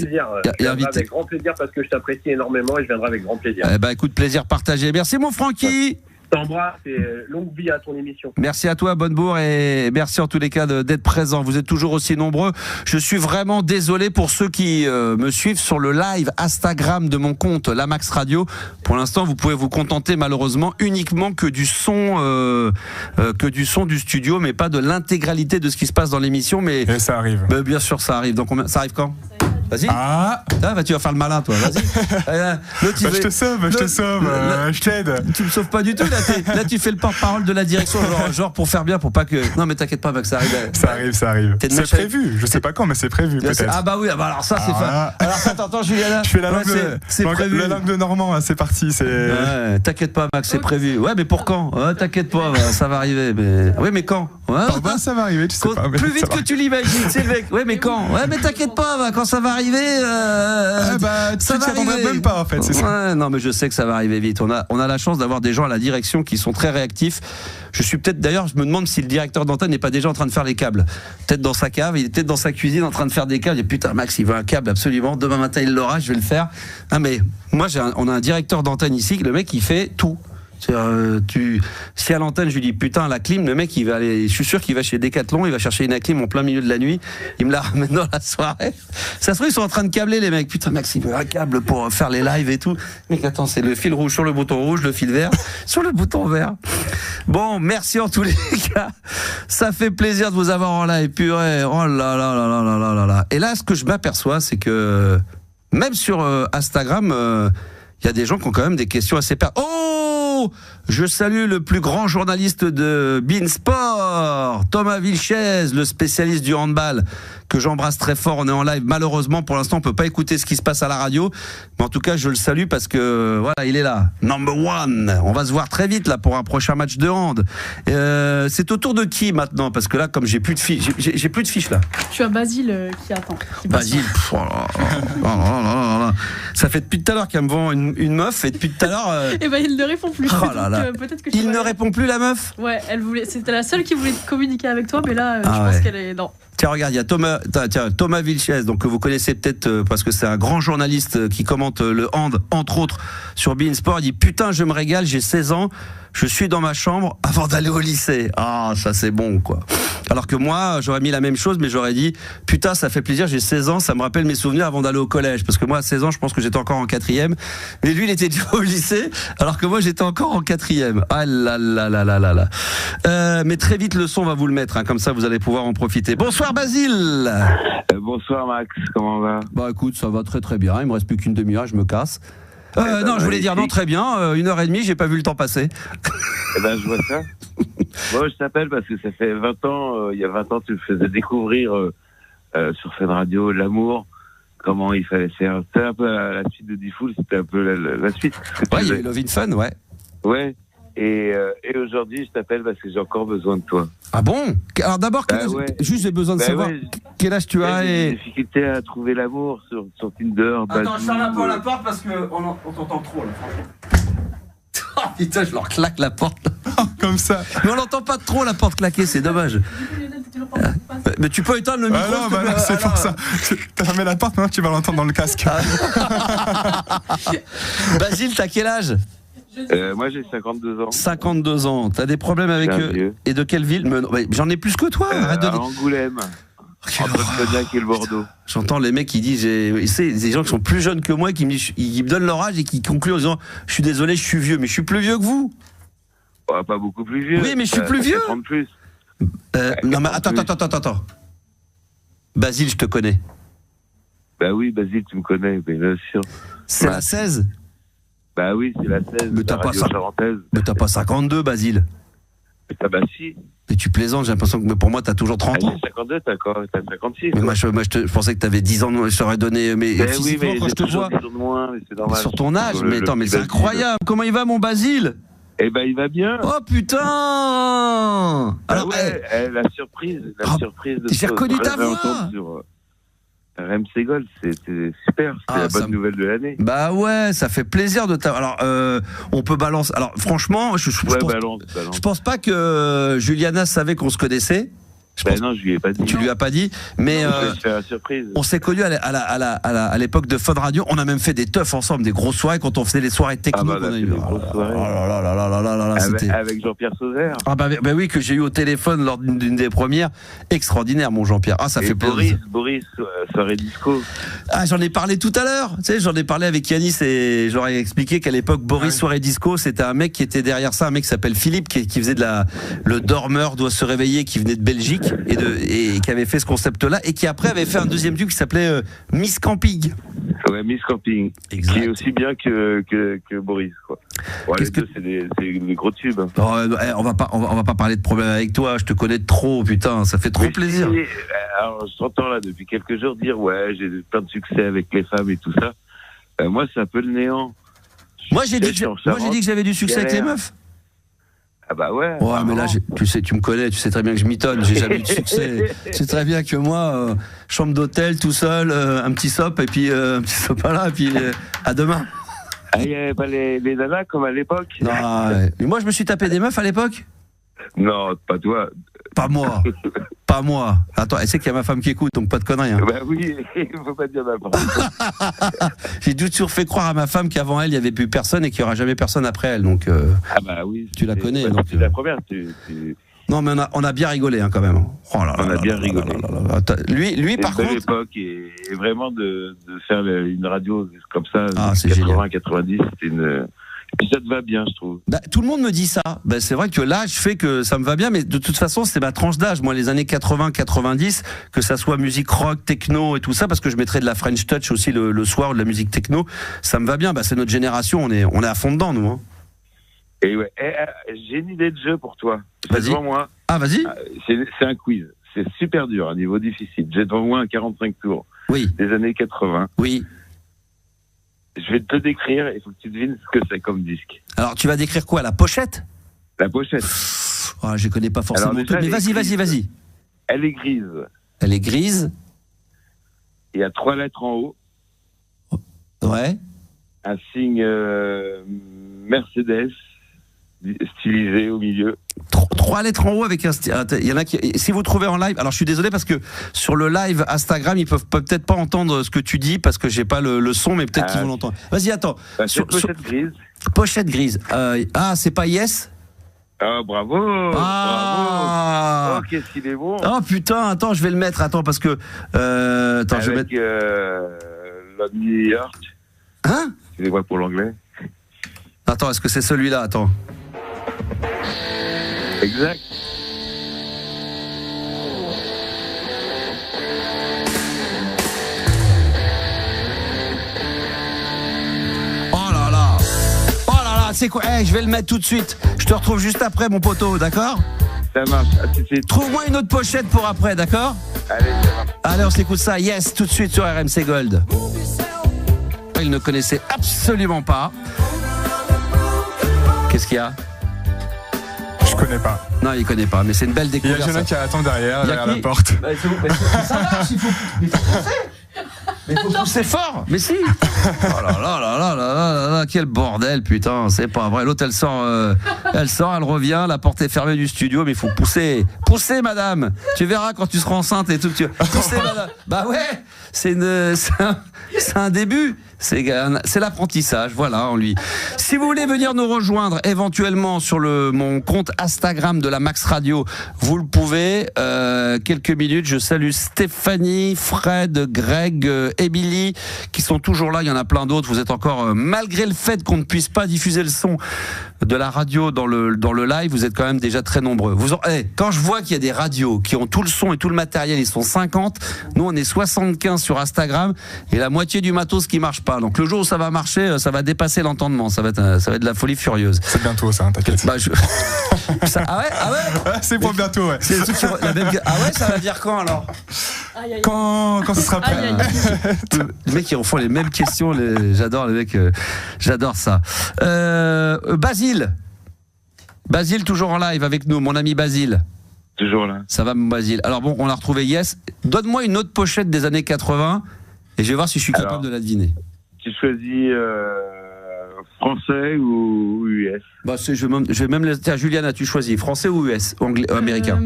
Avec grand plaisir parce que je t'apprécie énormément et je viendrai avec grand plaisir. Écoute, plaisir partagé. Merci mon Francky. T'embrasse et longue vie à ton émission. Merci à toi, bonne bourre, et merci en tous les cas d'être présent. Vous êtes toujours aussi nombreux. Je suis vraiment désolé pour ceux qui me suivent sur le live Instagram de mon compte La Max Radio. Pour l'instant, vous pouvez vous contenter malheureusement uniquement que du son du studio, mais pas de l'intégralité de ce qui se passe dans l'émission. Et ça arrive. Bien sûr, ça arrive. Donc ça arrive quand ? Vas-y. Tu vas faire le malin, toi. Vas-y. Je te sauve, je t'aide. Tu me sauves pas du tout. Là, tu fais le porte-parole de la direction, genre pour faire bien, pour pas que. Non, mais t'inquiète pas, Max, ça arrive. Ça arrive. C'est prévu. Je sais pas quand, mais c'est prévu peut-être. Ah bah oui. Alors ça, c'est pas. Alors ça, t'entends, Juliana. Je fais la langue de Normand. C'est parti. T'inquiète pas, Max, c'est prévu. Ouais, mais pour quand ? T'inquiète pas, ça va arriver. Oui, mais quand ? Ça va arriver. Tu sais pas. Plus vite que tu l'imagines, c'est le mec. Ouais, mais quand ? Ouais, mais t'inquiète pas, quand ça va arriver. Ça va arriver. Même pas en fait. C'est ça. Ouais, non, mais je sais que ça va arriver vite. On a la chance d'avoir des gens à la direction qui sont très réactifs. Je me demande si le directeur d'antenne n'est pas déjà en train de faire les câbles. Peut-être dans sa cave, il est peut-être dans sa cuisine en train de faire des câbles. Et putain, Max, il veut un câble absolument. Demain matin, il l'aura, je vais le faire. Mais moi, on a un directeur d'antenne ici, le mec, il fait tout. Si à l'antenne je lui dis putain la clim, le mec il va aller, je suis sûr qu'il va chez Decathlon, il va chercher une clim en plein milieu de la nuit, il me la ramène dans la soirée. Ça se trouve ils sont en train de câbler les mecs. Putain Max il veut un câble pour faire les lives et tout. Mec attends, c'est le fil rouge sur le bouton rouge, le fil vert sur le bouton vert. Bon, merci en tous les cas. Ça fait plaisir de vous avoir en live. Purée, oh là là là là là là là. Et là ce que je m'aperçois c'est que même sur Instagram il y a des gens qui ont quand même des questions assez je salue le plus grand journaliste de Beansport, Thomas Vilches, le spécialiste du handball, que j'embrasse très fort. On est en live. Malheureusement, pour l'instant, on peut pas écouter ce qui se passe à la radio. Mais en tout cas, je le salue parce que, voilà, il est là. Number one. On va se voir très vite, là, pour un prochain match de hand. C'est au tour de qui, maintenant? Parce que là, comme j'ai plus de fiches, j'ai plus de fiches, là. Tu as Basile qui attend. Basile. Ça fait depuis tout à l'heure qu'elle me vend une meuf, et depuis tout à l'heure. Et ben, il ne répond plus. Oh là là. Peut-être que ne répond plus, la meuf? Ouais, c'était la seule qui voulait communiquer avec toi, mais là, je pense qu'elle est. Non. Tiens, regarde, il y a Thomas Vilches, donc que vous connaissez peut-être parce que c'est un grand journaliste qui commente le hand, entre autres, sur beIN Sport. Il dit, putain, je me régale, j'ai 16 ans, je suis dans ma chambre avant d'aller au lycée. Ah, ça c'est bon, quoi. Alors que moi, j'aurais mis la même chose, mais j'aurais dit, putain, ça fait plaisir, j'ai 16 ans, ça me rappelle mes souvenirs avant d'aller au collège. Parce que moi, à 16 ans, je pense que j'étais encore en 4e. Mais lui, il était déjà au lycée, alors que moi, j'étais encore en 4e. Ah là là là là là là. Mais très vite, le son va vous le mettre, hein, comme ça, vous allez pouvoir en profiter. Bonsoir, Basile. Bonsoir, Max, comment va? Bah écoute, ça va très très bien, il me reste plus qu'une demi-heure, je me casse. Non, je voulais dire non, très bien, 1h30, j'ai pas vu le temps passer. Eh ben, je vois ça. Moi, je t'appelle parce que ça fait 20 ans, il y a 20 ans, tu me faisais découvrir sur Fun Radio l'amour, comment il fallait faire. C'était un peu la suite de D-Fool, c'était un peu la suite. Ouais, il y a eu Love in Fun, ouais. Ouais. Et aujourd'hui, je t'appelle parce que j'ai encore besoin de toi. Ah bon? Alors d'abord, juste j'ai besoin de savoir quel âge tu as et... J'ai des difficultés à trouver l'amour sur Tinder. Attends, je ferme un peu la porte parce qu'on t'entend trop là, franchement. Oh putain, je leur claque la porte. Comme ça. Mais on l'entend pas trop la porte claquer, c'est dommage. Mais tu peux éteindre le micro. Ah non, bah là, c'est pour ça. T'as fermé la porte, maintenant tu vas l'entendre dans le casque. Basile, t'as quel âge? Moi j'ai 52 ans. 52 ans. T'as des problèmes avec eux? Et de quelle ville? J'en ai plus que toi. Arrête de dire. Angoulême. Entre le Cognac et le Bordeaux. J'entends les mecs qui disent, c'est des gens qui sont plus jeunes que moi qui me donnent leur âge et qui concluent en disant, je suis désolé, je suis vieux, mais je suis plus vieux que vous. Ouais, pas beaucoup plus vieux. Oui, mais je suis plus vieux. 30 plus. Non mais attends. Basile, je te connais. Bah oui, Basile, tu me connais, bien sûr. C'est la 16. Bah oui, c'est la 16. Mais t'as pas 52, Basile. Bah si. Mais tu plaisantes, j'ai l'impression que pour moi t'as toujours 30 ans. 52, t'as 56. Mais moi je pensais que t'avais 10 ans, je t'aurais donné. Mais physiquement, oui, mais quand je te vois. Sur ton âge, mais attends, mais c'est incroyable. Comment il va, mon Basile? Eh ben, il va bien. Oh putain! Alors, la surprise de j'ai reconnu ta voix sur RMC Gold, c'était super, c'était la bonne nouvelle de l'année. Bah ouais, ça fait plaisir de t'avoir. Alors, on peut balancer. Alors, franchement, je pense pas que Juliana savait qu'on se connaissait. Non, je lui ai pas dit. Tu lui as pas dit, mais on s'est connus à l'époque de Fun Radio. On a même fait des teufs ensemble, des grosses soirées quand on faisait les soirées techniques. Avec Jean-Pierre Sauzère. Ah bah oui, que j'ai eu au téléphone lors d'une des premières. Extraordinaire, mon Jean-Pierre. Ah, ça fait plaisir. Boris, soirée disco. Ah, j'en ai parlé tout à l'heure. Tu sais, j'en ai parlé avec Yanis et j'aurais expliqué qu'à l'époque, Boris soirée disco, c'était un mec qui était derrière ça, un mec qui s'appelle Philippe, qui faisait le dormeur doit se réveiller, qui venait de Belgique. Et qui avait fait ce concept-là et qui après avait fait un deuxième tube qui s'appelait Miss Camping. Ouais, Miss Camping. Exact. Qui est aussi bien que Boris, quoi. Ouais, les deux, c'est des gros tubes. On va pas parler de problème avec toi. Je te connais trop, putain. Ça fait trop plaisir. Alors, je t'entends là depuis quelques jours dire j'ai plein de succès avec les femmes et tout ça. Moi, c'est un peu le néant. Moi, j'ai dit que j'avais du succès avec les meufs. Ah bah ouais. Ouais, mais là, tu me connais, tu sais très bien que je m'étonne, j'ai jamais eu de succès. Tu sais très bien que moi, chambre d'hôtel, tout seul, un petit sop, et puis un petit sopin là, et puis à demain. Ah, il y avait pas les nanas comme à l'époque. Non, mais moi, je me suis tapé des meufs à l'époque. Non, pas toi. Pas moi. Pas moi. Attends, elle sait qu'il y a ma femme qui écoute, donc pas de conneries. Hein. Bah oui, il faut pas dire n'importe quoi. J'ai toujours fait croire à ma femme qu'avant elle, il n'y avait plus personne et qu'il n'y aura jamais personne après elle. Donc, ah bah oui. Tu la connais. Donc, c'est la première. Non, mais on a bien rigolé hein, quand même. Oh là là, on a bien rigolé. Lui par contre. L'époque et vraiment de faire une radio comme ça, c'est 80-90, c'était une. Et puis ça te va bien, je trouve. Bah, tout le monde me dit ça. Bah, c'est vrai que l'âge fait que ça me va bien, mais de toute façon, c'est ma tranche d'âge. Moi, les années 80-90, que ça soit musique rock, techno et tout ça, parce que je mettrais de la French Touch aussi le soir ou de la musique techno, ça me va bien. Bah, c'est notre génération, on est à fond dedans, nous. Hein. Et ouais, j'ai une idée de jeu pour toi. Vas-y. Devant moi. Ah, vas-y. C'est un quiz. C'est super dur, un niveau difficile. J'ai devant moi un 45 tours. Oui. Des années 80. Oui. Je vais te décrire, il faut que tu devines ce que c'est comme disque. Alors, tu vas décrire quoi? La pochette? La pochette. Oh, je connais pas forcément tout, mais vas-y. Elle est grise. Elle est grise. Il y a 3 lettres en haut. Ouais. Un signe Mercedes. stylisé au milieu. 3 lettres en haut avec un style. Il y en a qui. Si vous trouvez en live, alors je suis désolé parce que sur le live Instagram, ils peuvent peut-être pas entendre ce que tu dis parce que j'ai pas le son, mais peut-être qu'ils vont l'entendre. Vas-y, attends. Pochette grise. Pochette grise. C'est pas Yes? Ah, bravo. Bravo. Oh, qu'est-ce qu'il est bon. Oh putain, attends, je vais le mettre. Attends, parce que. Attends, je vais mettre. Lonely Heart. Hein? Excusez-moi pour l'anglais. Attends, est-ce que c'est celui-là? Attends. Exact. C'est quoi? Je vais le mettre tout de suite. Je te retrouve juste après, mon poteau, d'accord? Ça marche, à tout de suite. Trouve-moi une autre pochette pour après, d'accord? Allez, ça marche. Allez, on s'écoute ça. Yes, tout de suite sur RMC Gold. Il ne connaissait absolument pas. Qu'est-ce qu'il y a? Je connais pas. Non, il connaît pas, mais c'est une belle découverte. Il y a Jonah qui attend derrière la porte. Ça marche, il faut pousser. Mais il faut pousser fort. Mais si. Oh là là là là là là, quel bordel, putain, c'est pas vrai. L'autre, elle sort, elle revient, la porte est fermée du studio, mais il faut pousser. Poussez, madame. Tu verras quand tu seras enceinte et tout. Poussez, madame. Bah ouais, c'est un début. C'est l'apprentissage, voilà, en lui. Si vous voulez venir nous rejoindre éventuellement sur mon compte Instagram de la Max Radio, vous le pouvez. Quelques minutes, je salue Stéphanie, Fred, Greg, Émilie, qui sont toujours là. Il y en a plein d'autres. Vous êtes encore, malgré le fait qu'on ne puisse pas diffuser le son de la radio dans le live, vous êtes quand même déjà très nombreux. Quand je vois qu'il y a des radios qui ont tout le son et tout le matériel, ils sont 50. Nous, on est 75 sur Instagram et la moitié du matos qui marche pas. Donc le jour où ça va marcher, ça va dépasser l'entendement. Ça va être de la folie furieuse. C'est bientôt ça, t'inquiète. Ah ouais. C'est pour bientôt, ouais. C'est Ah ouais, ça va dire quand alors? Quand ce sera prêt. Les mecs qui font les mêmes questions. J'adore les mecs. J'adore ça. Basile, toujours en live avec nous, mon ami Basile. Toujours là. Ça va, mon Basile. Alors bon, on a retrouvé Yes. Donne-moi une autre pochette des années 80 et je vais voir si je suis capable de la deviner. Tu choisis français ou US? Je vais même laisser à Juliana, tu choisis français ou US, anglais, américain?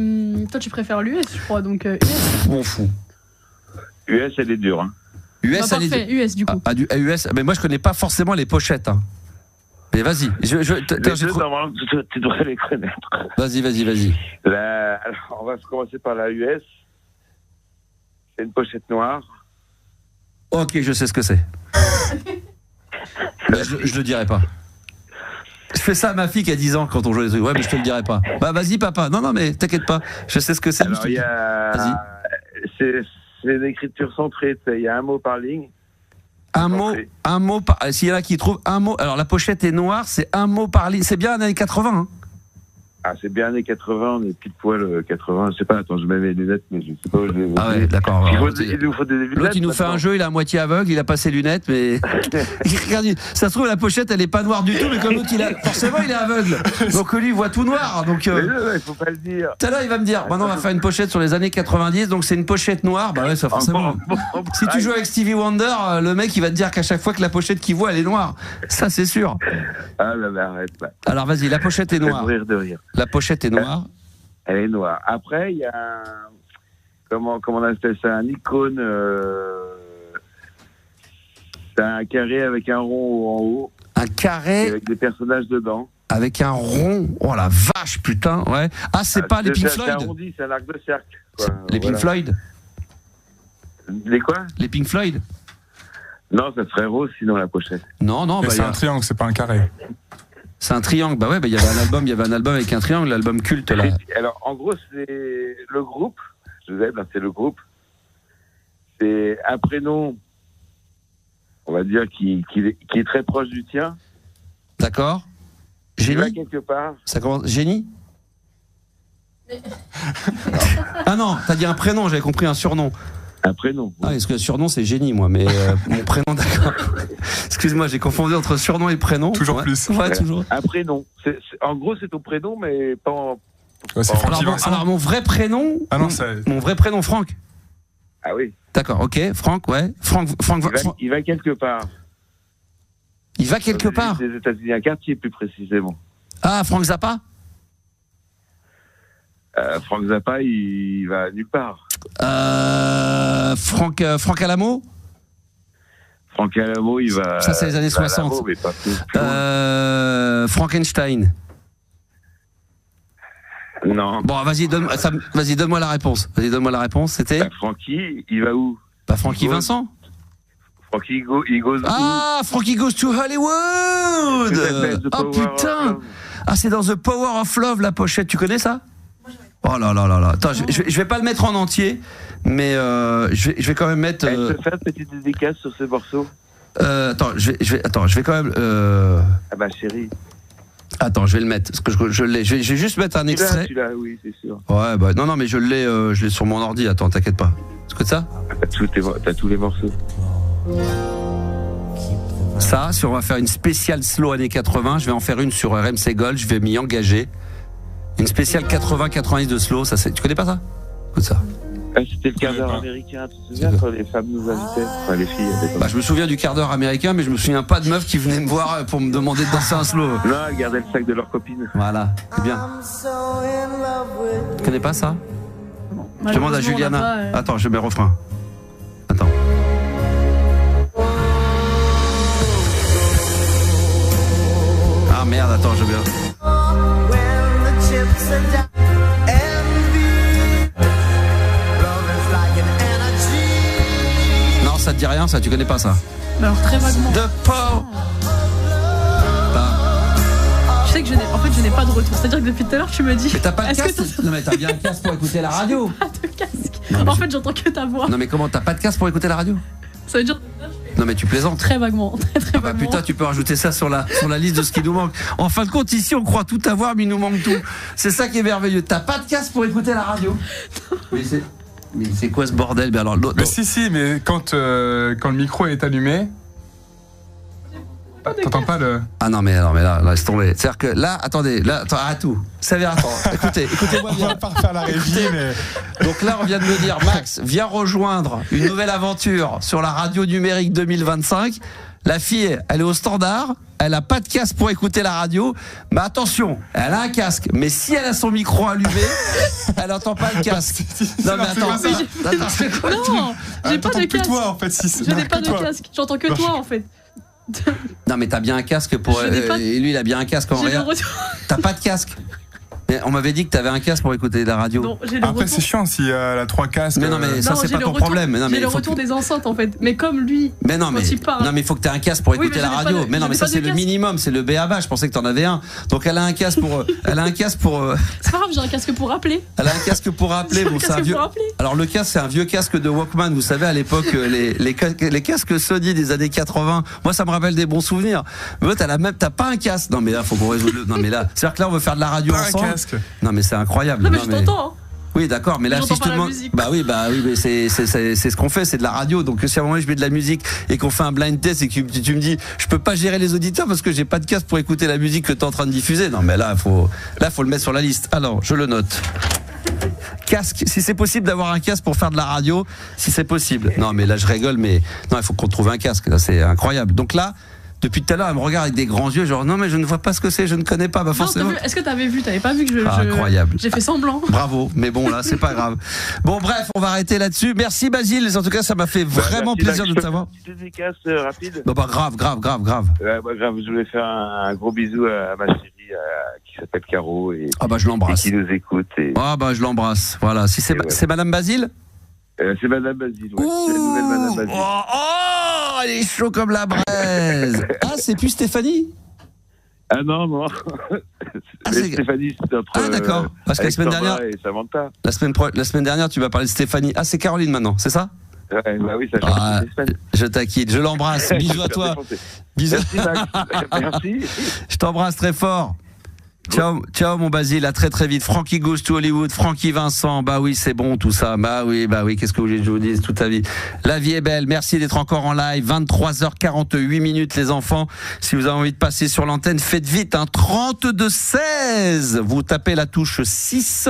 Toi, tu préfères l'US, je crois, donc US. M'en fous. US, elle est dure. Hein. US, parfait, US du coup. US, mais moi je connais pas forcément les pochettes. Hein. Mais vas-y. Normalement, tu devrais les connaître. Vas-y. Alors, on va commencer par la US. C'est une pochette noire. Ok, je sais ce que c'est. Mais je le dirai pas. Je fais ça à ma fille qui a 10 ans quand on joue les trucs. Ouais, mais je te le dirai pas. Bah vas-y papa. Non mais t'inquiète pas. Je sais ce que c'est. Alors vas-y. C'est une écriture centrée. Il y a un mot par ligne. Un mot par. S'il y en a qui trouvent un mot. Alors la pochette est noire. C'est un mot par ligne. C'est bien années 80. Hein. Ah, c'est bien années 80, on est pile poil 80. Je sais pas, attends, je mets mes lunettes, mais je sais pas où je vais. Ah ouais, d'accord. Il nous faut des lunettes. L'autre, il nous fait un jeu, il est à moitié aveugle, il a pas ses lunettes, mais. Regarde, ça se trouve, la pochette, elle est pas noire du tout, mais comme l'autre, forcément, il est aveugle. Donc lui, il voit tout noir. Donc, mais non, il faut pas le dire. Tout à l'heure, il va me dire, maintenant, on va faire une pochette sur les années 90, donc c'est une pochette noire. Bah ouais, ça forcément. Si tu joues avec Stevie Wonder, le mec, il va te dire qu'à chaque fois que la pochette qu'il voit, elle est noire. Ça, c'est sûr. Ah, bah, arrête, là. Alors, vas-y, la pochette est noire. Rire de rire. La pochette est noire. Elle est noire. Après, il y a un... Comment on appelle ça? Un icône. C'est un carré avec un rond en haut. Un carré avec des personnages dedans. Avec un rond. Oh la vache, putain, ouais. Ah, c'est pas les Pink Floyd. C'est arrondi, c'est un arc de cercle. Quoi. Les Pink Floyd. Les quoi? Les Pink Floyd. Non, ça serait rose sinon la pochette. Non. Bah, c'est un triangle, c'est pas un carré. C'est un triangle. Bah ouais, il y avait un album avec un triangle, l'album culte là. Alors en gros, c'est le groupe. Je vous aide, c'est le groupe. C'est un prénom, on va dire, qui est très proche du tien. D'accord. Génie. Il va quelque part. Ça commence. Génie. Ah non, t'as dit un prénom, j'avais compris un surnom. Un prénom. Oui. Ah, parce que le surnom c'est Génie, moi, mais mon prénom, d'accord. Excuse-moi, j'ai confondu entre surnom et prénom. Toujours plus. Ouais, toujours. Un prénom. En gros, c'est ton prénom, mais pas en. Ouais, c'est Francky Vincent. Alors, mon vrai prénom. Ah non, mon vrai prénom, Franck. Ah oui. D'accord, ok. Franck, ouais. Franck. Il va quelque part. Il va quelque part. Les États-Unis, un quartier plus précisément. Ah, Frank Zappa? Frank Zappa, il va nulle part. Franck Alamo? Franck Alamo, il va... Ça, c'est les années 60. Alamo, mais pas plus. Frankenstein? Non. Bon, vas-y, donne-moi la réponse. C'était Francky, il va où? Pas Francky Vincent? Francky goes Ah, Frankie Goes to Hollywood. Oh putain. Ah, c'est dans The Power of Love, la pochette. Tu connais ça? Oh là là là là. Attends, je vais pas le mettre en entier, mais je vais quand même mettre. Je te fais une petite dédicace sur ce morceau. Attends, je vais quand même. Ah bah chérie. Attends, je vais le mettre. Parce que je l'ai. Je vais juste mettre un extrait. Tu l'as, oui, c'est sûr. Ouais, bah non, mais je l'ai sur mon ordi. Attends, t'inquiète pas. C'est que ça? T'as tous les morceaux. Ça, si on va faire une spéciale slow années 80, je vais en faire une sur RMC Gold. Je vais m'y engager. Une spéciale 80-90 de slow. Ça, tu connais pas ça? Écoute ça. C'était le quart d'heure américain, tu te souviens quand les femmes nous invitaient? Enfin, les filles. Bah, je me souviens du quart d'heure américain, mais je me souviens pas de meufs qui venaient me voir pour me demander de danser un slow. Non, elles gardaient le sac de leur copine. Voilà, c'est bien. Tu connais pas ça? Je demande à Juliana. Attends, je mets le refrain. Attends. Ah merde, attends, je viens. Non, ça te dit rien, ça, tu connais pas ça? Alors très vaguement. De Power. Je sais que je n'ai pas de retour. C'est-à-dire que depuis tout à l'heure, tu me dis. Mais t'as pas de casque? Non, mais t'as bien un casque pour écouter la radio. Pas de casque. En fait, j'entends que ta voix. Non, mais comment t'as pas de casque pour écouter la radio? Ça veut dire. Non, mais tu plaisantes. Très vaguement. Très vaguement. Putain, tu peux rajouter ça sur la liste de ce qui nous manque. En fin de compte, ici, on croit tout avoir, mais il nous manque tout. C'est ça qui est merveilleux. T'as pas de casque pour écouter la radio? Mais c'est quoi ce bordel? Alors, mais si, mais quand le micro est allumé, t'entends pas le... Ah non, mais là, laisse tomber. C'est-à-dire que là, attendez, arrête tout. Écoutez-moi bien. On va pas refaire la régie, mais... Donc là, on vient de me dire, Max, viens rejoindre une nouvelle aventure sur la radio numérique 2025. La fille, elle est au standard, elle a pas de casque pour écouter la radio, mais attention, elle a un casque, mais si elle a son micro allumé, elle entend pas le casque. Non, mais attends, c'est quoi? Non, j'ai pas de casque. Toi, en fait, je n'ai pas de casque, j'entends que toi, en fait. Non, mais t'as bien un casque pour. Et lui, il a bien un casque en réel. T'as pas de casque. Mais on m'avait dit que t'avais un casque pour écouter la radio. Non, j'ai le Après, c'est chiant s'il y a 3 casques. Mais non, mais ça, c'est pas ton problème. J'ai le retour des enceintes, en fait. Mais comme lui. Mais non, mais il faut que t'aies un casque pour écouter la radio. Mais non, mais ça, c'est le minimum, c'est le BABA. Je pensais que t'en avais un. Donc, elle a un casque pour. C'est pas grave, j'ai un casque pour rappeler. Elle a un casque pour rappeler. Bon, c'est un vieux. Alors, le casque, c'est un vieux casque de Walkman. Vous savez, à l'époque, les casques Sony des années 80. Moi, ça me rappelle des bons souvenirs. Mais t'as pas un casque. Non, mais là, faut qu'on résolve. Non, mais là, c'est-à-dire que là, on veut faire de la radio ensemble. Non, mais c'est incroyable. Non, mais je t'entends. Oui, d'accord, mais là, si je te demande. Bah oui, mais c'est ce qu'on fait, c'est de la radio. Donc, si à un moment je mets de la musique et qu'on fait un blind test et que tu me dis, je peux pas gérer les auditeurs parce que j'ai pas de casque pour écouter la musique que t'es en train de diffuser. Non, mais là, faut le mettre sur la liste. Alors, je le note. Casque, si c'est possible d'avoir un casque pour faire de la radio, si c'est possible. Non, mais là, je rigole, mais non, il faut qu'on trouve un casque. Là, c'est incroyable. Donc là, depuis tout à l'heure, elle me regarde avec des grands yeux, genre non, mais je ne vois pas ce que c'est, je ne connais pas. Bah, forcément. Est-ce que t'avais vu? T'avais pas vu que incroyable. J'ai fait semblant. Bravo, mais bon, là, c'est pas grave. Bon, bref, on va arrêter là-dessus. Merci, Basile. En tout cas, ça m'a fait vraiment plaisir de t'avoir. Une petite dédicace rapide. Non, bah, grave. Ouais, grave. Je voulais faire un gros bisou à ma chérie qui s'appelle Caro et je l'embrasse. Et qui nous écoute. Je l'embrasse. Voilà. Si c'est Madame Basile? C'est Madame Basile, ouais. C'est la nouvelle Madame Basile. Oh, elle est chaud comme la braise. Ah, c'est plus Stéphanie? Ah non. Stéphanie, c'est notre. Ah d'accord. Parce que la semaine dernière. Et Samantha. La semaine dernière, tu m'as parlé de Stéphanie. Ah, c'est Caroline maintenant, c'est ça? Ouais, bah oui, ça change. Je t'acquitte, je l'embrasse. Bisous à toi. Bisous. Merci, Max. Merci. Je t'embrasse très fort. Ciao mon Basile, à très très vite. Frankie Goes to Hollywood, Francky Vincent, bah oui c'est bon tout ça, bah oui, qu'est-ce que vous voulez que je vous dise toute la vie. La vie est belle, merci d'être encore en live, 23h48 minutes les enfants. Si vous avez envie de passer sur l'antenne, faites vite, 32-16, vous tapez la touche 6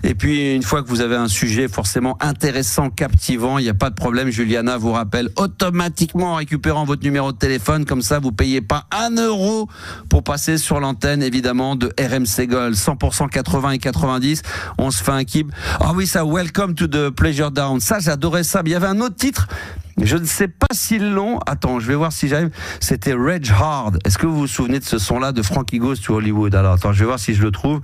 et puis une fois que vous avez un sujet forcément intéressant, captivant, il n'y a pas de problème, Juliana vous rappelle automatiquement en récupérant votre numéro de téléphone, comme ça vous payez pas 1 euro pour passer sur l'antenne évidemment de RMC Gold, 100% 80 et 90. On se fait un kibb. Ah oui, ça, Welcome to the Pleasure Down. Ça, j'adorais ça. Mais il y avait un autre titre. Je ne sais pas s'ils l'ont. Attends, je vais voir si j'arrive. C'était Rage Hard. Est-ce que vous vous souvenez de ce son-là de Frankie Goes to Hollywood? Alors, attends, je vais voir si je le trouve.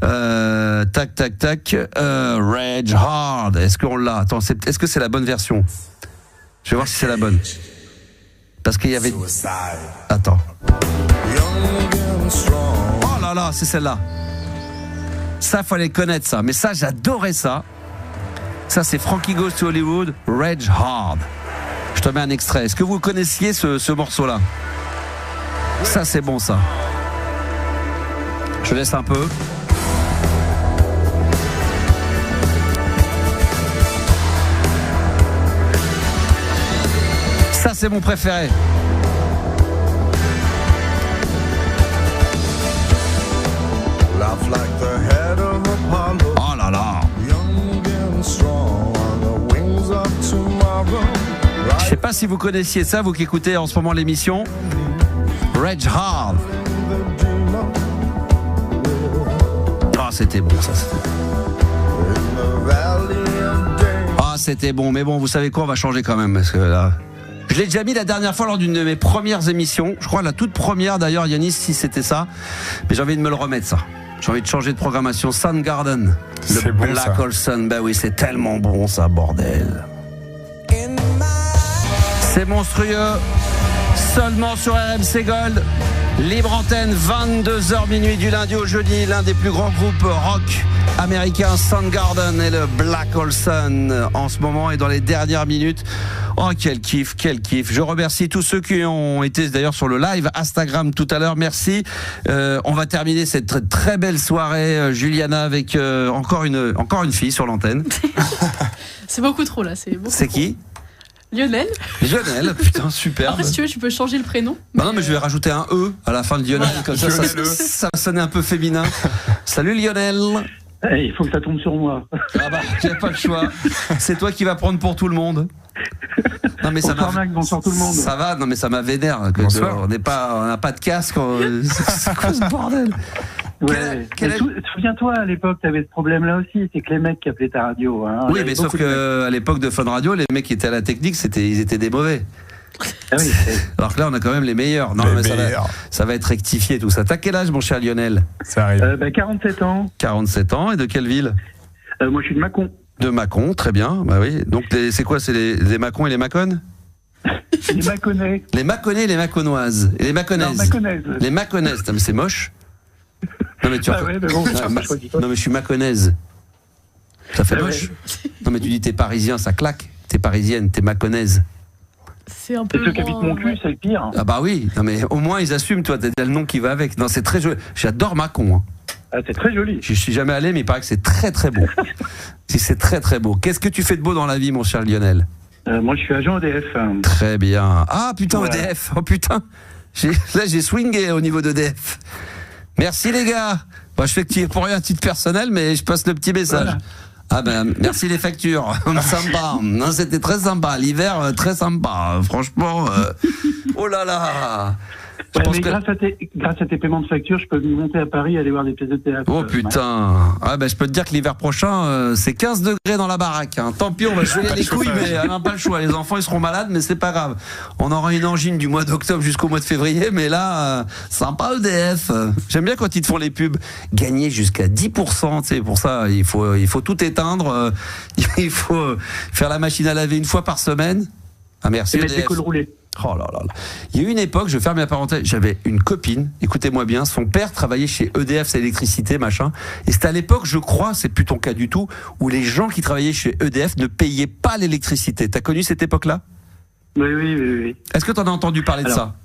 Tac, tac, tac. Rage Hard. Est-ce qu'on l'a? Attends, est-ce que c'est la bonne version? Je vais voir si c'est la bonne. Parce qu'il y avait... Attends. Oh là là, c'est celle-là. Ça, fallait connaître ça. Mais ça, j'adorais ça. Ça, c'est Frankie Goes to Hollywood, Rage Hard. Je te mets un extrait. Est-ce que vous connaissiez ce morceau-là? Ça, c'est bon, ça. Je laisse un peu. Ça, c'est mon préféré. Oh là là. Je sais pas si vous connaissiez ça, vous qui écoutez en ce moment l'émission. Rage Hard. Ah, c'était bon ça. Ah, c'était bon, mais bon, vous savez quoi, on va changer quand même parce que là. Je l'ai déjà mis la dernière fois lors d'une de mes premières émissions. Je crois la toute première d'ailleurs, Yanis, si c'était ça. Mais j'ai envie de me le remettre ça. J'ai envie de changer de programmation. Soundgarden, le bon, Black Hole Sun. Ben oui, c'est tellement bon ça, bordel. C'est monstrueux. Seulement sur RMC Gold. Libre antenne, 22h minuit du lundi au jeudi. L'un des plus grands groupes rock américains, Soundgarden et le Black Hole Sun en ce moment et dans les dernières minutes. Oh, quel kiff, quel kiff. Je remercie tous ceux qui ont été d'ailleurs sur le live Instagram tout à l'heure. Merci. On va terminer cette très, très belle soirée, Juliana, avec encore une fille sur l'antenne. C'est beaucoup trop là. C'est qui? Lionel. Lionel, putain, super. Après, si tu veux, tu peux changer le prénom. Bah non, mais je vais rajouter un E à la fin de Lionel, comme ça sonnait un peu féminin. Salut Lionel. Il faut que ça tombe sur moi. Ah bah, j'ai pas le choix. C'est toi qui vas prendre pour tout le monde. Non mais bonsoir Mac, bonsoir tout le monde. Ça va, non mais ça m'a vénère. On n'a pas de casque. C'est quoi ce bordel? Ouais. Souviens-toi, à l'époque, tu avais ce problème-là aussi, c'est que les mecs qui appelaient ta radio. Hein, oui, mais sauf qu'à l'époque de Fun Radio, les mecs qui étaient à la technique, ils étaient des mauvais. Ah oui, alors que là, on a quand même les meilleurs. Non, mais ça va être rectifié tout ça. T'as quel âge, mon cher Lionel? Ça arrive. 47 ans. 47 ans, et de quelle ville? Moi, je suis de Mâcon. De Mâcon, très bien. Bah oui. Donc, c'est quoi? C'est les Mâcons et les Mâconnes? Les Mâconnais. Les Mâconnais et les Mâconnoises. Et les Mâconnaises. Non, Mâconnaises. Les Mâconnaises. Mais c'est moche. Non mais tu ouais, mais bon, non mais je suis mâconnaise. Ça fait moche. Ouais. Non mais tu dis t'es parisien, ça claque. T'es parisienne, t'es mâconnaise. C'est un peu. Et ceux qui habitent mon cul, c'est le pire. Ah bah oui. Non mais au moins ils assument. Toi, t'as le nom qui va avec. Non, c'est très joli. J'adore Mâcon. Hein. Ah, c'est très joli. Je suis jamais allé, mais il paraît que c'est très très beau. C'est très très beau. Qu'est-ce que tu fais de beau dans la vie, mon cher Lionel? Moi, je suis agent EDF. Très bien. Ah putain, voilà. EDF. Oh putain. Là, j'ai swingé au niveau d'EDF. Merci les gars. Bah, je fais que tu es pour rien à titre personnel, mais je passe le petit message. Voilà. Ah ben merci les factures. Sympa. Non, c'était très sympa. L'hiver très sympa. Franchement. Oh là là. Ouais, mais grâce à tes paiements de facture, je peux monter à Paris et aller voir des pièces de théâtre. Oh putain. Ah ben je peux te dire que l'hiver prochain, c'est 15 degrés dans la baraque. Hein. Tant pis, on va jouer les couilles, mais on n'a pas le choix. Les enfants, ils seront malades, mais c'est pas grave. On aura une angine du mois d'octobre jusqu'au mois de février, mais là, sympa EDF. J'aime bien quand ils te font les pubs. Gagner jusqu'à 10%, tu sais, pour ça, il faut tout éteindre. Il faut faire la machine à laver une fois par semaine. Ah merci et mettre des cols roulés. Oh là là là. Il y a eu une époque, je ferme la parenthèse, j'avais une copine, écoutez-moi bien, son père travaillait chez EDF, c'est l'électricité, machin, et c'était à l'époque, je crois, c'est plus ton cas du tout, où les gens qui travaillaient chez EDF ne payaient pas l'électricité. T'as connu cette époque-là? Oui. Est-ce que t'en as entendu parler de ça?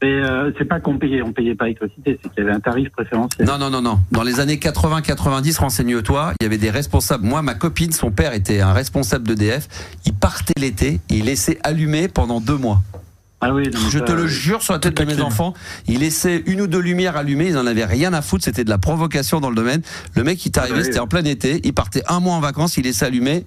Mais c'est pas qu'on payait pas l'électricité, c'est qu'il y avait un tarif préférentiel. Non. Dans les années 80-90, renseigne-toi, il y avait des responsables. Moi, ma copine, son père était un responsable d'EDF. Il partait l'été et il laissait allumer pendant 2 mois. Ah oui, donc je te le jure sur la tête de mes enfants, il laissait 1 ou 2 lumières allumées, ils n'en avaient rien à foutre, c'était de la provocation dans le domaine. Le mec qui t'arrivait, c'était en plein été, il partait 1 mois en vacances, il laissait allumer,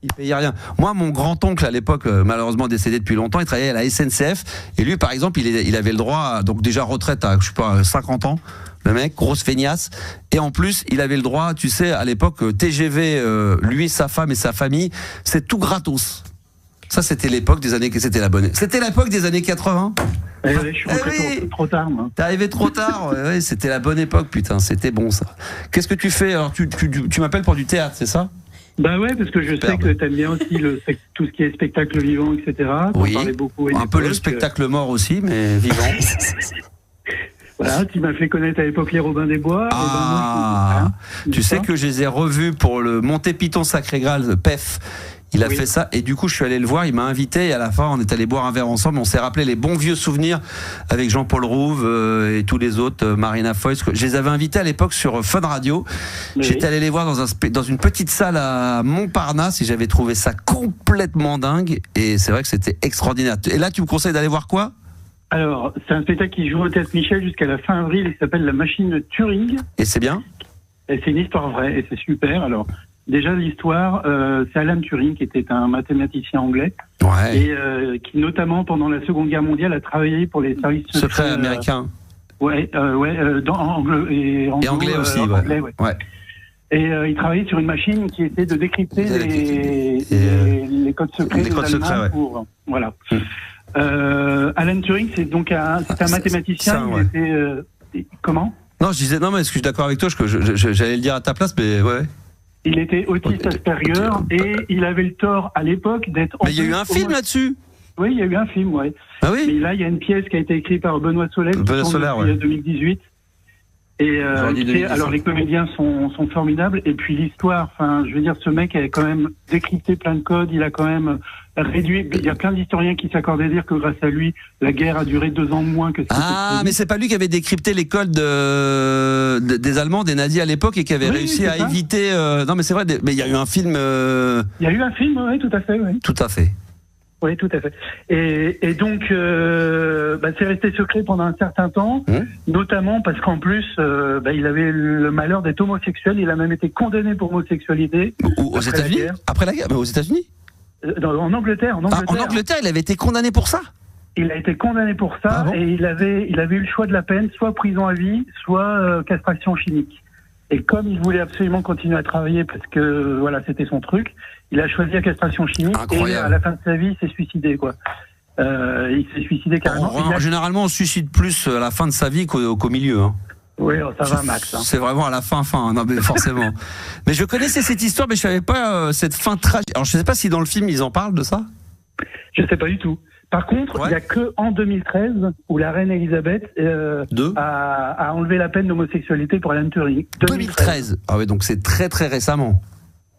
il payait rien. Moi, mon grand-oncle à l'époque, malheureusement décédé depuis longtemps, il travaillait à la SNCF, et lui, par exemple, il avait le droit, donc déjà retraite à, je sais pas, 50 ans, le mec, grosse feignasse. Et en plus, il avait le droit, tu sais, à l'époque, TGV, lui, sa femme et sa famille, c'est tout gratos. Ça, c'était l'époque des années, c'était l'époque des années 80. Je suis rentré trop tard, moi. T'es arrivé trop tard, ouais, c'était la bonne époque, putain, c'était bon ça. Qu'est-ce que tu fais? Alors, tu m'appelles pour du théâtre, c'est ça? Bah ouais, parce que je sais que t'aimes bien aussi tout ce qui est spectacle vivant, etc. Oui, parlais beaucoup un peu le spectacle mort aussi, mais vivant. Voilà, tu m'as fait connaître à l'époque les Robins des Bois. Tu sais que je les ai revus pour le Monté Python Sacré Graal, PEF. Il a fait ça et du coup je suis allé le voir, il m'a invité et à la fin on est allé boire un verre ensemble, on s'est rappelé les bons vieux souvenirs avec Jean-Paul Rouve et tous les autres, Marina Foïs. Je les avais invités à l'époque sur Fun Radio. J'étais allé les voir dans une petite salle à Montparnasse et j'avais trouvé ça complètement dingue et c'est vrai que c'était extraordinaire. Et là tu me conseilles d'aller voir quoi? Alors c'est un spectacle qui joue au Théâtre Michel jusqu'à la fin avril, il s'appelle La Machine de Turing. Et c'est bien? Et c'est une histoire vraie et c'est super. Alors déjà, l'histoire, c'est Alan Turing, qui était un mathématicien anglais, et qui, notamment, pendant la Seconde Guerre mondiale, a travaillé pour les services secrets américains. Et anglais aussi, anglais, ouais. Et il travaillait sur une machine qui était de décrypter les codes secrets. Les codes secrets, voilà. Alan Turing, c'est donc un mathématicien. Comment? Non, je disais, non, mais est-ce que je suis d'accord avec toi? J'allais le dire à ta place, mais ouais. Il était autiste Asperger et il avait le tort à l'époque d'être... Mais il y a eu un film là-dessus? Oui, il y a eu un film, ouais. Ah oui? Mais là, il y a une pièce qui a été écrite par Benoît Solès. Benoît Solès, ouais. 2018. Et alors les comédiens sont formidables. Et puis l'histoire, enfin, je veux dire, ce mec a quand même décrypté plein de codes. Il a quand même réduit. Il y a plein d'historiens qui s'accordent à dire que grâce à lui, la guerre a duré 2 ans de moins que. Mais c'est pas lui qui avait décrypté les codes des Allemands, des nazis à l'époque, et qui avait réussi à éviter. Non, mais c'est vrai. Mais il y a eu un film. Il y a eu un film, oui, tout à fait, oui. Tout à fait. Oui, tout à fait. Et donc, c'est resté secret pendant un certain temps, notamment parce qu'en plus, il avait le malheur d'être homosexuel. Il a même été condamné pour homosexualité. Aux États-Unis? Après la guerre? Mais aux États-Unis? En Angleterre. En Angleterre, il avait été condamné pour ça? Il a été condamné pour ça, et il avait eu le choix de la peine, soit prison à vie, soit castration chimique. Et comme il voulait absolument continuer à travailler parce que voilà, c'était son truc, il a choisi la castration chimique. Incroyable. Et à la fin de sa vie, il s'est suicidé, quoi. Il s'est suicidé carrément. Généralement, on se suicide plus à la fin de sa vie qu'au milieu. Hein. Oui, ça va, Max. Hein. C'est vraiment à la fin, non, mais forcément. Mais je connaissais cette histoire, mais je savais pas cette fin tragique. Alors, je sais pas si dans le film ils en parlent de ça. Je sais pas du tout. Par contre, il n'y a que en 2013 où la reine Elisabeth a enlevé la peine d'homosexualité pour Alan Turing. 2013. Ah oui, donc c'est très très récemment.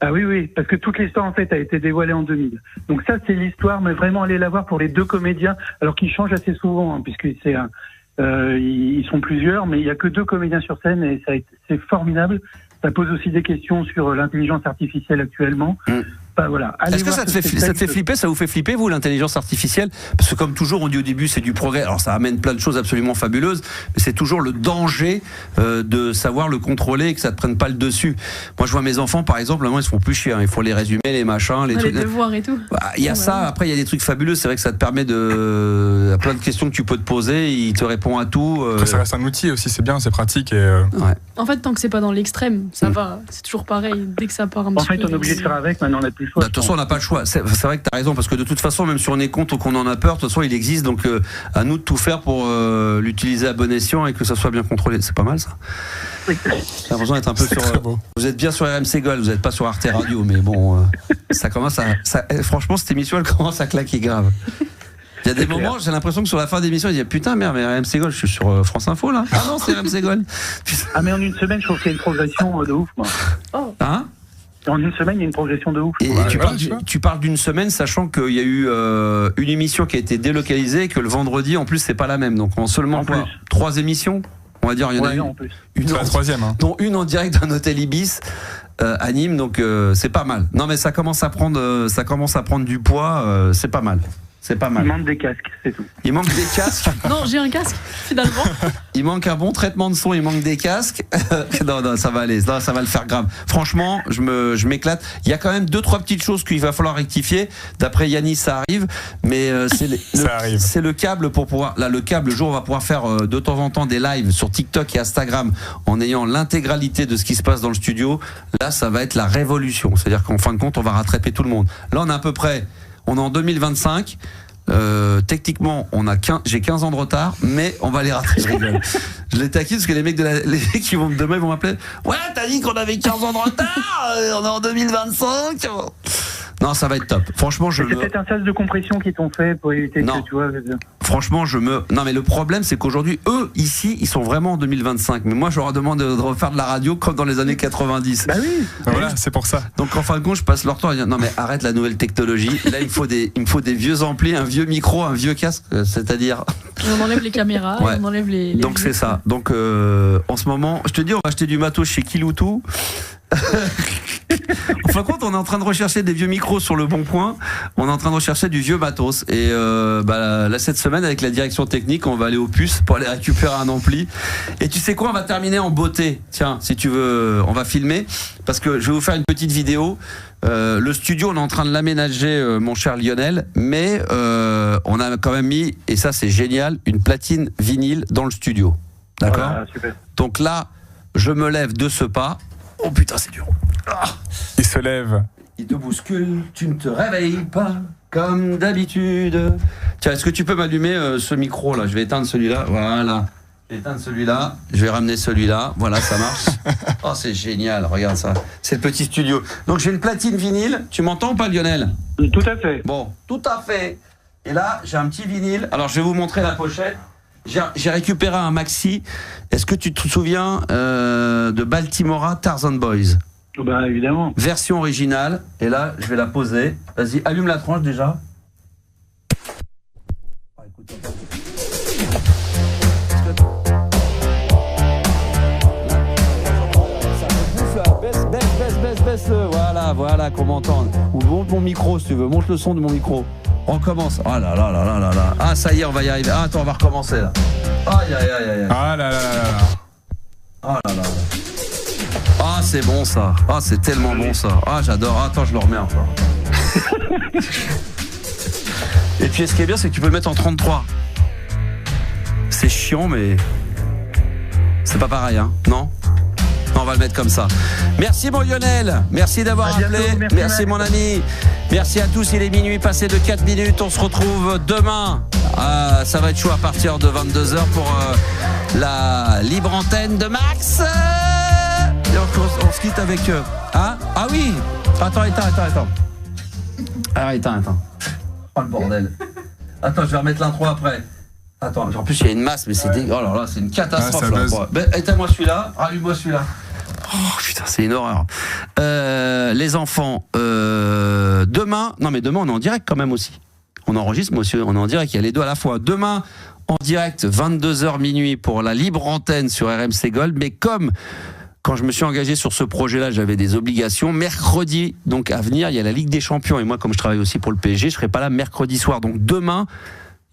Ah oui, parce que toute l'histoire en fait a été dévoilée en 2000. Donc ça c'est l'histoire, mais vraiment allez la voir pour les 2 comédiens, alors qu'ils changent assez souvent, puisque ils sont plusieurs, mais il n'y a que 2 comédiens sur scène et c'est formidable. Ça pose aussi des questions sur l'intelligence artificielle actuellement. Voilà. Est-ce que ça te fait flipper? Ça vous fait flipper, vous, l'intelligence artificielle? Parce que comme toujours, on dit au début, c'est du progrès. Alors ça amène plein de choses absolument fabuleuses, mais c'est toujours le danger de savoir le contrôler et que ça te prenne pas le dessus. Moi, je vois mes enfants, par exemple, ils se font plus chier. Il faut les résumer, les machins, les trucs. Les devoirs et tout. Il y a ça. Après, il y a des trucs fabuleux. C'est vrai que ça te permet de... Il y a plein de questions que tu peux te poser. Il te répond à tout. Après, ça reste un outil aussi. C'est bien, c'est pratique. Et En fait, tant que c'est pas dans l'extrême, ça va. C'est toujours pareil. Dès que ça part un petit peu. En fait, on est obligé de faire avec. Maintenant, on n'a plus le choix. De toute façon, on n'a pas le choix. C'est vrai que tu as raison, parce que de toute façon, même si on est contre ou qu'on en a peur, de toute façon, il existe. Donc, à nous de tout faire pour l'utiliser à bon escient et que ça soit bien contrôlé. C'est pas mal, ça. Oui. J'ai l'impression d'être un peu sur. Vous êtes bien sur RMC Gold, vous n'êtes pas sur Arte Radio, mais bon, ça commence à. Franchement, cette émission, elle commence à claquer grave. Il y a des moments, j'ai l'impression que sur la fin d'émission, il dit putain, merde, mais RMC Gold, je suis sur France Info là. Ah non, c'est RMC Gold. Mais en une semaine, je trouve qu'il y a une progression de ouf, moi. Hein? En une semaine, il y a une progression de ouf. Et tu parles d'une semaine, sachant qu'il y a eu une émission qui a été délocalisée et que le vendredi, en plus, c'est pas la même. Donc, en seulement 3 émissions, on va dire, il y en a une la 3e. Hein. Dont une en direct d'un hôtel Ibis à Nîmes, donc c'est pas mal. Non, mais ça commence à prendre du poids, c'est pas mal. C'est pas mal. Il manque des casques, c'est tout. Il manque des casques. Non, j'ai un casque, finalement. Il manque un bon traitement de son, il manque des casques. Non, ça va aller. Non, ça va le faire grave. Franchement, je m'éclate. Il y a quand même 2-3 petites choses qu'il va falloir rectifier. D'après Yannis, ça arrive. Mais c'est le câble pour pouvoir. Là, le câble, le jour où on va pouvoir faire de temps en temps des lives sur TikTok et Instagram en ayant l'intégralité de ce qui se passe dans le studio. Là, ça va être la révolution. C'est-à-dire qu'en fin de compte, on va rattraper tout le monde. Là, on est à peu près. On est en 2025. Techniquement, j'ai 15 ans de retard, mais on va les rater. Je rigole. Je les taquine parce que les mecs qui vont demain, ils vont m'appeler. Ouais, t'as dit qu'on avait 15 ans de retard. On est en 2025. Non, ça va être top. Franchement, c'est peut-être un sas de compression qu'ils t'ont fait pour éviter que tu vois. Franchement, non, mais le problème, c'est qu'aujourd'hui, eux, ici, ils sont vraiment en 2025. Mais moi, je leur demande de refaire de la radio comme dans les années 90. Bah oui. Voilà, c'est pour ça. Donc, en fin de compte, je passe leur temps à dire non, mais arrête la nouvelle technologie. Là, il me faut des vieux amplis, un vieux micro, un vieux casque. C'est-à-dire. On enlève les caméras, ouais. On enlève les donc, c'est ça. Donc, en ce moment, je te dis, on va acheter du matos chez Kiloutou. En fin de compte, on est en train de rechercher des vieux micros sur le bon coin. On est en train de rechercher du vieux matos. Et là, cette semaine, avec la direction technique, on va aller au puce pour aller récupérer un ampli. Et tu sais quoi, on va terminer en beauté. Tiens, si tu veux, on va filmer. Parce que je vais vous faire une petite vidéo. Le studio, on est en train de l'aménager, mon cher Lionel. Mais on a quand même mis, et ça c'est génial, une platine vinyle dans le studio. D'accord ? Ah, super. Donc là, je me lève de ce pas. Oh putain, c'est dur. Ah. Il se lève. Il te bouscule, tu ne te réveilles pas comme d'habitude. Tiens, est-ce que tu peux m'allumer ce micro là ? Je vais éteindre celui-là. Voilà. Je vais éteindre celui-là. Je vais ramener celui-là. Voilà, ça marche. Oh, c'est génial. Regarde ça. C'est le petit studio. Donc j'ai une platine vinyle. Tu m'entends ou pas, Lionel ? Tout à fait. Bon, tout à fait. Et là, j'ai un petit vinyle. Alors, je vais vous montrer la pochette. J'ai récupéré un maxi. Est-ce que tu te souviens de Baltimora Tarzan Boys ? Bah évidemment. Version originale. Et là, je vais la poser. Vas-y, allume la tranche déjà. Baisse-le. Voilà, qu'on m'entende. Ou monte mon micro si tu veux. Monte le son de mon micro. On commence. Oh là là là là là là. Ah, ça y est, on va y arriver. Ah, attends, on va recommencer là. Aïe, aïe, aïe, aïe. Ah là là là là. Oh là là. Ah, c'est bon ça. Ah, c'est tellement bon ça. Ah, j'adore. Attends, je le remets encore. Et puis, ce qui est bien, c'est que tu peux le mettre en 33. C'est chiant, mais c'est pas pareil, hein. Non ? On va le mettre comme ça. Merci mon Lionel. Merci d'avoir appelé. Merci mon ami. Merci à tous. Il est minuit passé de 4 minutes. On se retrouve demain. Ça va être chaud à partir de 22h pour la libre antenne de Max. Et on se quitte avec eux. Ah oui. Attends. Ah, attends. Oh le bordel. Attends, je vais remettre l'intro après. Attends, en plus il y a une masse, mais c'est dégueu. Oh là là, c'est une catastrophe. Éteins-moi celui-là, rallume-moi celui-là. Oh putain, c'est une horreur. Les enfants, demain on est en direct quand même aussi. On enregistre, monsieur, on est en direct, il y a les deux à la fois. Demain, en direct, 22h minuit pour la libre antenne sur RMC Gold. Mais comme quand je me suis engagé sur ce projet-là, j'avais des obligations. Mercredi, donc à venir, il y a la Ligue des Champions. Et moi, comme je travaille aussi pour le PSG, je serai pas là mercredi soir. Donc demain,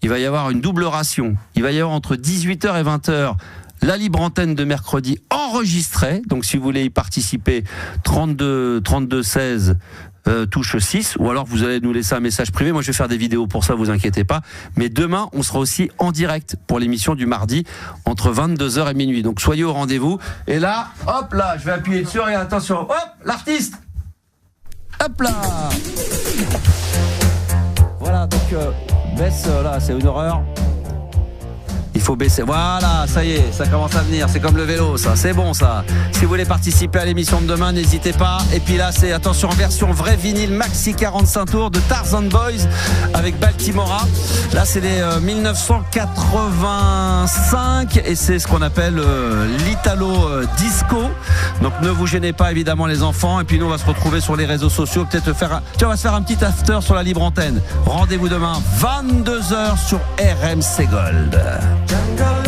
il va y avoir une double ration. Il va y avoir entre 18h et 20h la libre antenne de mercredi enregistrée. Donc si vous voulez y participer, 32 16 touche 6, ou alors vous allez nous laisser un message privé. Moi je vais faire des vidéos pour ça, vous inquiétez pas. Mais demain on sera aussi en direct pour l'émission du mardi entre 22h et minuit. Donc soyez au rendez-vous. Et là, hop là, je vais appuyer dessus et attention, hop, l'artiste. Hop là. Voilà, donc baisse là, c'est une horreur. Il faut baisser. Voilà, ça y est, ça commence à venir. C'est comme le vélo, ça. C'est bon, ça. Si vous voulez participer à l'émission de demain, n'hésitez pas. Et puis là, c'est, attention, version vrai vinyle maxi 45 tours de Tarzan Boys avec Baltimora. Là, c'est les 1985 et c'est ce qu'on appelle l'Italo Disco. Donc, ne vous gênez pas, évidemment, les enfants. Et puis, nous, on va se retrouver sur les réseaux sociaux. Peut-être faire on va se faire un petit after sur la libre antenne. Rendez-vous demain, 22h sur RMC Gold. Jungle.